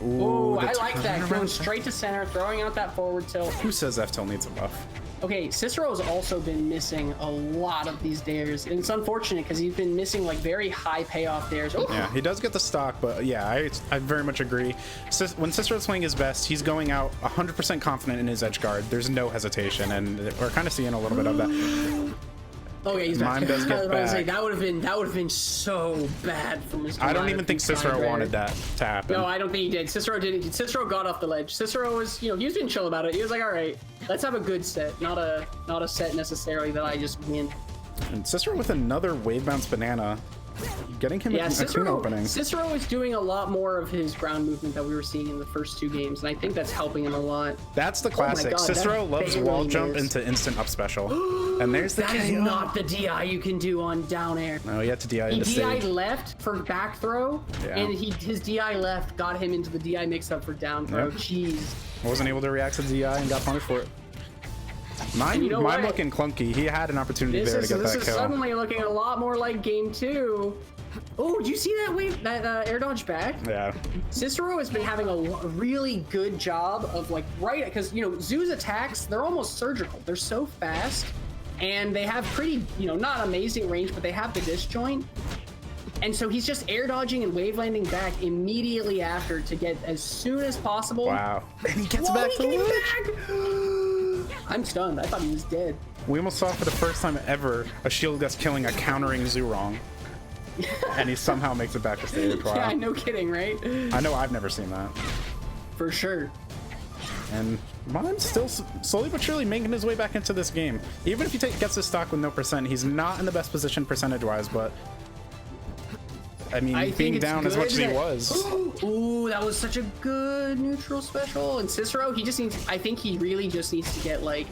Speaker 2: Ooh, I like that. Going straight to center, throwing out that forward tilt.
Speaker 1: Who says F-tilt needs a buff?
Speaker 2: Okay, Cicero's also been missing a lot of these dares, and it's unfortunate because he's been missing like very high payoff dares. Ooh.
Speaker 1: Yeah, he does get the stock, but yeah, I very much agree. When Cicero's playing his best, he's going out 100% confident in his edge guard. There's no hesitation, and we're kind of seeing a little bit of that.
Speaker 2: Okay, he's back.
Speaker 1: Mime does get back.
Speaker 2: Say, that would have been so bad for Mr.
Speaker 1: I don't even think Cicero wanted that to happen.
Speaker 2: No, I don't think he did. Cicero didn't. Cicero got off the ledge. Cicero was, he was being chill about it. He was like, all right, let's have a good set, not a set necessarily that I just win.
Speaker 1: And Cicero with another wave bounce banana, getting him a tune opening.
Speaker 2: Cicero is doing a lot more of his ground movement that we were seeing in the first 2 games, and I think that's helping him a lot.
Speaker 1: That's the classic.
Speaker 2: God,
Speaker 1: Cicero loves wall jump into instant up special. And there's the
Speaker 2: That is not the DI you can do on down air.
Speaker 1: No, he had to DI into
Speaker 2: He
Speaker 1: stage.
Speaker 2: DI left for back throw, and his DI left got him into the DI mix-up for down throw.
Speaker 1: Yep.
Speaker 2: Jeez.
Speaker 1: Wasn't able to react to the DI and got punished for it. Mime looking clunky. He had an opportunity there to get that kill.
Speaker 2: This is suddenly looking a lot more like game 2. Oh, did you see that wave, that air dodge back?
Speaker 1: Yeah.
Speaker 2: Cicero has been having a really good job of like because Zoo's attacks, they're almost surgical. They're so fast, and they have pretty not amazing range, but they have the disjoint. And so he's just air dodging and wave landing back immediately after to get as soon as possible.
Speaker 1: Wow. And he gets back to the
Speaker 2: ledge. I'm stunned. I thought he was dead.
Speaker 1: We almost saw for the first time ever a shield gust killing a countering Zurong. And he somehow makes it back to stage. Wow.
Speaker 2: Yeah, no kidding, right?
Speaker 1: I know, I've never seen that.
Speaker 2: For sure.
Speaker 1: And Mime's still slowly but surely making his way back into this game. Even if he gets his stock with no percent, he's not in the best position percentage-wise, but I mean, being down as much as he was.
Speaker 2: Ooh, that was such a good neutral special. And Cicero, I think he really just needs to get like,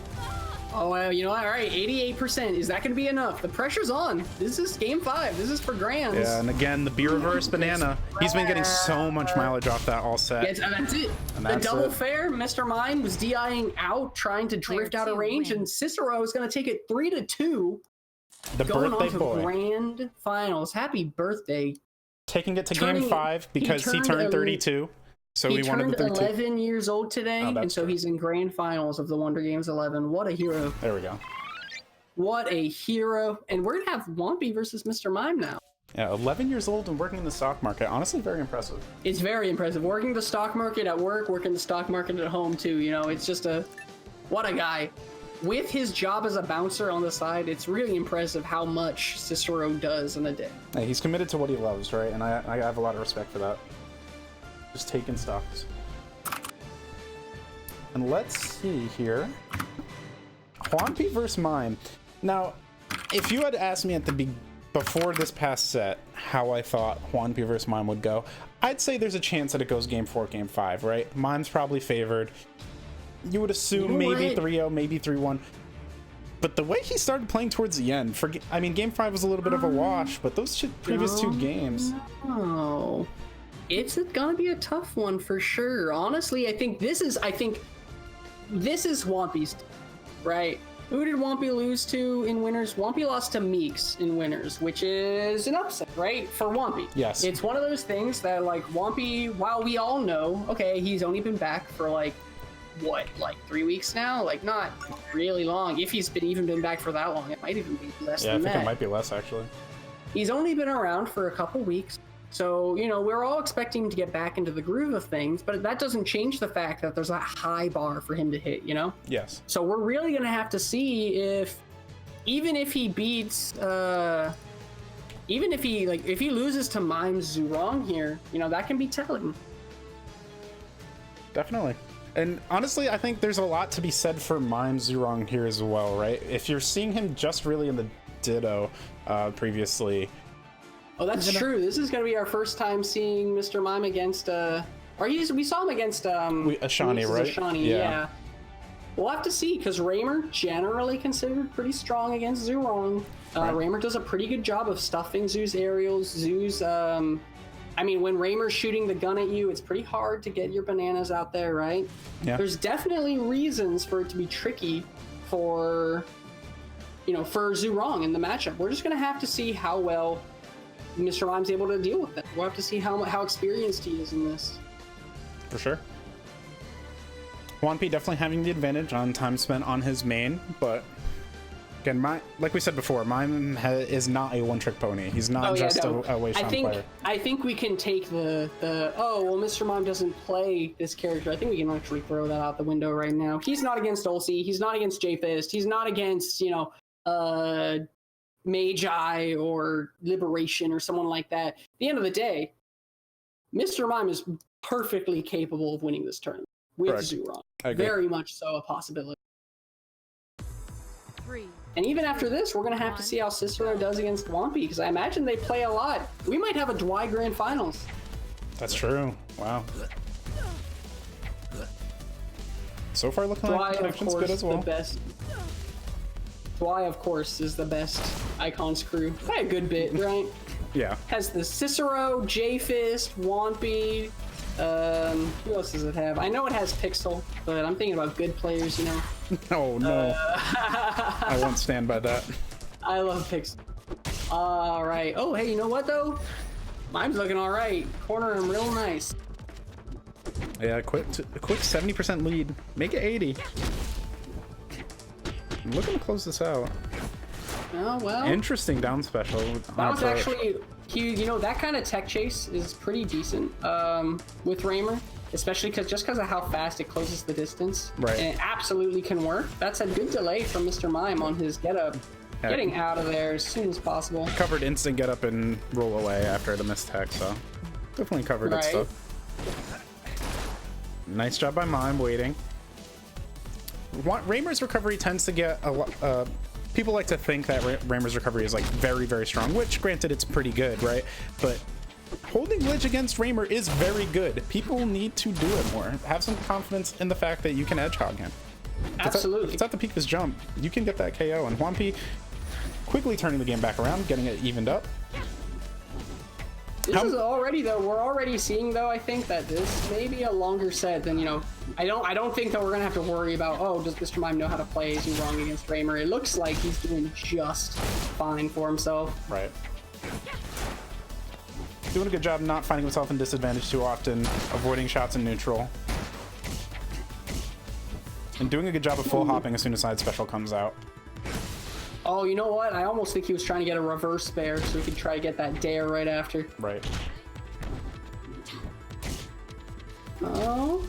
Speaker 2: oh, well, you know what? All right, 88%. Is that going to be enough? The pressure's on. This is game 5. This is for grands.
Speaker 1: Yeah, and again, the B reverse banana. He's been getting so much mileage off that all set.
Speaker 2: Yes, and that's it. And the double fair, Mr. Mime was DIing out, trying to drift out of range, and Cicero is going to take it 3-2.
Speaker 1: The
Speaker 2: going
Speaker 1: birthday
Speaker 2: on to
Speaker 1: boy.
Speaker 2: Grand finals. Happy birthday.
Speaker 1: Taking it to game 5 because he turned 32. So he wanted the 32.
Speaker 2: 11 years old today, and so he's in grand finals of the Wonder Games 11. What a hero.
Speaker 1: There we go.
Speaker 2: What a hero. And we're going to have Whompy versus Mr. Mime now.
Speaker 1: Yeah, 11 years old and working in the stock market. Honestly, very impressive.
Speaker 2: It's very impressive. Working the stock market at work, working the stock market at home, too. It's just what a guy. With his job as a bouncer on the side, it's really impressive how much Cicero does in a day.
Speaker 1: Hey, he's committed to what he loves, right? And I have a lot of respect for that. Just taking stocks. And let's see here. Whompy versus Mime. Now, if you had asked me at the before this past set how I thought Whompy versus Mime would go, I'd say there's a chance that it goes game 4, game 5, right? Mime's probably favored. You would assume maybe 3-0, maybe 3-1. But the way he started playing towards the end, I mean, game 5 was a little bit of a wash, but those previous 2 games.
Speaker 2: Oh. It's gonna be a tough one for sure. Honestly, I think this is Whompy's, right? Who did Whompy lose to in winners? Whompy lost to Meeks in winners, which is an upset, right? For Whompy.
Speaker 1: Yes.
Speaker 2: It's one of those things that, like, Whompy, while we all know, okay, he's only been back for, like 3 weeks now? Like, not really long. If he's even been back for that long, it might even be less than that.
Speaker 1: Yeah, I think it might be less, actually.
Speaker 2: He's only been around for a couple weeks. So, we're all expecting him to get back into the groove of things, but that doesn't change the fact that there's a high bar for him to hit,
Speaker 1: Yes.
Speaker 2: So we're really going to have to see if, even if he beats, if he loses to Mime Zurong here, that can be telling.
Speaker 1: Definitely. And honestly, I think there's a lot to be said for Mime Zurong here as well, right? If you're seeing him just really in the Ditto previously.
Speaker 2: Oh, that's true. This is going to be our first time seeing Mr. Mime against we saw him against
Speaker 1: Ashani, right?
Speaker 2: Ashani, yeah. We'll have to see, because Raymer generally considered pretty strong against Zurong. Raymer does a pretty good job of stuffing Zoo's aerials. Zoo's I mean, when Raymer's shooting the gun at you, it's pretty hard to get your bananas out there, right?
Speaker 1: Yeah.
Speaker 2: There's definitely reasons for it to be tricky for Zurong in the matchup. We're just going to have to see how well Mr. Mime's able to deal with it. We'll have to see how experienced he is in this.
Speaker 1: For sure. Hwampi definitely having the advantage on time spent on his main, but again, like we said before, Mime is not a one-trick pony. He's not a Wei Shan player.
Speaker 2: I think we can take the Mr. Mime doesn't play this character. I think we can actually throw that out the window right now. He's not against Ulci. He's not against J-Fist. He's not against, Magi or Liberation or someone like that. At the end of the day, Mr. Mime is perfectly capable of winning this tournament with Zurong. Very much so a possibility.
Speaker 3: 3.
Speaker 2: And even after this, we're going to have to see how Cicero does against Hwampi, because I imagine they play a lot. We might have a Dwy Grand Finals.
Speaker 1: That's true. Wow. So far looking like connection's good as well.
Speaker 2: Dwy, of course, is the best Icons crew by a good bit, right?
Speaker 1: Yeah.
Speaker 2: Has the Cicero, J-Fist, Hwampi. Who else does it have? I know it has Pixel, but I'm thinking about good players, you know?
Speaker 1: Oh, no. I won't stand by that. I
Speaker 2: love Pixel. All right. Oh, hey, you know what, though? Mine's looking all right. Corner him real nice.
Speaker 1: Yeah, a quick 70% lead. Make it 80. I'm looking to close this out.
Speaker 2: Oh, well.
Speaker 1: Interesting down special.
Speaker 2: That was actually... that kind of tech chase is pretty decent with Raymer, especially because of how fast it closes the distance.
Speaker 1: Right.
Speaker 2: And it absolutely can work. That's a good delay from Mr. Mime on his getup. Yeah. Getting out of there as soon as possible.
Speaker 1: Covered instant get up and roll away after the missed tech, so definitely covered it stuff. Nice job by Mime waiting. Raymer's recovery tends to get a lot. People like to think that Raymer's recovery is like very, very strong, which granted it's pretty good, right? But holding glitch against Raymer is very good. People need to do it more. Have some confidence in the fact that you can edge hog him.
Speaker 2: Absolutely.
Speaker 1: If it's at the peak of his jump, you can get that KO. And Hwampi quickly turning the game back around, getting it evened up.
Speaker 2: This is already, though, we're already seeing, though, I think that this may be a longer set than, I don't think that we're going to have to worry about, does Mr. Mime know how to play Zurong against Raymer? It looks like he's doing just fine for himself.
Speaker 1: Right. Doing a good job not finding himself in disadvantage too often, avoiding shots in neutral. And doing a good job of full hopping as soon as side special comes out.
Speaker 2: Oh, you know what? I almost think he was trying to get a reverse spare so he could try to get that dare right after.
Speaker 1: Right.
Speaker 2: Oh.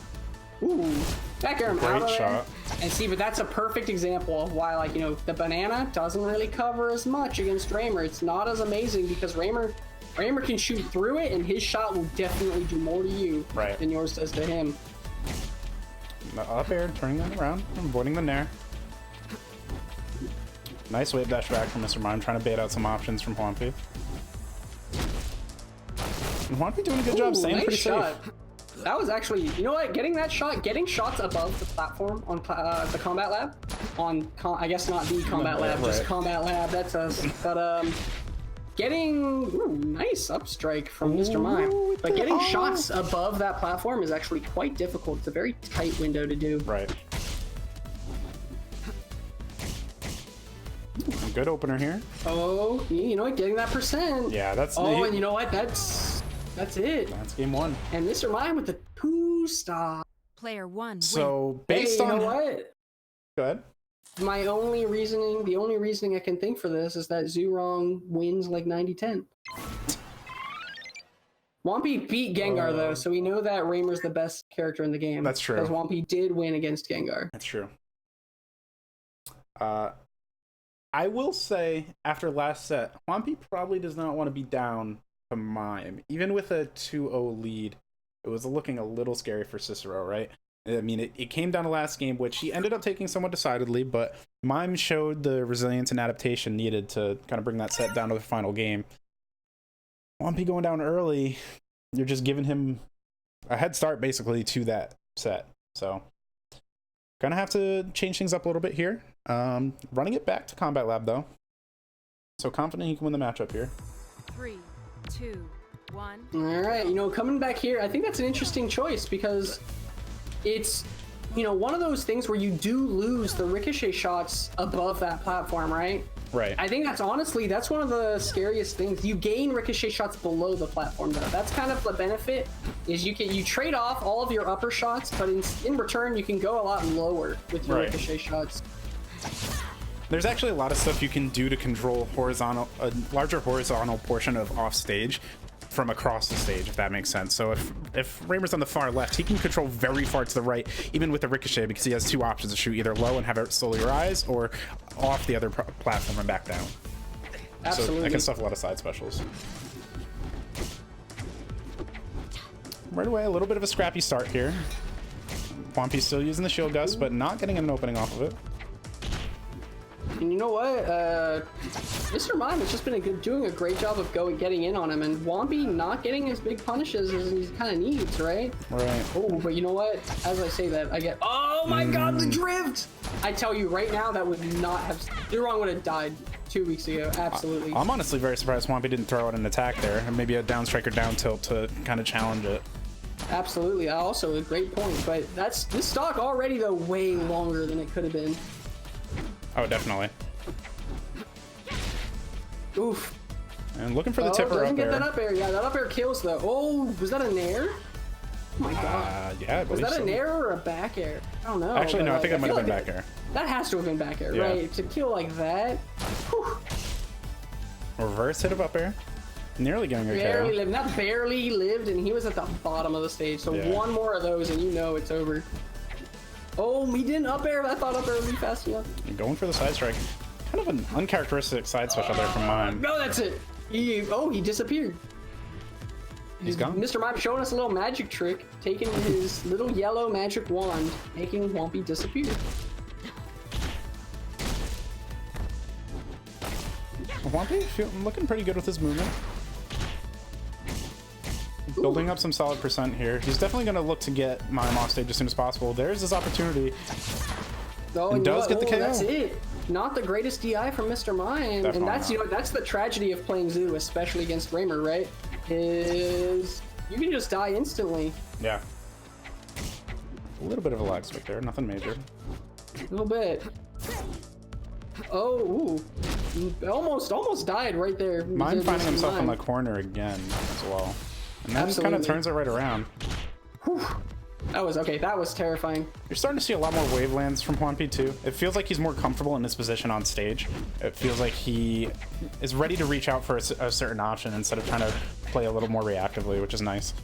Speaker 2: Ooh. Back air him out of there.
Speaker 1: Shot.
Speaker 2: And see, but that's a perfect example of why, the banana doesn't really cover as much against Raymer. It's not as amazing because Raymer can shoot through it, and his shot will definitely do more to you than yours does to him.
Speaker 1: Up air, turning that around, avoiding the nair. Nice wave dash back from Mr. Mime, trying to bait out some options from Hwampi. And Hwampi doing a good job staying pretty safe.
Speaker 2: That was actually, you know what? Getting shots above the platform on the Combat Lab, I guess not the Combat Lab, just Combat Lab. That's us. But getting nice up strike from Mr. Mime, but getting shots above that platform is actually quite difficult. It's a very tight window to do.
Speaker 1: Right. Good opener here.
Speaker 2: Oh, you know what? Getting that percent.
Speaker 1: Yeah, that's.
Speaker 2: And you know what? That's it.
Speaker 1: That's game one.
Speaker 2: And Mr. Mime with the 2-star.
Speaker 3: Player 1.
Speaker 1: So based on
Speaker 2: you know what?
Speaker 1: Go ahead.
Speaker 2: The only reasoning I can think for this is that Zurong wins like 90-10. Hwampi beat Gengar though, so we know that Raymer's the best character in the game.
Speaker 1: That's true.
Speaker 2: Because Hwampi did win against Gengar.
Speaker 1: That's true. I will say, after last set, Hwampi probably does not want to be down to Mime. Even with a 2-0 lead, it was looking a little scary for Cicero, right? I mean, it came down to last game, which he ended up taking somewhat decidedly, but Mime showed the resilience and adaptation needed to kind of bring that set down to the final game. Swampy going down early, you're just giving him a head start basically to that set. So gonna have to change things up a little bit here. Running it back to Combat Lab though. So confident he can win the matchup here.
Speaker 3: 3, 2, 1.
Speaker 2: All right, you know, coming back here, I think that's an interesting choice because it's, you know, one of those things where you do lose the ricochet shots above that platform, right?
Speaker 1: Right.
Speaker 2: I think that's honestly, that's one of the scariest things. You gain ricochet shots below the platform though. That's kind of the benefit, is you trade off all of your upper shots, but in return you can go a lot lower with your ricochet shots.
Speaker 1: There's actually a lot of stuff you can do to control a larger horizontal portion of off stage from across the stage, if that makes sense. So if Reimer's on the far left, he can control very far to the right, even with the ricochet, because he has two options to shoot, either low and have it slowly rise, or off the other platform and back down.
Speaker 2: Absolutely.
Speaker 1: So that can stuff a lot of side specials. Right away, a little bit of a scrappy start here. Swampy's still using the shield gust, but not getting an opening off of it.
Speaker 2: And you know what? Mr. Mime has just been doing a great job of getting in on him, and Swampy not getting as big punishes as he kind of needs, right?
Speaker 1: Right.
Speaker 2: Oh, but you know what? As I say that, I get, oh my god, the drift! I tell you right now, that would not have, Zurong would have died 2 weeks ago, absolutely.
Speaker 1: I'm honestly very surprised Swampy didn't throw out an attack there, and maybe a down strike or down tilt to kind of challenge it.
Speaker 2: Absolutely, also a great point, but this stock already though way longer than it could have been.
Speaker 1: Oh, definitely.
Speaker 2: Oof.
Speaker 1: And looking for the tipper up there.
Speaker 2: Get that up air. Yeah, that up air kills though. Oh, was that a nair? Oh my god.
Speaker 1: Yeah, I believe
Speaker 2: was that
Speaker 1: so.
Speaker 2: a nair or a back air? I don't know.
Speaker 1: Actually, no, I think it might have been back air.
Speaker 2: That has to have been back air, right? To kill like that. Whew.
Speaker 1: Reverse hit of up air. Nearly getting a
Speaker 2: barely
Speaker 1: KO.
Speaker 2: lived. Not barely, he lived, and he was at the bottom of the stage. So one more of those, and you know it's over. Oh, he didn't up air. I thought up air would be fast enough.
Speaker 1: Going for the side strike. Kind of an uncharacteristic side special there from Mime.
Speaker 2: No, that's it. He disappeared.
Speaker 1: He's gone.
Speaker 2: Mr. Mime showing us a little magic trick, taking his little yellow magic wand, making Swampy disappear.
Speaker 1: Swampy looking pretty good with his movement. Building up some solid percent here. He's definitely going to look to get Mime off stage as soon as possible. There's his opportunity.
Speaker 2: Oh,
Speaker 1: and does get the KO.
Speaker 2: That's it. Not the greatest DI from Mr. Mime.
Speaker 1: Definitely
Speaker 2: and that's
Speaker 1: not.
Speaker 2: that's the tragedy of playing Zoo, especially against Reimer, right? Is you can just die instantly.
Speaker 1: Yeah. A little bit of a lag spike there, nothing major.
Speaker 2: A little bit. Oh, ooh. Almost died right there.
Speaker 1: Mime finding himself in the corner again as well. And that just kind of turns it right around.
Speaker 2: Whew. That was terrifying.
Speaker 1: You're starting to see a lot more wavelands from Swampy too. It feels like he's more comfortable in his position on stage. It feels like he is ready to reach out for a certain option instead of trying to play a little more reactively, which is nice.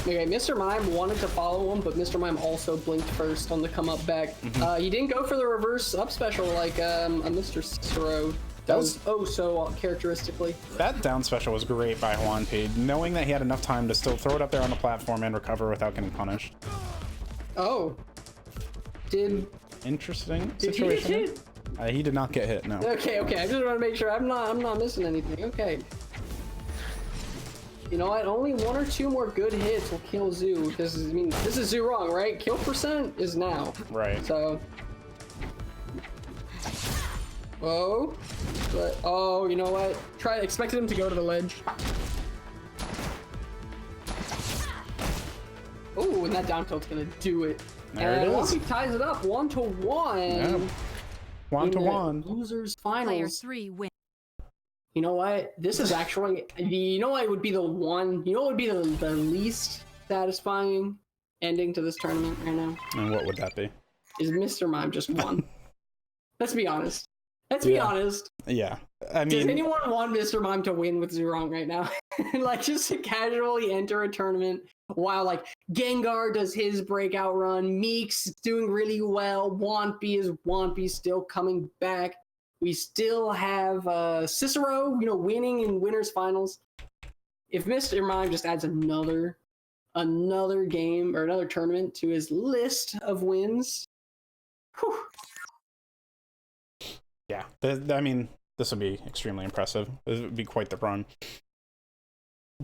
Speaker 2: Okay, Mr. Mime wanted to follow him, but Mr. Mime also blinked first on the come up back. He didn't go for the reverse up special like a Mr. Cicero does so characteristically.
Speaker 1: That down special was great by Swampy, knowing that he had enough time to still throw it up there on the platform and recover without getting punished.
Speaker 2: Oh.
Speaker 1: Interesting
Speaker 2: situation.
Speaker 1: He get
Speaker 2: hit?
Speaker 1: He did not get hit, no.
Speaker 2: Okay. I just want to make sure I'm not missing anything. Okay. You know what? Only one or two more good hits will kill Zoo. This is Zurong, right? Kill percent is now.
Speaker 1: Right.
Speaker 2: So. Oh. But you know what? Expected him to go to the ledge. Oh, and that down tilt's gonna do it.
Speaker 1: There it is.
Speaker 2: Once he ties it up 1-1.
Speaker 1: Yeah. 1-1.
Speaker 2: Losers
Speaker 3: Player
Speaker 2: finals.
Speaker 3: 3 win.
Speaker 2: You know what? This is actually, you know what would be the least satisfying ending to this tournament right now?
Speaker 1: And what would that be?
Speaker 2: Is Mr. Mime just won. Let's be honest. Be honest.
Speaker 1: Yeah. I mean,
Speaker 2: does anyone want Mr. Mime to win with Zurong right now? Like, just to casually enter a tournament while, like, Gengar does his breakout run, Meek's doing really well, Swampy still coming back. We still have Cicero, winning in winners finals. If Mr. Mime just adds another another game or another tournament to his list of wins. Whew.
Speaker 1: Yeah, I mean, this would be extremely impressive. This would be quite the run.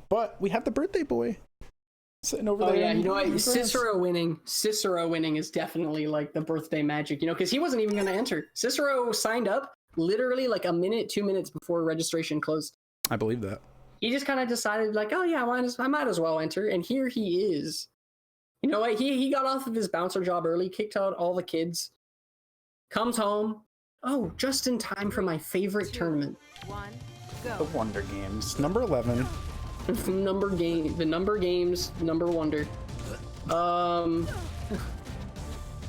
Speaker 1: But we have the birthday boy sitting over there.
Speaker 2: Oh yeah, you know what? Cicero winning is definitely like the birthday magic, you know, because he wasn't even going to enter. Cicero signed up literally like a minute, 2 minutes before registration closed.
Speaker 1: I believe that.
Speaker 2: He just kind of decided like, oh yeah, I might as well enter, and here he is. You know what? He got off of his bouncer job early, kicked out all the kids, comes home. Oh, just in time for my favorite tournament.
Speaker 3: 1, go.
Speaker 1: The Wonder Games, number 11.
Speaker 2: The number games, number wonder.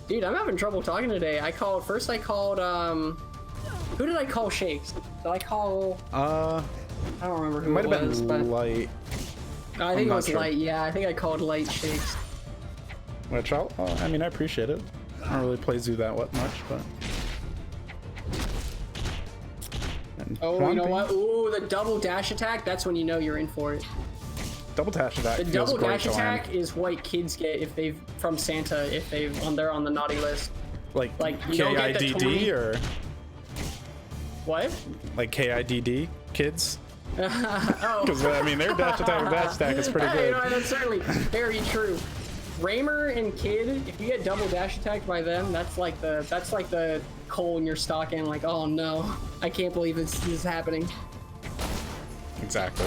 Speaker 2: Dude, I'm having trouble talking today. I called, who did I call Shakes? Did I call, I don't remember who it was.
Speaker 1: Might have been Light.
Speaker 2: I think it was Light, yeah. I think I called Light Shakes.
Speaker 1: Which I mean, I appreciate it. I don't really play Zoo that much, but...
Speaker 2: Oh, you know what? Ooh, the double dash attack. That's when you know you're in for it.
Speaker 1: Double dash attack.
Speaker 2: The double dash attack is what kids get if they've from Santa if they're on the naughty list.
Speaker 1: Like KIDD or
Speaker 2: what?
Speaker 1: Like KIDD kids.
Speaker 2: Oh,
Speaker 1: because I mean their dash attack is pretty good.
Speaker 2: You know, that's certainly very true. Raymer and Kid, if you get double dash attacked by them, that's like the coal in your stocking. Like, oh no, I can't believe this is happening.
Speaker 1: Exactly.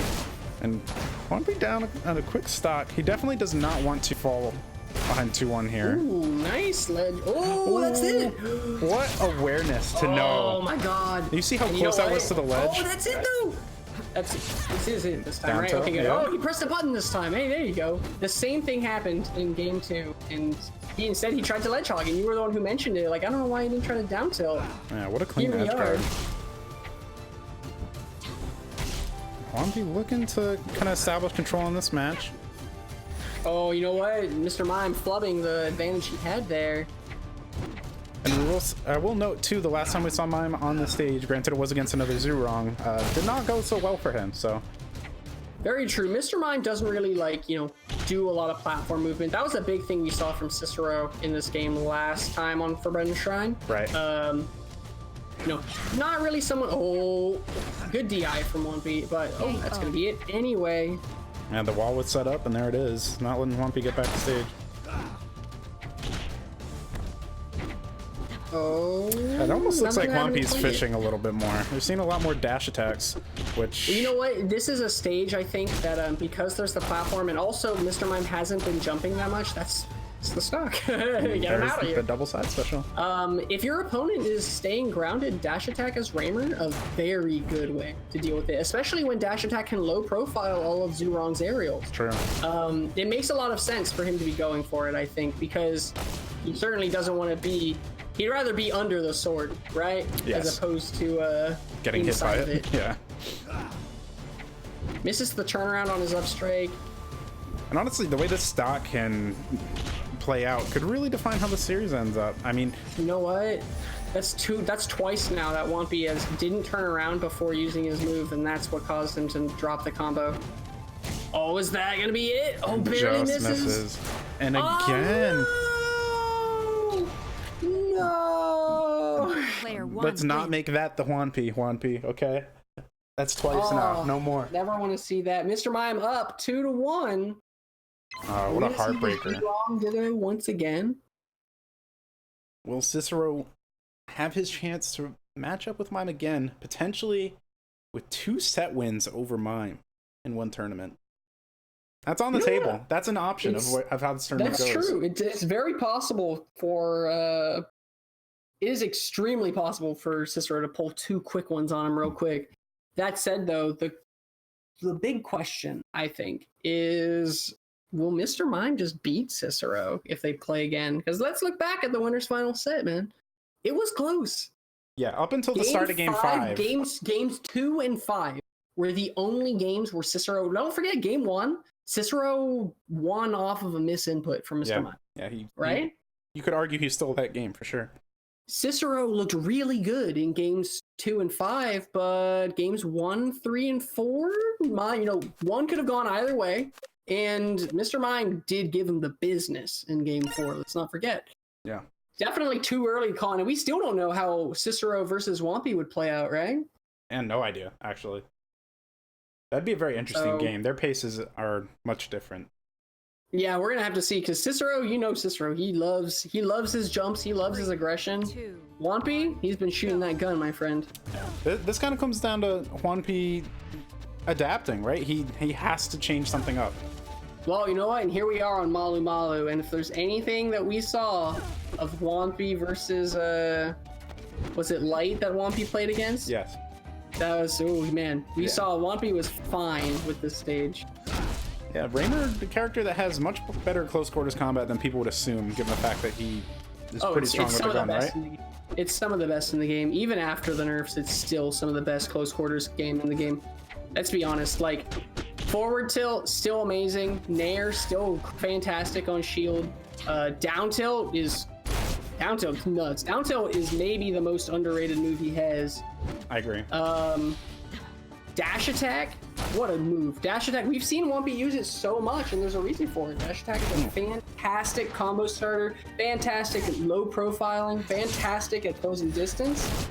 Speaker 1: And Wampi down on a quick stock. He definitely does not want to fall behind 2-1 here.
Speaker 2: Ooh, nice ledge. Oh, that's it.
Speaker 1: What awareness to know.
Speaker 2: Oh my god.
Speaker 1: You see how close that was to the ledge?
Speaker 2: Oh, that's it though. This is it this time,
Speaker 1: down
Speaker 2: right?
Speaker 1: Tilt,
Speaker 2: Okay, good.
Speaker 1: yeah.
Speaker 2: Oh, he pressed the button this time. Hey, there you go. The same thing happened in game 2, and he tried to ledge hog, and you were the one who mentioned it. Like, I don't know why he didn't try to down tilt.
Speaker 1: Yeah, what a clean edge guard. Wampi looking to kind of establish control in this match.
Speaker 2: Oh, you know what? Mr. Mime flubbing the advantage he had there.
Speaker 1: And I will note too, the last time we saw Mime on the stage, granted it was against another Zurong, did not go so well for him, so.
Speaker 2: Very true. Mr. Mime doesn't really, like, you know, do a lot of platform movement. That was a big thing we saw from Cicero in this game last time on Forbidden Shrine.
Speaker 1: Right.
Speaker 2: You know, not really someone. Oh, good DI from 1B, but oh, that's gonna be it anyway.
Speaker 1: And the wall was set up, and there it is. Not letting Wampi get back to stage.
Speaker 2: Oh,
Speaker 1: it almost looks like Wampi's fishing a little bit more. We've seen a lot more dash attacks, which...
Speaker 2: You know what? This is a stage, I think, that because there's the platform, and also Mr. Mime hasn't been jumping that much, that's the stock. Get him out of here.
Speaker 1: The double side special.
Speaker 2: If your opponent is staying grounded, dash attack as Raymer, a very good way to deal with it, especially when dash attack can low profile all of Zurong's aerials.
Speaker 1: True.
Speaker 2: It makes a lot of sense for him to be going for it, I think, because he certainly doesn't want to be... He'd rather be under the sword, right?
Speaker 1: Yes.
Speaker 2: As opposed to
Speaker 1: getting hit by it. Yeah.
Speaker 2: Misses the turnaround on his up strike.
Speaker 1: And honestly, the way this stock can play out could really define how the series ends up. I mean,
Speaker 2: you know what? That's twice now that Wampi didn't turn around before using his move, and that's what caused him to drop the combo. Oh, is that gonna be it? Oh, barely misses.
Speaker 1: And again.
Speaker 2: No.
Speaker 1: Let's not make that the Wampi, okay? That's twice now, no more.
Speaker 2: Never want to see that. Mr. Mime up 2-1.
Speaker 1: Oh, what a heartbreaker.
Speaker 2: Once again.
Speaker 1: Will Cicero have his chance to match up with Mime again, potentially with 2 set wins over Mime in one tournament? That's on the table. That's an option of how this tournament goes.
Speaker 2: That's true. It's very possible for... It is extremely possible for Cicero to pull 2 quick ones on him real quick. That said, though, the big question, I think, is will Mr. Mime just beat Cicero if they play again? Because let's look back at the winner's final set, man. It was close.
Speaker 1: Yeah, up until the start of game 5.
Speaker 2: Games 2 and 5 were the only games where Cicero... Don't forget, game 1, Cicero won off of a misinput from Mr. Mime.
Speaker 1: Yeah,
Speaker 2: right?
Speaker 1: You could argue he stole that game for sure.
Speaker 2: Cicero looked really good in games 2 and 5, but games 1, 3, and 4, one could have gone either way. And Mr. Mime did give him the business in game 4. Let's not forget.
Speaker 1: Yeah.
Speaker 2: Definitely too early, Con. And we still don't know how Cicero versus Whompy would play out, right?
Speaker 1: And no idea, actually. That'd be a very interesting game. Their paces are much different.
Speaker 2: Yeah, we're gonna have to see, because Cicero, Cicero, he loves his jumps, he loves his aggression. Whompy, he's been shooting that gun, my friend.
Speaker 1: This kind of comes down to Whompy adapting, right? He has to change something up.
Speaker 2: Well, you know what? And here we are on Malu Malu, and if there's anything that we saw of Whompy versus was it Light that Whompy played against?
Speaker 1: Yes.
Speaker 2: That was, oh man, we saw Whompy was fine with this stage.
Speaker 1: Yeah, Raynor, the character that has much better close quarters combat than people would assume, given the fact that he is pretty strong with the gun, right?
Speaker 2: It's some of the best in the game. Even after the nerfs, it's still some of the best close quarters game in the game. Let's be honest, like, forward tilt, still amazing. Nair, still fantastic on shield. Down tilt is nuts. Down tilt is maybe the most underrated move he has.
Speaker 1: I agree.
Speaker 2: Dash attack, what a move. Dash attack, we've seen Whompy use it so much, and there's a reason for it. Dash attack is a fantastic combo starter, fantastic at low profiling, fantastic at closing distance.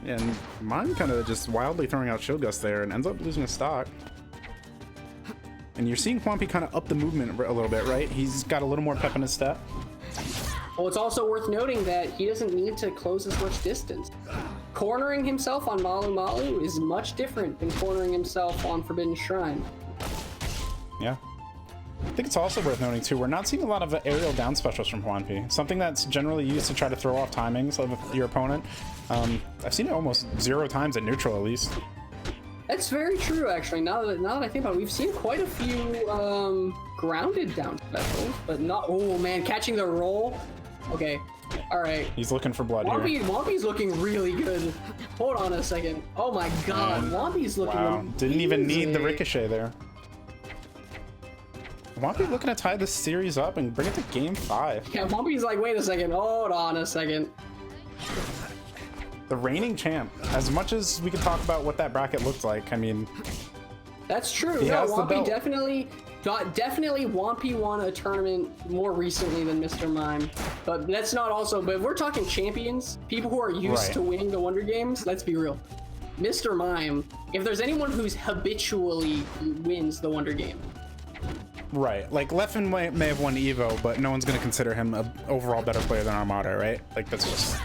Speaker 1: And mine kind of just wildly throwing out Shield Gust there and ends up losing a stock. And you're seeing Whompy kind of up the movement a little bit, right? He's got a little more pep in his step.
Speaker 2: Well, it's also worth noting that he doesn't need to close as much distance. Cornering himself on Malu Malu is much different than cornering himself on Forbidden Shrine.
Speaker 1: Yeah. I think it's also worth noting too, we're not seeing a lot of aerial down specials from Whompy. Something that's generally used to try to throw off timings of your opponent. I've seen it almost 0 times at neutral, at least.
Speaker 2: That's very true, actually. Now that I think about it, we've seen quite a few grounded down specials, but not. Oh man, catching the roll. Okay, all right.
Speaker 1: He's looking for blood here.
Speaker 2: Whompy's looking really good. Hold on a second. Oh my God, Whompy's looking.
Speaker 1: Wow, didn't even need the ricochet there. Whompy looking to tie this series up and bring it to game 5.
Speaker 2: Yeah, Whompy's like, wait a second. Hold on a second.
Speaker 1: The reigning champ. As much as we can talk about what that bracket looked like, I mean,
Speaker 2: that's true. No, Whompy definitely Whompy won a tournament more recently than Mr. Mime. But that's not also, but if we're talking champions, people who are used to winning the Wonder Games, let's be real. Mr. Mime, if there's anyone who's habitually wins the Wonder Game.
Speaker 1: Right, like Leffen may have won Evo, but no one's gonna consider him an overall better player than Armada, right? Like that's just,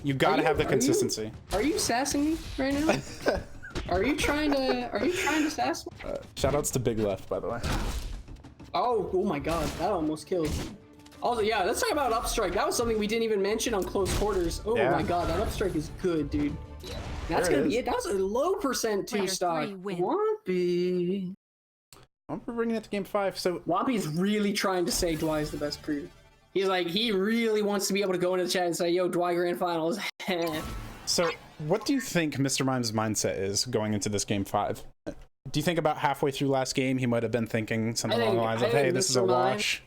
Speaker 1: you gotta have the consistency.
Speaker 2: Are you sassing me right now? Are you trying to sass me?
Speaker 1: Shoutouts to Big Left, by the way.
Speaker 2: Oh my God, that almost killed. Also, yeah, let's talk about upstrike. That was something we didn't even mention on close quarters. Oh my God, that upstrike is good, dude. That's gonna be it. That's a low percent 2-stock. Whompy.
Speaker 1: I'm bringing it to game 5. So
Speaker 2: Whompy's really trying to say Dwight's the best crew. He's like, he really wants to be able to go into the chat and say, yo, Dwight Grand Finals.
Speaker 1: So what do you think Mr. Mime's mindset is going into this game 5? Do you think about halfway through last game, he might have been thinking something along the lines of, hey, this is a wash?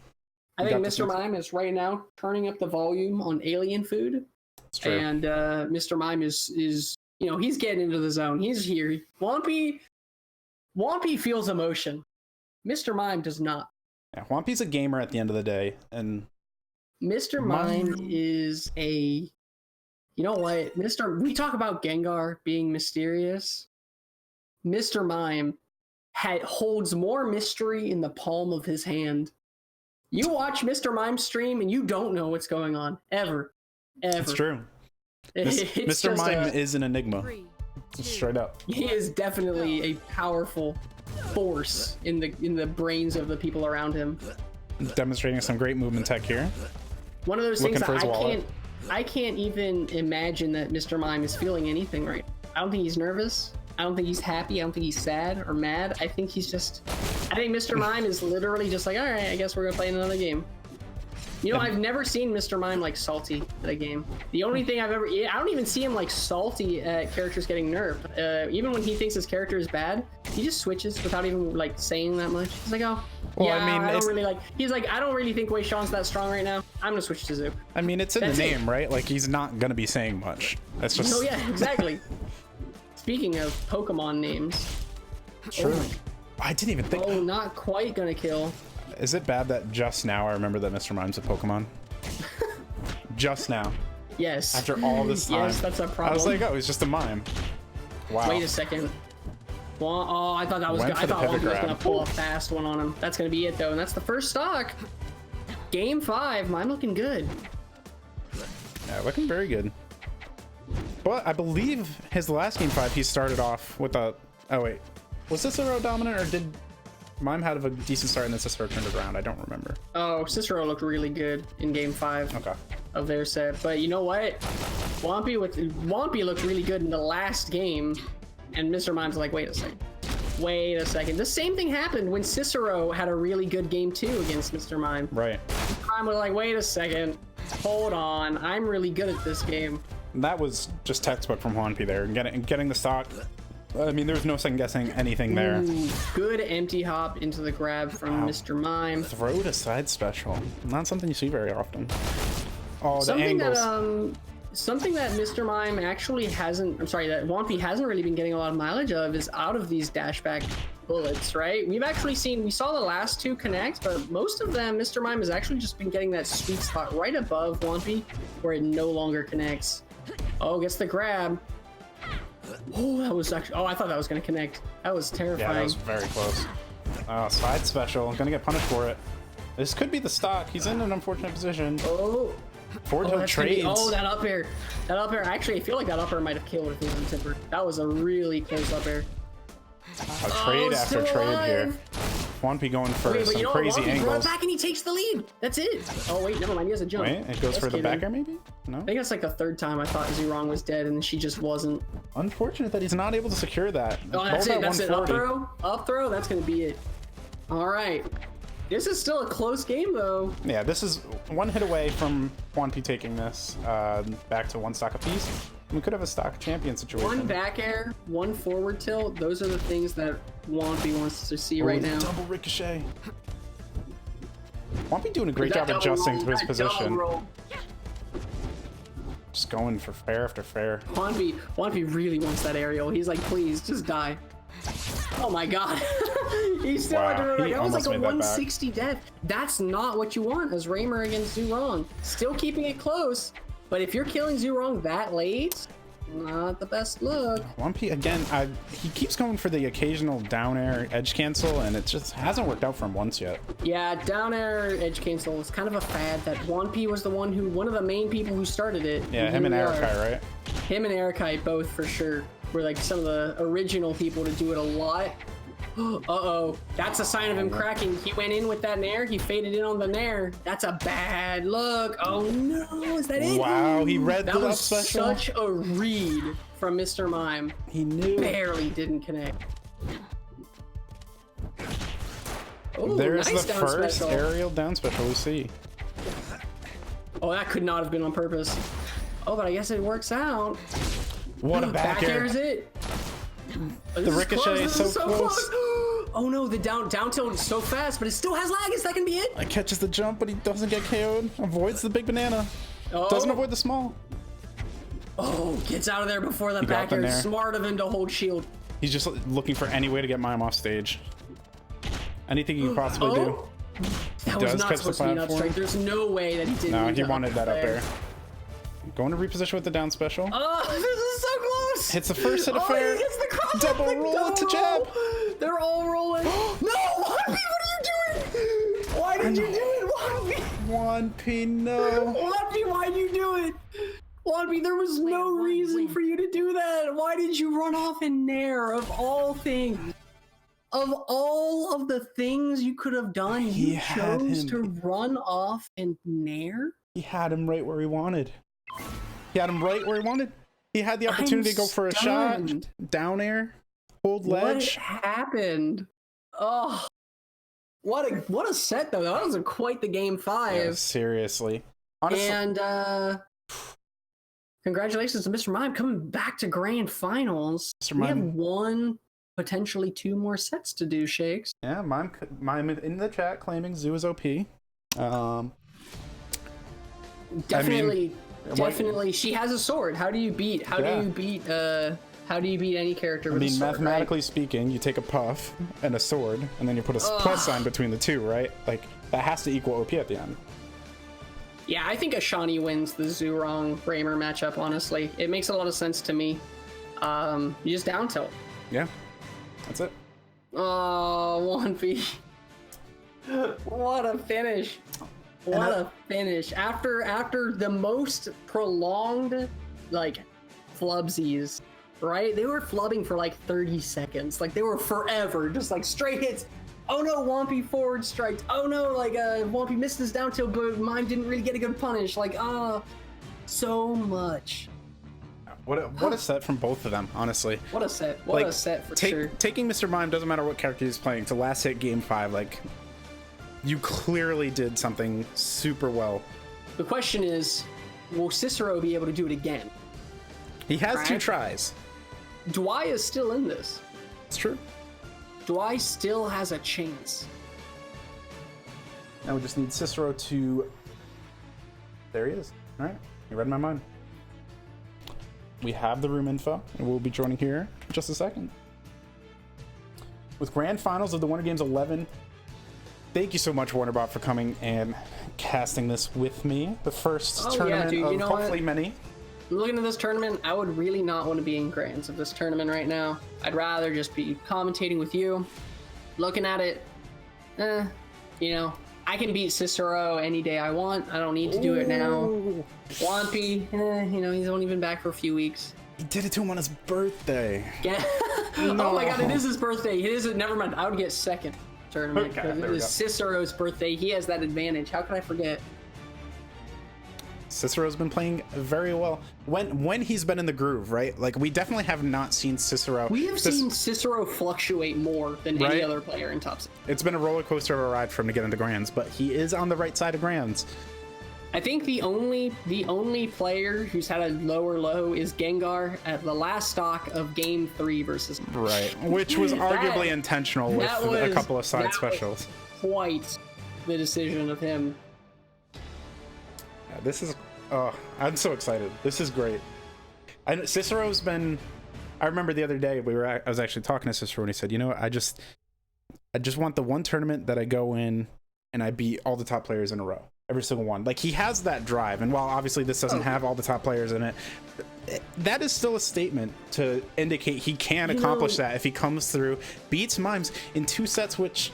Speaker 2: I think Mr. Mime is right now turning up the volume on alien food.
Speaker 1: That's true.
Speaker 2: And Mr. Mime is he's getting into the zone. He's here. Whompy feels emotion. Mr. Mime does not.
Speaker 1: Yeah, Whompy's a gamer at the end of the day, and
Speaker 2: Mr. Mime is a, you know what, we talk about Gengar being mysterious. Mr. Mime holds more mystery in the palm of his hand. You watch Mr. Mime stream and you don't know what's going on ever.
Speaker 1: It's true. Mr. Mime is an enigma.
Speaker 3: 3, 2,
Speaker 1: straight up.
Speaker 2: He is definitely a powerful force in the brains of the people around him.
Speaker 1: Demonstrating some great movement tech here.
Speaker 2: One of those things that I can't even imagine that Mr. Mime is feeling anything right now. I don't think he's nervous. I don't think he's happy. I don't think he's sad or mad. I think Mr. Mime is literally just like, all right, I guess we're gonna play another game. You know, I've never seen Mr. Mime like salty at a game. The only thing I don't even see him like salty at characters getting nerfed. Even when he thinks his character is bad, he just switches without even like saying that much. He's like, oh,
Speaker 1: Well,
Speaker 2: yeah,
Speaker 1: I mean,
Speaker 2: I don't really like. He's like, I don't really think Wei Sean's that strong right now. I'm gonna switch to Zook.
Speaker 1: I mean, it's in the name, right? Like, he's not gonna be saying much. That's just.
Speaker 2: Oh yeah, exactly. Speaking of Pokemon names.
Speaker 1: True. Oh, I didn't even think.
Speaker 2: Oh, not quite gonna kill.
Speaker 1: Is it bad that just now I remember that Mr. Mime's a Pokemon? Just now.
Speaker 2: Yes.
Speaker 1: After all this time.
Speaker 2: Yes, that's a problem.
Speaker 1: I was like, oh, he's just a mime. Wow.
Speaker 2: Wait a second. Well, oh, I thought that was good. I thought Wonky was gonna pull a fast one on him. That's gonna be it though, and that's the first stock. Game 5. Mime looking good.
Speaker 1: Yeah, looking very good. But I believe his last game 5, he started off with a. Oh wait, was Cicero dominant or did Mime have a decent start and then Cicero turned it around? I don't remember.
Speaker 2: Oh, Cicero looked really good in game 5 of their set. But you know what? Whompy looked really good in the last game, and Mr. Mime's like, wait a second. Wait a second. The same thing happened when Cicero had a really good game 2 against Mr. Mime.
Speaker 1: Right.
Speaker 2: Mime was like, wait a second. Hold on. I'm really good at this game.
Speaker 1: That was just textbook from Whompy there. Getting the stock. I mean, there's no second guessing anything there.
Speaker 2: Ooh, good empty hop into the grab from Mr. Mime.
Speaker 1: Throw to side special. Not something you see very often. Oh, the
Speaker 2: Something
Speaker 1: angles.
Speaker 2: Something that Mr. Mime actually hasn't, I'm sorry, that Whompy hasn't really been getting a lot of mileage of is out of these dashback bullets, right? We've actually seen, we saw the last 2 connect, but most of them, Mr. Mime has actually just been getting that sweet spot right above Whompy where it no longer connects. Oh, gets the grab. Oh, that was actually, oh, I thought that was going to connect. That was terrifying.
Speaker 1: Yeah, that was very close. Side special, gonna get punished for it. This could be the stock. He's in an unfortunate position.
Speaker 2: Oh.
Speaker 1: Forward tilt trades.
Speaker 2: That up air. That up air. Actually, I feel like that up air might have killed if he was in temper. That was a really close up air.
Speaker 1: Trade after trade here. Whompy going for some crazy angles.
Speaker 2: Runs back and he takes the lead. That's it. Oh wait, never mind. He has a jump.
Speaker 1: Wait, it goes for the back air maybe? No.
Speaker 2: I think that's like the 3rd time I thought Zurong was dead and she just wasn't.
Speaker 1: Unfortunate that he's not able to secure that.
Speaker 2: Oh, that's it. That's it. Up throw. Up throw. That's gonna be it. All right. This is still a close game though.
Speaker 1: Yeah, this is 1 hit away from Whompy taking this back to 1 stock apiece. We could have a stock champion situation.
Speaker 2: 1 back air, 1 forward tilt. Those are the things that Whompy wants to see right now.
Speaker 1: Double ricochet. Whompy doing a great job adjusting to his position. Just going for fair after fair.
Speaker 2: Whompy really wants that aerial. He's like, please, just die. Oh my god. He still had to run. That was like a 160 death. That's not what you want as Raymer against Zurong. Still keeping it close. But if you're killing Zurong that late, not the best look.
Speaker 1: Whompy, again, he keeps going for the occasional down air edge cancel, and it just hasn't worked out for him once yet.
Speaker 2: Yeah, down air edge cancel is kind of a fad that Whompy was one of the main people who started it.
Speaker 1: Yeah, him and Erikai, right?
Speaker 2: Him and Erikai both for sure were like some of the original people to do it a lot. Uh-oh, that's a sign of him cracking. He went in with that nair. He faded in on the nair. That's a bad look. Oh no, is that it?
Speaker 1: Wow, he read
Speaker 2: that was such a read from Mr. Mime.
Speaker 1: He knew.
Speaker 2: Barely didn't connect. Ooh,
Speaker 1: there's
Speaker 2: nice
Speaker 1: the first aerial down special we see.
Speaker 2: Oh, that could not have been on purpose. Oh, but I guess it works out.
Speaker 1: What a back air.
Speaker 2: Is it?
Speaker 1: The ricochet is so close.
Speaker 2: Oh no, the down tilt is so fast, but it still has lag. Is that gonna be it?
Speaker 1: It catches the jump, but he doesn't get KO'd. Avoids the big banana.
Speaker 2: Oh.
Speaker 1: Doesn't avoid the small.
Speaker 2: Oh, gets out of there before that back air. Smart of him to hold shield.
Speaker 1: He's just looking for any way to get Mime off stage. Anything he can possibly do.
Speaker 2: That was not supposed to be an up strike. There's no way that he didn't.
Speaker 1: No, he wanted that up air. Going to reposition with the down special.
Speaker 2: Oh, this is so close.
Speaker 1: Hits the first hit of fair. Double roll to jab.
Speaker 2: They're all rolling. No, Whompy, what are you doing? Why did you do it, Whompy?
Speaker 1: Whompy, no.
Speaker 2: Whompy, why'd you do it? Whompy, there was no reason for you to do that. Why did you run off in nair of all things? Of all of the things you could have done, you chose to run off in nair?
Speaker 1: He had him right where he wanted. He had him right where he wanted. He had the opportunity to go for a shot, down air, hold ledge.
Speaker 2: What happened? Oh, what a set though. That was quite the game 5.
Speaker 1: Yeah, seriously. Honestly.
Speaker 2: And congratulations to Mr. Mime coming back to grand finals.
Speaker 1: Mr. Mime.
Speaker 2: We have 1 potentially 2 more sets to do, Shakes.
Speaker 1: Yeah, mime in the chat claiming Zoo is OP.
Speaker 2: Definitely, she has a sword. How do you beat any character with a sword?
Speaker 1: Mathematically speaking, you take a puff and a sword, and then you put a plus sign between the two, right? Like, that has to equal OP at the end.
Speaker 2: Yeah, I think Ashani wins the Zhurong Bramer matchup, honestly. It makes a lot of sense to me. You just down tilt.
Speaker 1: Yeah, that's it.
Speaker 2: Oh, 1P. What a finish. What a finish. After the most prolonged, like, flubsies, right? They were flubbing for like 30 seconds. Like, they were forever. Just like straight hits. Oh no, Whompy forward strikes. Oh no, like, Whompy missed his down tilt, but mine didn't really get a good punish. Like, so much.
Speaker 1: What a set from both of them, honestly.
Speaker 2: What a set. What a set for sure.
Speaker 1: Taking Mr. Mime, doesn't matter what character he's playing, to last hit game 5, like, you clearly did something super well.
Speaker 2: The question is, will Cicero be able to do it again?
Speaker 1: He has 2 tries.
Speaker 2: Dwai is still in this.
Speaker 1: It's true.
Speaker 2: Dwai still has a chance.
Speaker 1: Now we just need Cicero to... There he is. All right. You read my mind. We have the room info, and we'll be joining here in just a second. With grand finals of the Wonder Games 11, thank you so much, WonderBot, for coming and casting this with me. The first tournament of hopefully many.
Speaker 2: Looking at this tournament, I would really not want to be in grands of this tournament right now. I'd rather just be commentating with you. Looking at it, you know, I can beat Cicero any day I want. I don't need to do it now. Whompy, you know, he's only been back for a few weeks.
Speaker 1: He did it to him on his birthday.
Speaker 2: Yeah. No. Oh my god, it is his birthday. It is. Never mind. I would get second tournament because it is Cicero's birthday. He has that advantage. How could I forget?
Speaker 1: Cicero's been playing very well when he's been in the groove, right? Like, we definitely have not seen Cicero.
Speaker 2: We have seen Cicero fluctuate more than any other player in top 6.
Speaker 1: It's been a roller coaster of a ride for him to get into grands, but he is on the right side of grands.
Speaker 2: I think the only player who's had a lower low is Gengar at the last stock of Game 3 versus
Speaker 1: right, which was arguably intentional with a couple of side specials.
Speaker 2: Quite the decision of him.
Speaker 1: Yeah, this is I'm so excited. This is great. Cicero's been. I remember the other day I was actually talking to Cicero, and he said, "You know what? I just want the one tournament that I go in and I beat all the top players in a row." Every single one. Like, he has that drive, and while obviously this doesn't have all the top players in it, that is still a statement to indicate he can accomplish that if he comes through, beats Mimes in 2 sets, which,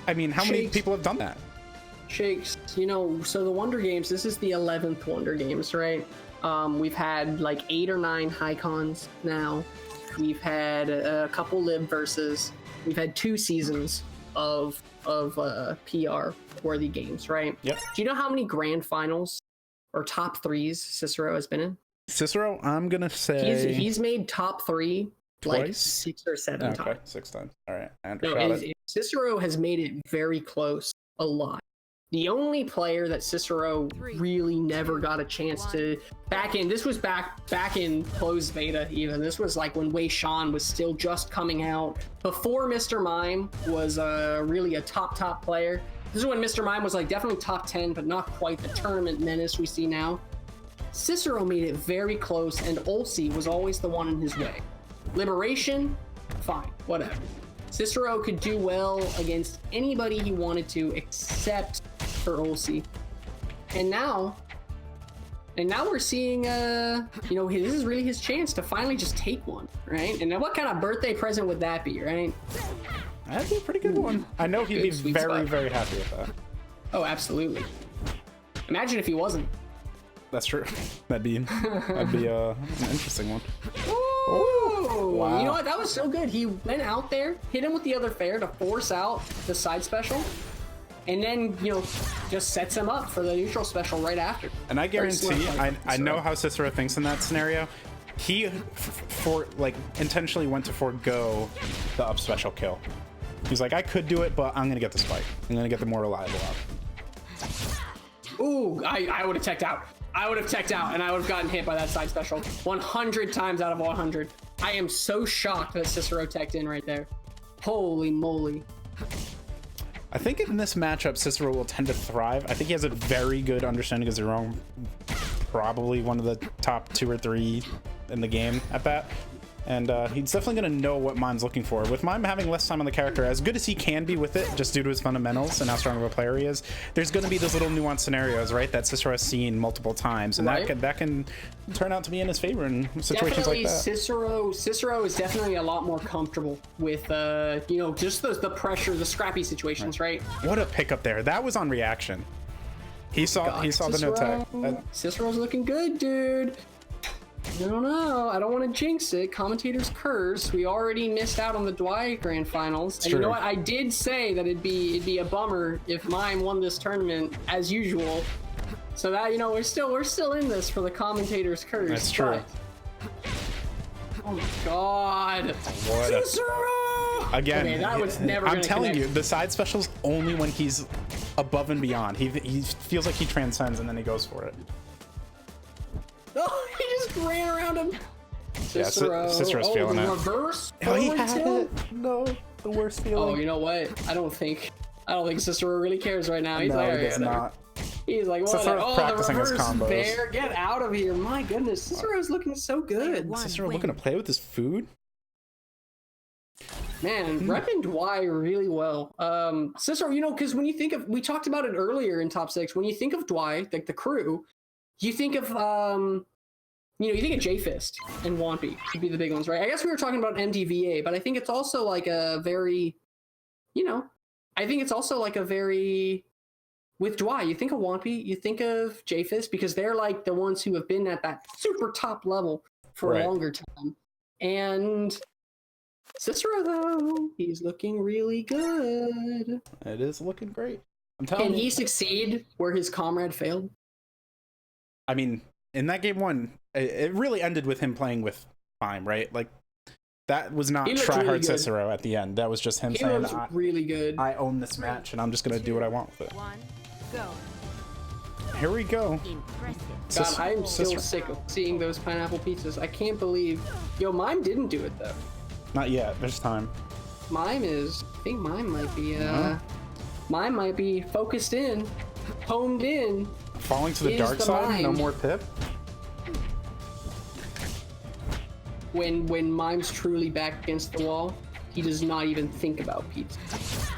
Speaker 1: I mean, how many people have done that?
Speaker 2: Shakes, you know, so the Wonder Games, this is the 11th Wonder Games, right? We've had like 8 or 9 Hycons now. We've had a couple Lib versus. We've had 2 seasons of PR worthy games, right?
Speaker 1: Yep.
Speaker 2: Do you know how many grand finals or top 3s Cicero has been in?
Speaker 1: Cicero, I'm gonna say
Speaker 2: he's made top 3
Speaker 1: twice?
Speaker 2: Like 6 or 7 times.
Speaker 1: 6 times. All right.
Speaker 2: Cicero has made it very close a lot. The only player that Cicero really never got a chance to this was back in closed beta even. This was like when Wei Shan was still just coming out. Before Mr. Mime was really a top player. This is when Mr. Mime was like definitely top 10, but not quite the tournament menace we see now. Cicero made it very close, and Ulci was always the one in his way. Liberation, fine, whatever. Cicero could do well against anybody he wanted to except for Ulci. And now we're seeing, you know, this is really his chance to finally just take one, right? And then what kind of birthday present would that be, right?
Speaker 1: That'd be a pretty good one. I know he'd be very, very happy with that.
Speaker 2: Oh, absolutely. Imagine if he wasn't.
Speaker 1: That's true. That'd be an interesting one.
Speaker 2: Ooh, wow. You know what? That was so good. He went out there, hit him with the other fair to force out the side special, and then, you know, just sets him up for the neutral special right after.
Speaker 1: And I guarantee, I know how Cicero thinks in that scenario. He intentionally went to forego the up special kill. He's like, I could do it, but I'm gonna get the spike. I'm gonna get the more reliable out.
Speaker 2: Ooh, I would have teched out. I would have teched out, and I would have gotten hit by that side special 100 times out of 100. I am so shocked that Cicero teched in right there. Holy moly.
Speaker 1: I think in this matchup, Cicero will tend to thrive. I think he has a very good understanding of Zero. Probably one of the top 2 or 3 in the game at that. And he's definitely going to know what Mime's looking for. With Mime having less time on the character, as good as he can be with it, just due to his fundamentals and how strong of a player he is, there's going to be those little nuanced scenarios, right, that Cicero has seen multiple times, and that can turn out to be in his favor in situations like that.
Speaker 2: Cicero is definitely a lot more comfortable with, you know, just the pressure, the scrappy situations, right?
Speaker 1: What a pickup there! That was on reaction. He saw the no tech.
Speaker 2: Cicero's looking good, dude. I don't know. I don't want to jinx it. Commentator's curse. We already missed out on the Dwight Grand Finals. And you know what? I did say that it'd be a bummer if Mime won this tournament as usual. So that, you know, we're still in this for the commentator's curse.
Speaker 1: That's true.
Speaker 2: Oh my god.
Speaker 1: What
Speaker 2: Cicero!
Speaker 1: Again,
Speaker 2: okay, that was never
Speaker 1: I'm telling
Speaker 2: connect.
Speaker 1: you, the side specials only when he's above and beyond. He feels like he transcends and then he goes for it.
Speaker 2: Oh, he just ran around him. Cicero.
Speaker 1: Yeah, Cicero's feeling it.
Speaker 2: Reverse.
Speaker 1: Oh, he had it. No, the worst feeling.
Speaker 2: Oh, you know what? I don't think Cicero really cares right now. He's
Speaker 1: no,
Speaker 2: like,
Speaker 1: he does not.
Speaker 2: He's like, what?
Speaker 1: Cicero's practicing his combos.
Speaker 2: Bear, get out of here! My goodness, Cicero's looking so good.
Speaker 1: Cicero looking to play with his food.
Speaker 2: Man, repping Dwight really well. Cicero, you know, because when you think of, we talked about it earlier in top 6. When you think of Dwight, like the crew. You think of, you know, you think of J-Fist and Wampy would be the big ones, right? I guess we were talking about MDVA, but I think it's also like a very, you know, I think it's also like a very, with Dwight, you think of Wampy, you think of J-Fist, because they're like the ones who have been at that super top level for a longer time. And Cicero, though, he's looking really good.
Speaker 1: It is looking great. I'm telling you.
Speaker 2: Can he succeed where his comrade failed?
Speaker 1: I mean, in that game 1, it really ended with him playing with Mime, right? Like, that was not tryhard really Cicero at the end. That was just him saying,
Speaker 2: really good.
Speaker 1: I own this match, and I'm just going to do what I want with it.
Speaker 3: Go.
Speaker 1: Here we go.
Speaker 2: God, I am still sick of seeing those pineapple pizzas. I can't believe... Yo, Mime didn't do it, though.
Speaker 1: Not yet. There's time.
Speaker 2: I think Mime might be, Mime might be focused in, homed in.
Speaker 1: Falling to the dark side, no more Pip.
Speaker 2: When Mime's truly back against the wall, he does not even think about pizza.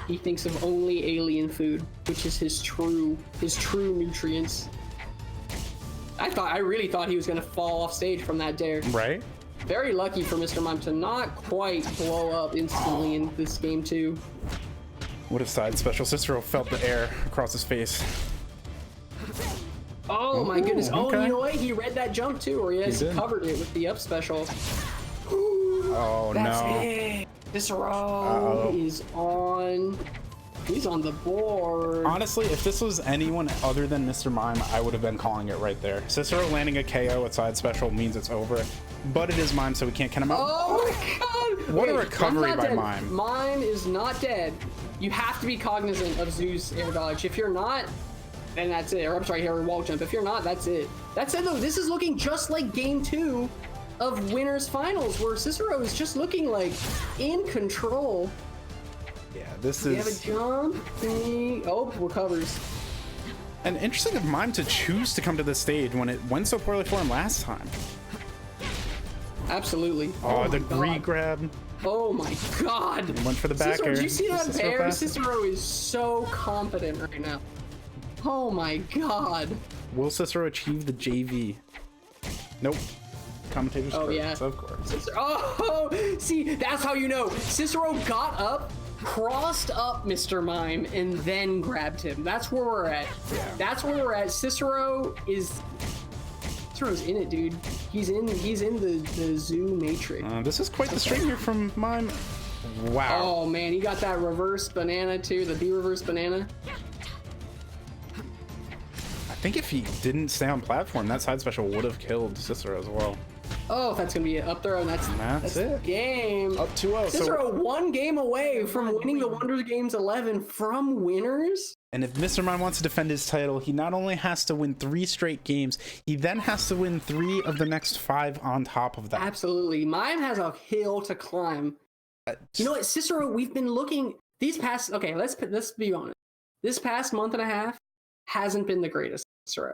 Speaker 2: He thinks of only alien food, which is his true nutrients. I really thought he was gonna fall off stage from that dare.
Speaker 1: Right.
Speaker 2: Very lucky for Mr. Mime to not quite blow up instantly in this game too.
Speaker 1: What if side special Cicero felt the air across his face?
Speaker 2: Oh my goodness. Oh,
Speaker 1: okay.
Speaker 2: you know what? He read that jump too, or he covered it with the up special.
Speaker 1: Oh,
Speaker 2: that's
Speaker 1: no.
Speaker 2: It. Cicero is on. He's on the board.
Speaker 1: Honestly, if this was anyone other than Mr. Mime, I would have been calling it right there. Cicero landing a KO at side special means it's over, but it is Mime, so we can't count him out.
Speaker 2: Oh my god!
Speaker 1: What a recovery by Mime.
Speaker 2: Mime is not dead. You have to be cognizant of Zoo's air dodge. If you're not, then that's it. Or I'm sorry, air wall jump. If you're not, that's it. That said, though, this is looking just like game 2 of winners finals, where Cicero is just looking like in control.
Speaker 1: Yeah, this
Speaker 2: We
Speaker 1: is...
Speaker 2: have a jump. Oh, recovers.
Speaker 1: And interesting of Mime to choose to come to this stage when it went so poorly for him last time.
Speaker 2: Absolutely.
Speaker 1: Oh, the re-grab.
Speaker 2: Oh my god.
Speaker 1: He went for the back air.
Speaker 2: Did you see that bair? Cicero is so confident right now. Oh my god.
Speaker 1: Will Cicero achieve the JV? Nope. Commentators.
Speaker 2: Oh yeah,
Speaker 1: of course.
Speaker 2: Oh, see, that's how you know. Cicero got up, crossed up Mr. Mime, and then grabbed him. That's where we're at.
Speaker 1: Yeah.
Speaker 2: That's where we're at. Cicero's in it, dude. He's in the zoo matrix.
Speaker 1: This is quite the string here from Mime. Wow.
Speaker 2: Oh man, he got that reverse banana too, the B reverse banana.
Speaker 1: I think if he didn't stay on platform, that side special would have killed Cicero as well.
Speaker 2: Oh, that's gonna be an up throw, and that's
Speaker 1: it.
Speaker 2: Game
Speaker 1: up 2-0.
Speaker 2: Cicero 1 game away from winning the Wonder Games 11 from winners.
Speaker 1: And if Mr. Mime wants to defend his title, he not only has to win 3 straight games, he then has to win 3 of the next 5 on top of that.
Speaker 2: Absolutely. Mime has a hill to climb. You know what, Cicero, we've been looking these past, okay, let's be honest. This past month and a half hasn't been the greatest, Cicero.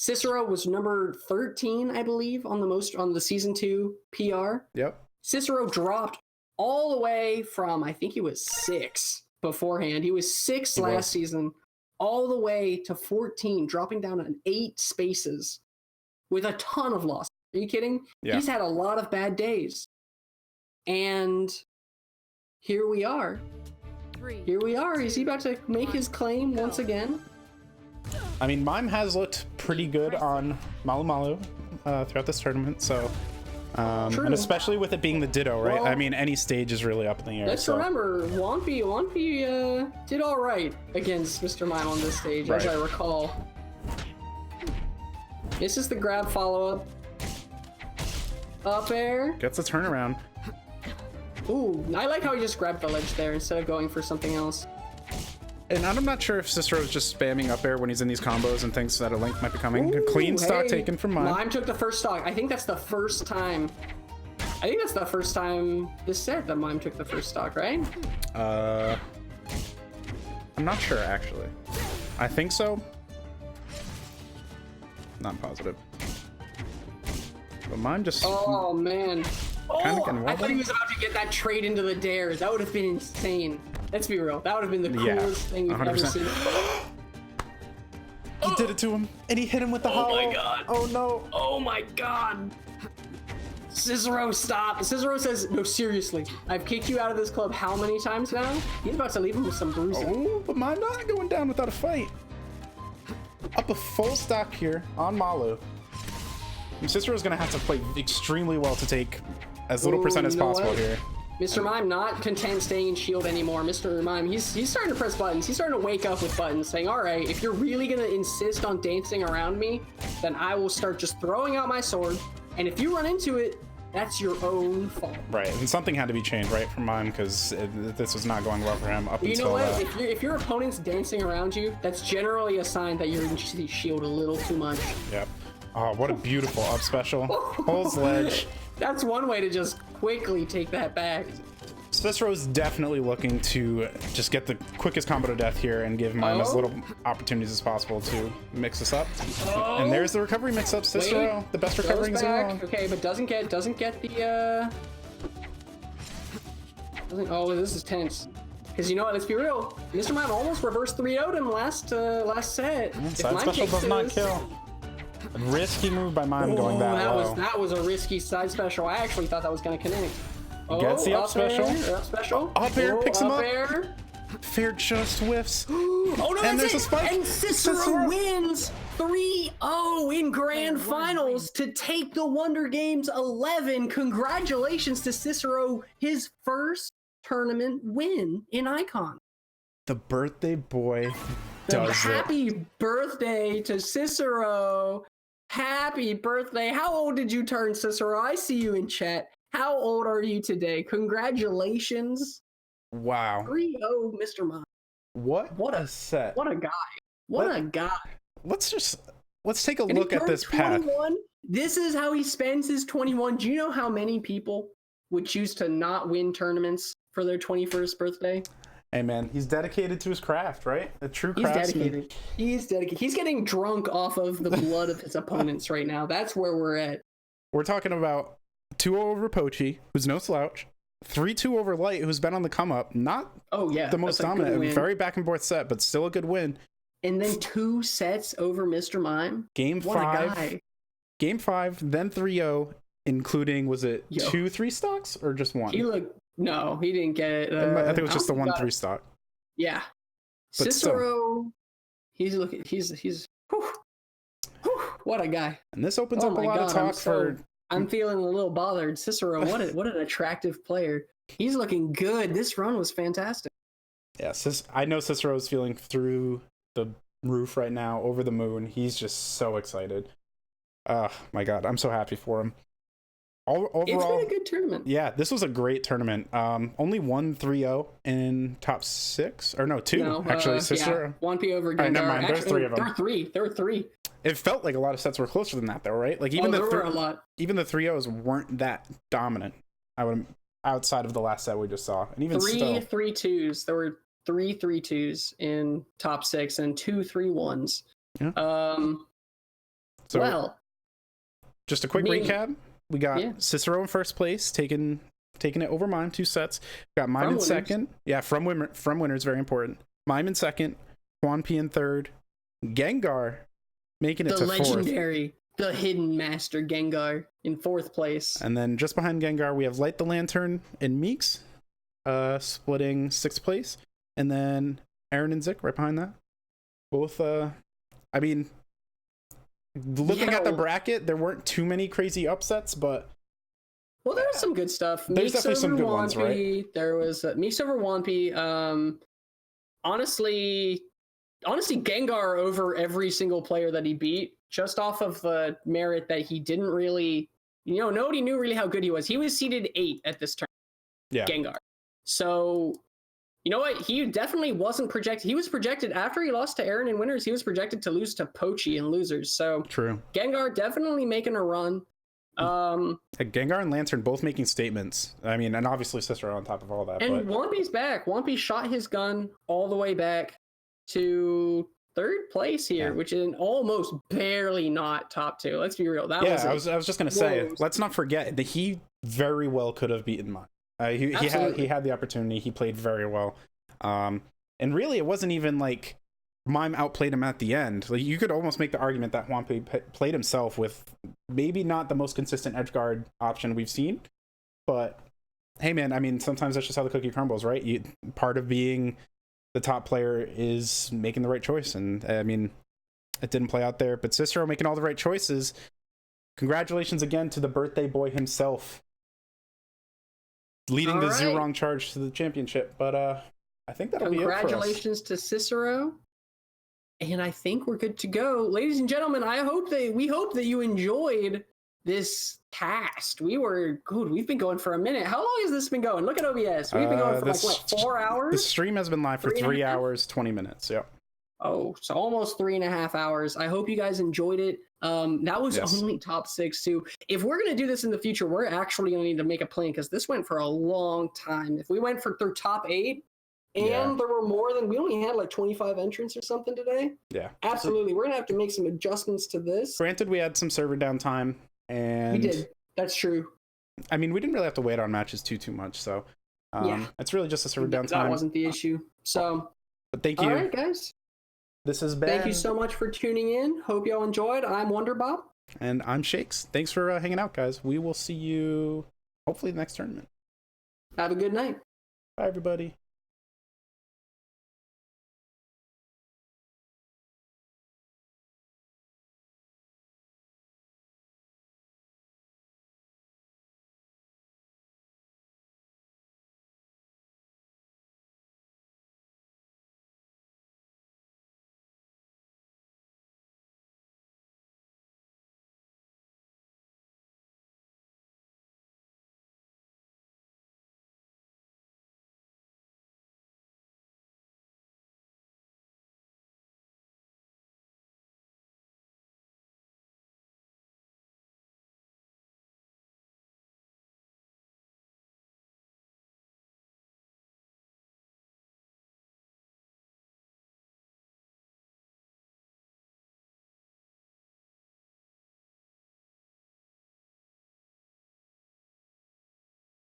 Speaker 2: Cicero was number 13, I believe, on the season 2 PR.
Speaker 1: Yep.
Speaker 2: Cicero dropped all the way from, I think he was 6 beforehand. He was 6 last season, all the way to 14, dropping down in 8 spaces with a ton of losses. Are you kidding? Yeah. He's had a lot of bad days. And here we are. Here we are. Is he about to make his claim once again?
Speaker 1: I mean, Mime has looked pretty good on Malu Malu throughout this tournament, so and especially with it being the Ditto, right? Well, I mean, any stage is really up in the air.
Speaker 2: Let's remember, Wonpy did all right against Mr. Mime on this stage, as I recall. This is the grab follow-up. Up air.
Speaker 1: Gets a turnaround.
Speaker 2: Ooh, I like how he just grabbed the ledge there instead of going for something else.
Speaker 1: And I'm not sure if Cicero's just spamming up air when he's in these combos and thinks that a link might be coming. Ooh, a clean stock taken from Mime.
Speaker 2: Mime took the first stock. I think that's the first time. This set that Mime took the first stock, right?
Speaker 1: I'm not sure, actually. I think so. Not positive. But Mime just...
Speaker 2: Oh, man.
Speaker 1: I
Speaker 2: thought he was about to get that trade into the dare. That would have been insane. Let's be real. That would have been the coolest thing we've ever seen.
Speaker 1: He did it to him, and he hit him with the hollow.
Speaker 2: Oh my god.
Speaker 1: Oh no.
Speaker 2: Oh my god. Cicero, stop. Cicero says, no, seriously. I've kicked you out of this club how many times now? He's about to leave him with some bruising.
Speaker 1: Oh, but Mime not going down without a fight. Up a full stock here on Malu. And Cicero's going to have to play extremely well to take as little percent as possible here.
Speaker 2: Mr. Mime not content staying in shield anymore. Mr. Mime, he's starting to press buttons. He's starting to wake up with buttons, saying, all right, if you're really going to insist on dancing around me, then I will start just throwing out my sword. And if you run into it, that's your own fault.
Speaker 1: Right, and something had to be changed, right, for Mime, because this was not going well for him up until...
Speaker 2: You know what? If your opponent's dancing around you, that's generally a sign that you're in shield a little too much.
Speaker 1: Yep. Oh, what a beautiful up special. Holds ledge.
Speaker 2: That's one way to just quickly take that back.
Speaker 1: Cicero's definitely looking to just get the quickest combo to death here and give Mime as little opportunities as possible to mix this up. And there's the recovery mix-up. Cicero, the best recovering zero.
Speaker 2: Okay, but doesn't get the oh, this is tense. Because you know what? Let's be real. Mr. Mime almost reversed 3-0'd him last set.
Speaker 1: Side special does not kill. Risky move by Mime going that low.
Speaker 2: That was a risky side special. I actually thought that was going to connect.
Speaker 1: Gets the up special.
Speaker 2: Up special.
Speaker 1: Up air picks him up.
Speaker 2: Air.
Speaker 1: Fair just whiffs.
Speaker 2: Oh no,
Speaker 1: and there's a spike.
Speaker 2: And Cicero wins 3-0 in grand finals to take the Wonder Games 11. Congratulations to Cicero, his first tournament win in Icon.
Speaker 1: The birthday boy does
Speaker 2: Happy birthday to Cicero. Happy birthday. How old did you turn, Cicero? I see you in chat. How old are you today? Congratulations.
Speaker 1: Wow.
Speaker 2: 3-0, Mr. Mime.
Speaker 1: What a set.
Speaker 2: What a guy. What a guy.
Speaker 1: Let's take a look at this path.
Speaker 2: This is how he spends his 21. Do you know how many people would choose to not win tournaments for their 21st birthday?
Speaker 1: Hey man, he's dedicated to his craft, right? A true
Speaker 2: craftsman. He's dedicated. He's getting drunk off of the blood of his opponents right now. That's where we're at.
Speaker 1: We're talking about 2-0 over Pochi, who's no slouch. 3-2 over Light, who's been on the come up. Not the most dominant, very back and forth set, but still a good win.
Speaker 2: And then 2 sets over Mr. Mime.
Speaker 1: Game 5, then 3-0, including, was it 2 3 stocks or just 1?
Speaker 2: No, he didn't get it.
Speaker 1: I think it was just the 1 3 stock.
Speaker 2: Yeah. But Cicero, he's what a guy.
Speaker 1: And this opens up a lot of talk for...
Speaker 2: I'm feeling a little bothered. Cicero, what an attractive player. He's looking good. This run was fantastic.
Speaker 1: Yeah, I know Cicero's feeling through the roof right now, over the moon. He's just so excited. My God, I'm so happy for him. Overall,
Speaker 2: it's been a good tournament.
Speaker 1: Yeah, this was a great tournament. Only 1-3-0 in top 6, or no, 2 actually. Cicero.
Speaker 2: Yeah. 1P over Gengar.
Speaker 1: Never mind. There's 3 of them.
Speaker 2: There were 3.
Speaker 1: It felt like a lot of sets were closer than that, though, right? Like even
Speaker 2: there were a lot.
Speaker 1: Even the 3-0s weren't that dominant. Outside of the last set we just saw, and even
Speaker 2: 3-3-2s. There were 3-3-2s in top 6 and 2 3-1s.
Speaker 1: Yeah.
Speaker 2: So, well,
Speaker 1: just a quick recap. We got Cicero in first place, taking it over Mime 2 sets. Got Mime in second. Yeah, from winners, very important. Mime in second. Hwampi in third. Gengar making it to fourth.
Speaker 2: The legendary, the hidden master Gengar in fourth place.
Speaker 1: And then just behind Gengar, we have Light the Lantern and Meeks, splitting sixth place. And then Aaron and Zik right behind that. Both, I mean, looking at the bracket, there weren't too many crazy upsets, but
Speaker 2: well, there was some good stuff.
Speaker 1: There's definitely some good ones, right?
Speaker 2: There was Meeks over Hwampi. Honestly, Gengar over every single player that he beat, just off of the merit that he didn't really, nobody knew really how good he was. He was seeded 8 at this turn.
Speaker 1: Yeah,
Speaker 2: Gengar. So, you know what? He definitely wasn't projected. He was projected after he lost to Aaron in winners. He was projected to lose to Pochi in losers. So
Speaker 1: true.
Speaker 2: Gengar definitely making a run.
Speaker 1: Gengar and Lantern both making statements. I mean, and obviously Cicero on top of all that.
Speaker 2: And Hwampi's back. Hwampi shot his gun all the way back to third place here, which is almost barely not top 2. Let's be real.
Speaker 1: I was just gonna say, let's not forget that he very well could have beaten Mime. He had the opportunity. He played very well, and really, it wasn't even like Mime outplayed him at the end. Like you could almost make the argument that Hwampi played himself with maybe not the most consistent edge guard option we've seen, but hey, man, I mean, sometimes that's just how the cookie crumbles, right? Part of being the top player is making the right choice, and I mean, it didn't play out there, but Cicero making all the right choices. Congratulations again to the birthday boy himself, leading the Zurong charge to the championship. But I think that'll be it for us.
Speaker 2: Congratulations to Cicero, and I think we're good to go, ladies and gentlemen. We hope that you enjoyed this cast. We've been going for a minute. How long has this been going? Look at OBS. We've been going for 4 hours.
Speaker 1: The stream has been live for 3 hours 20 minutes. Yep.
Speaker 2: Oh, so almost 3.5 hours. I hope you guys enjoyed it. That was only top 6 too. If we're gonna do this in the future, we're actually gonna need to make a plan, because this went for a long time. If we went through top 8 and there were more than, we only had like 25 entrants or something today.
Speaker 1: Yeah,
Speaker 2: absolutely. We're gonna have to make some adjustments to this.
Speaker 1: Granted, we had some server downtime, and
Speaker 2: we did. That's true.
Speaker 1: I mean, we didn't really have to wait on matches too much, so it's really just a server downtime.
Speaker 2: That wasn't the issue. So,
Speaker 1: but thank you.
Speaker 2: All right, guys.
Speaker 1: This has been.
Speaker 2: Thank you so much for tuning in. Hope y'all enjoyed. I'm Wonder Bob.
Speaker 1: And I'm Shakes. Thanks for hanging out, guys. We will see you hopefully the next tournament.
Speaker 2: Have a good night.
Speaker 1: Bye, everybody.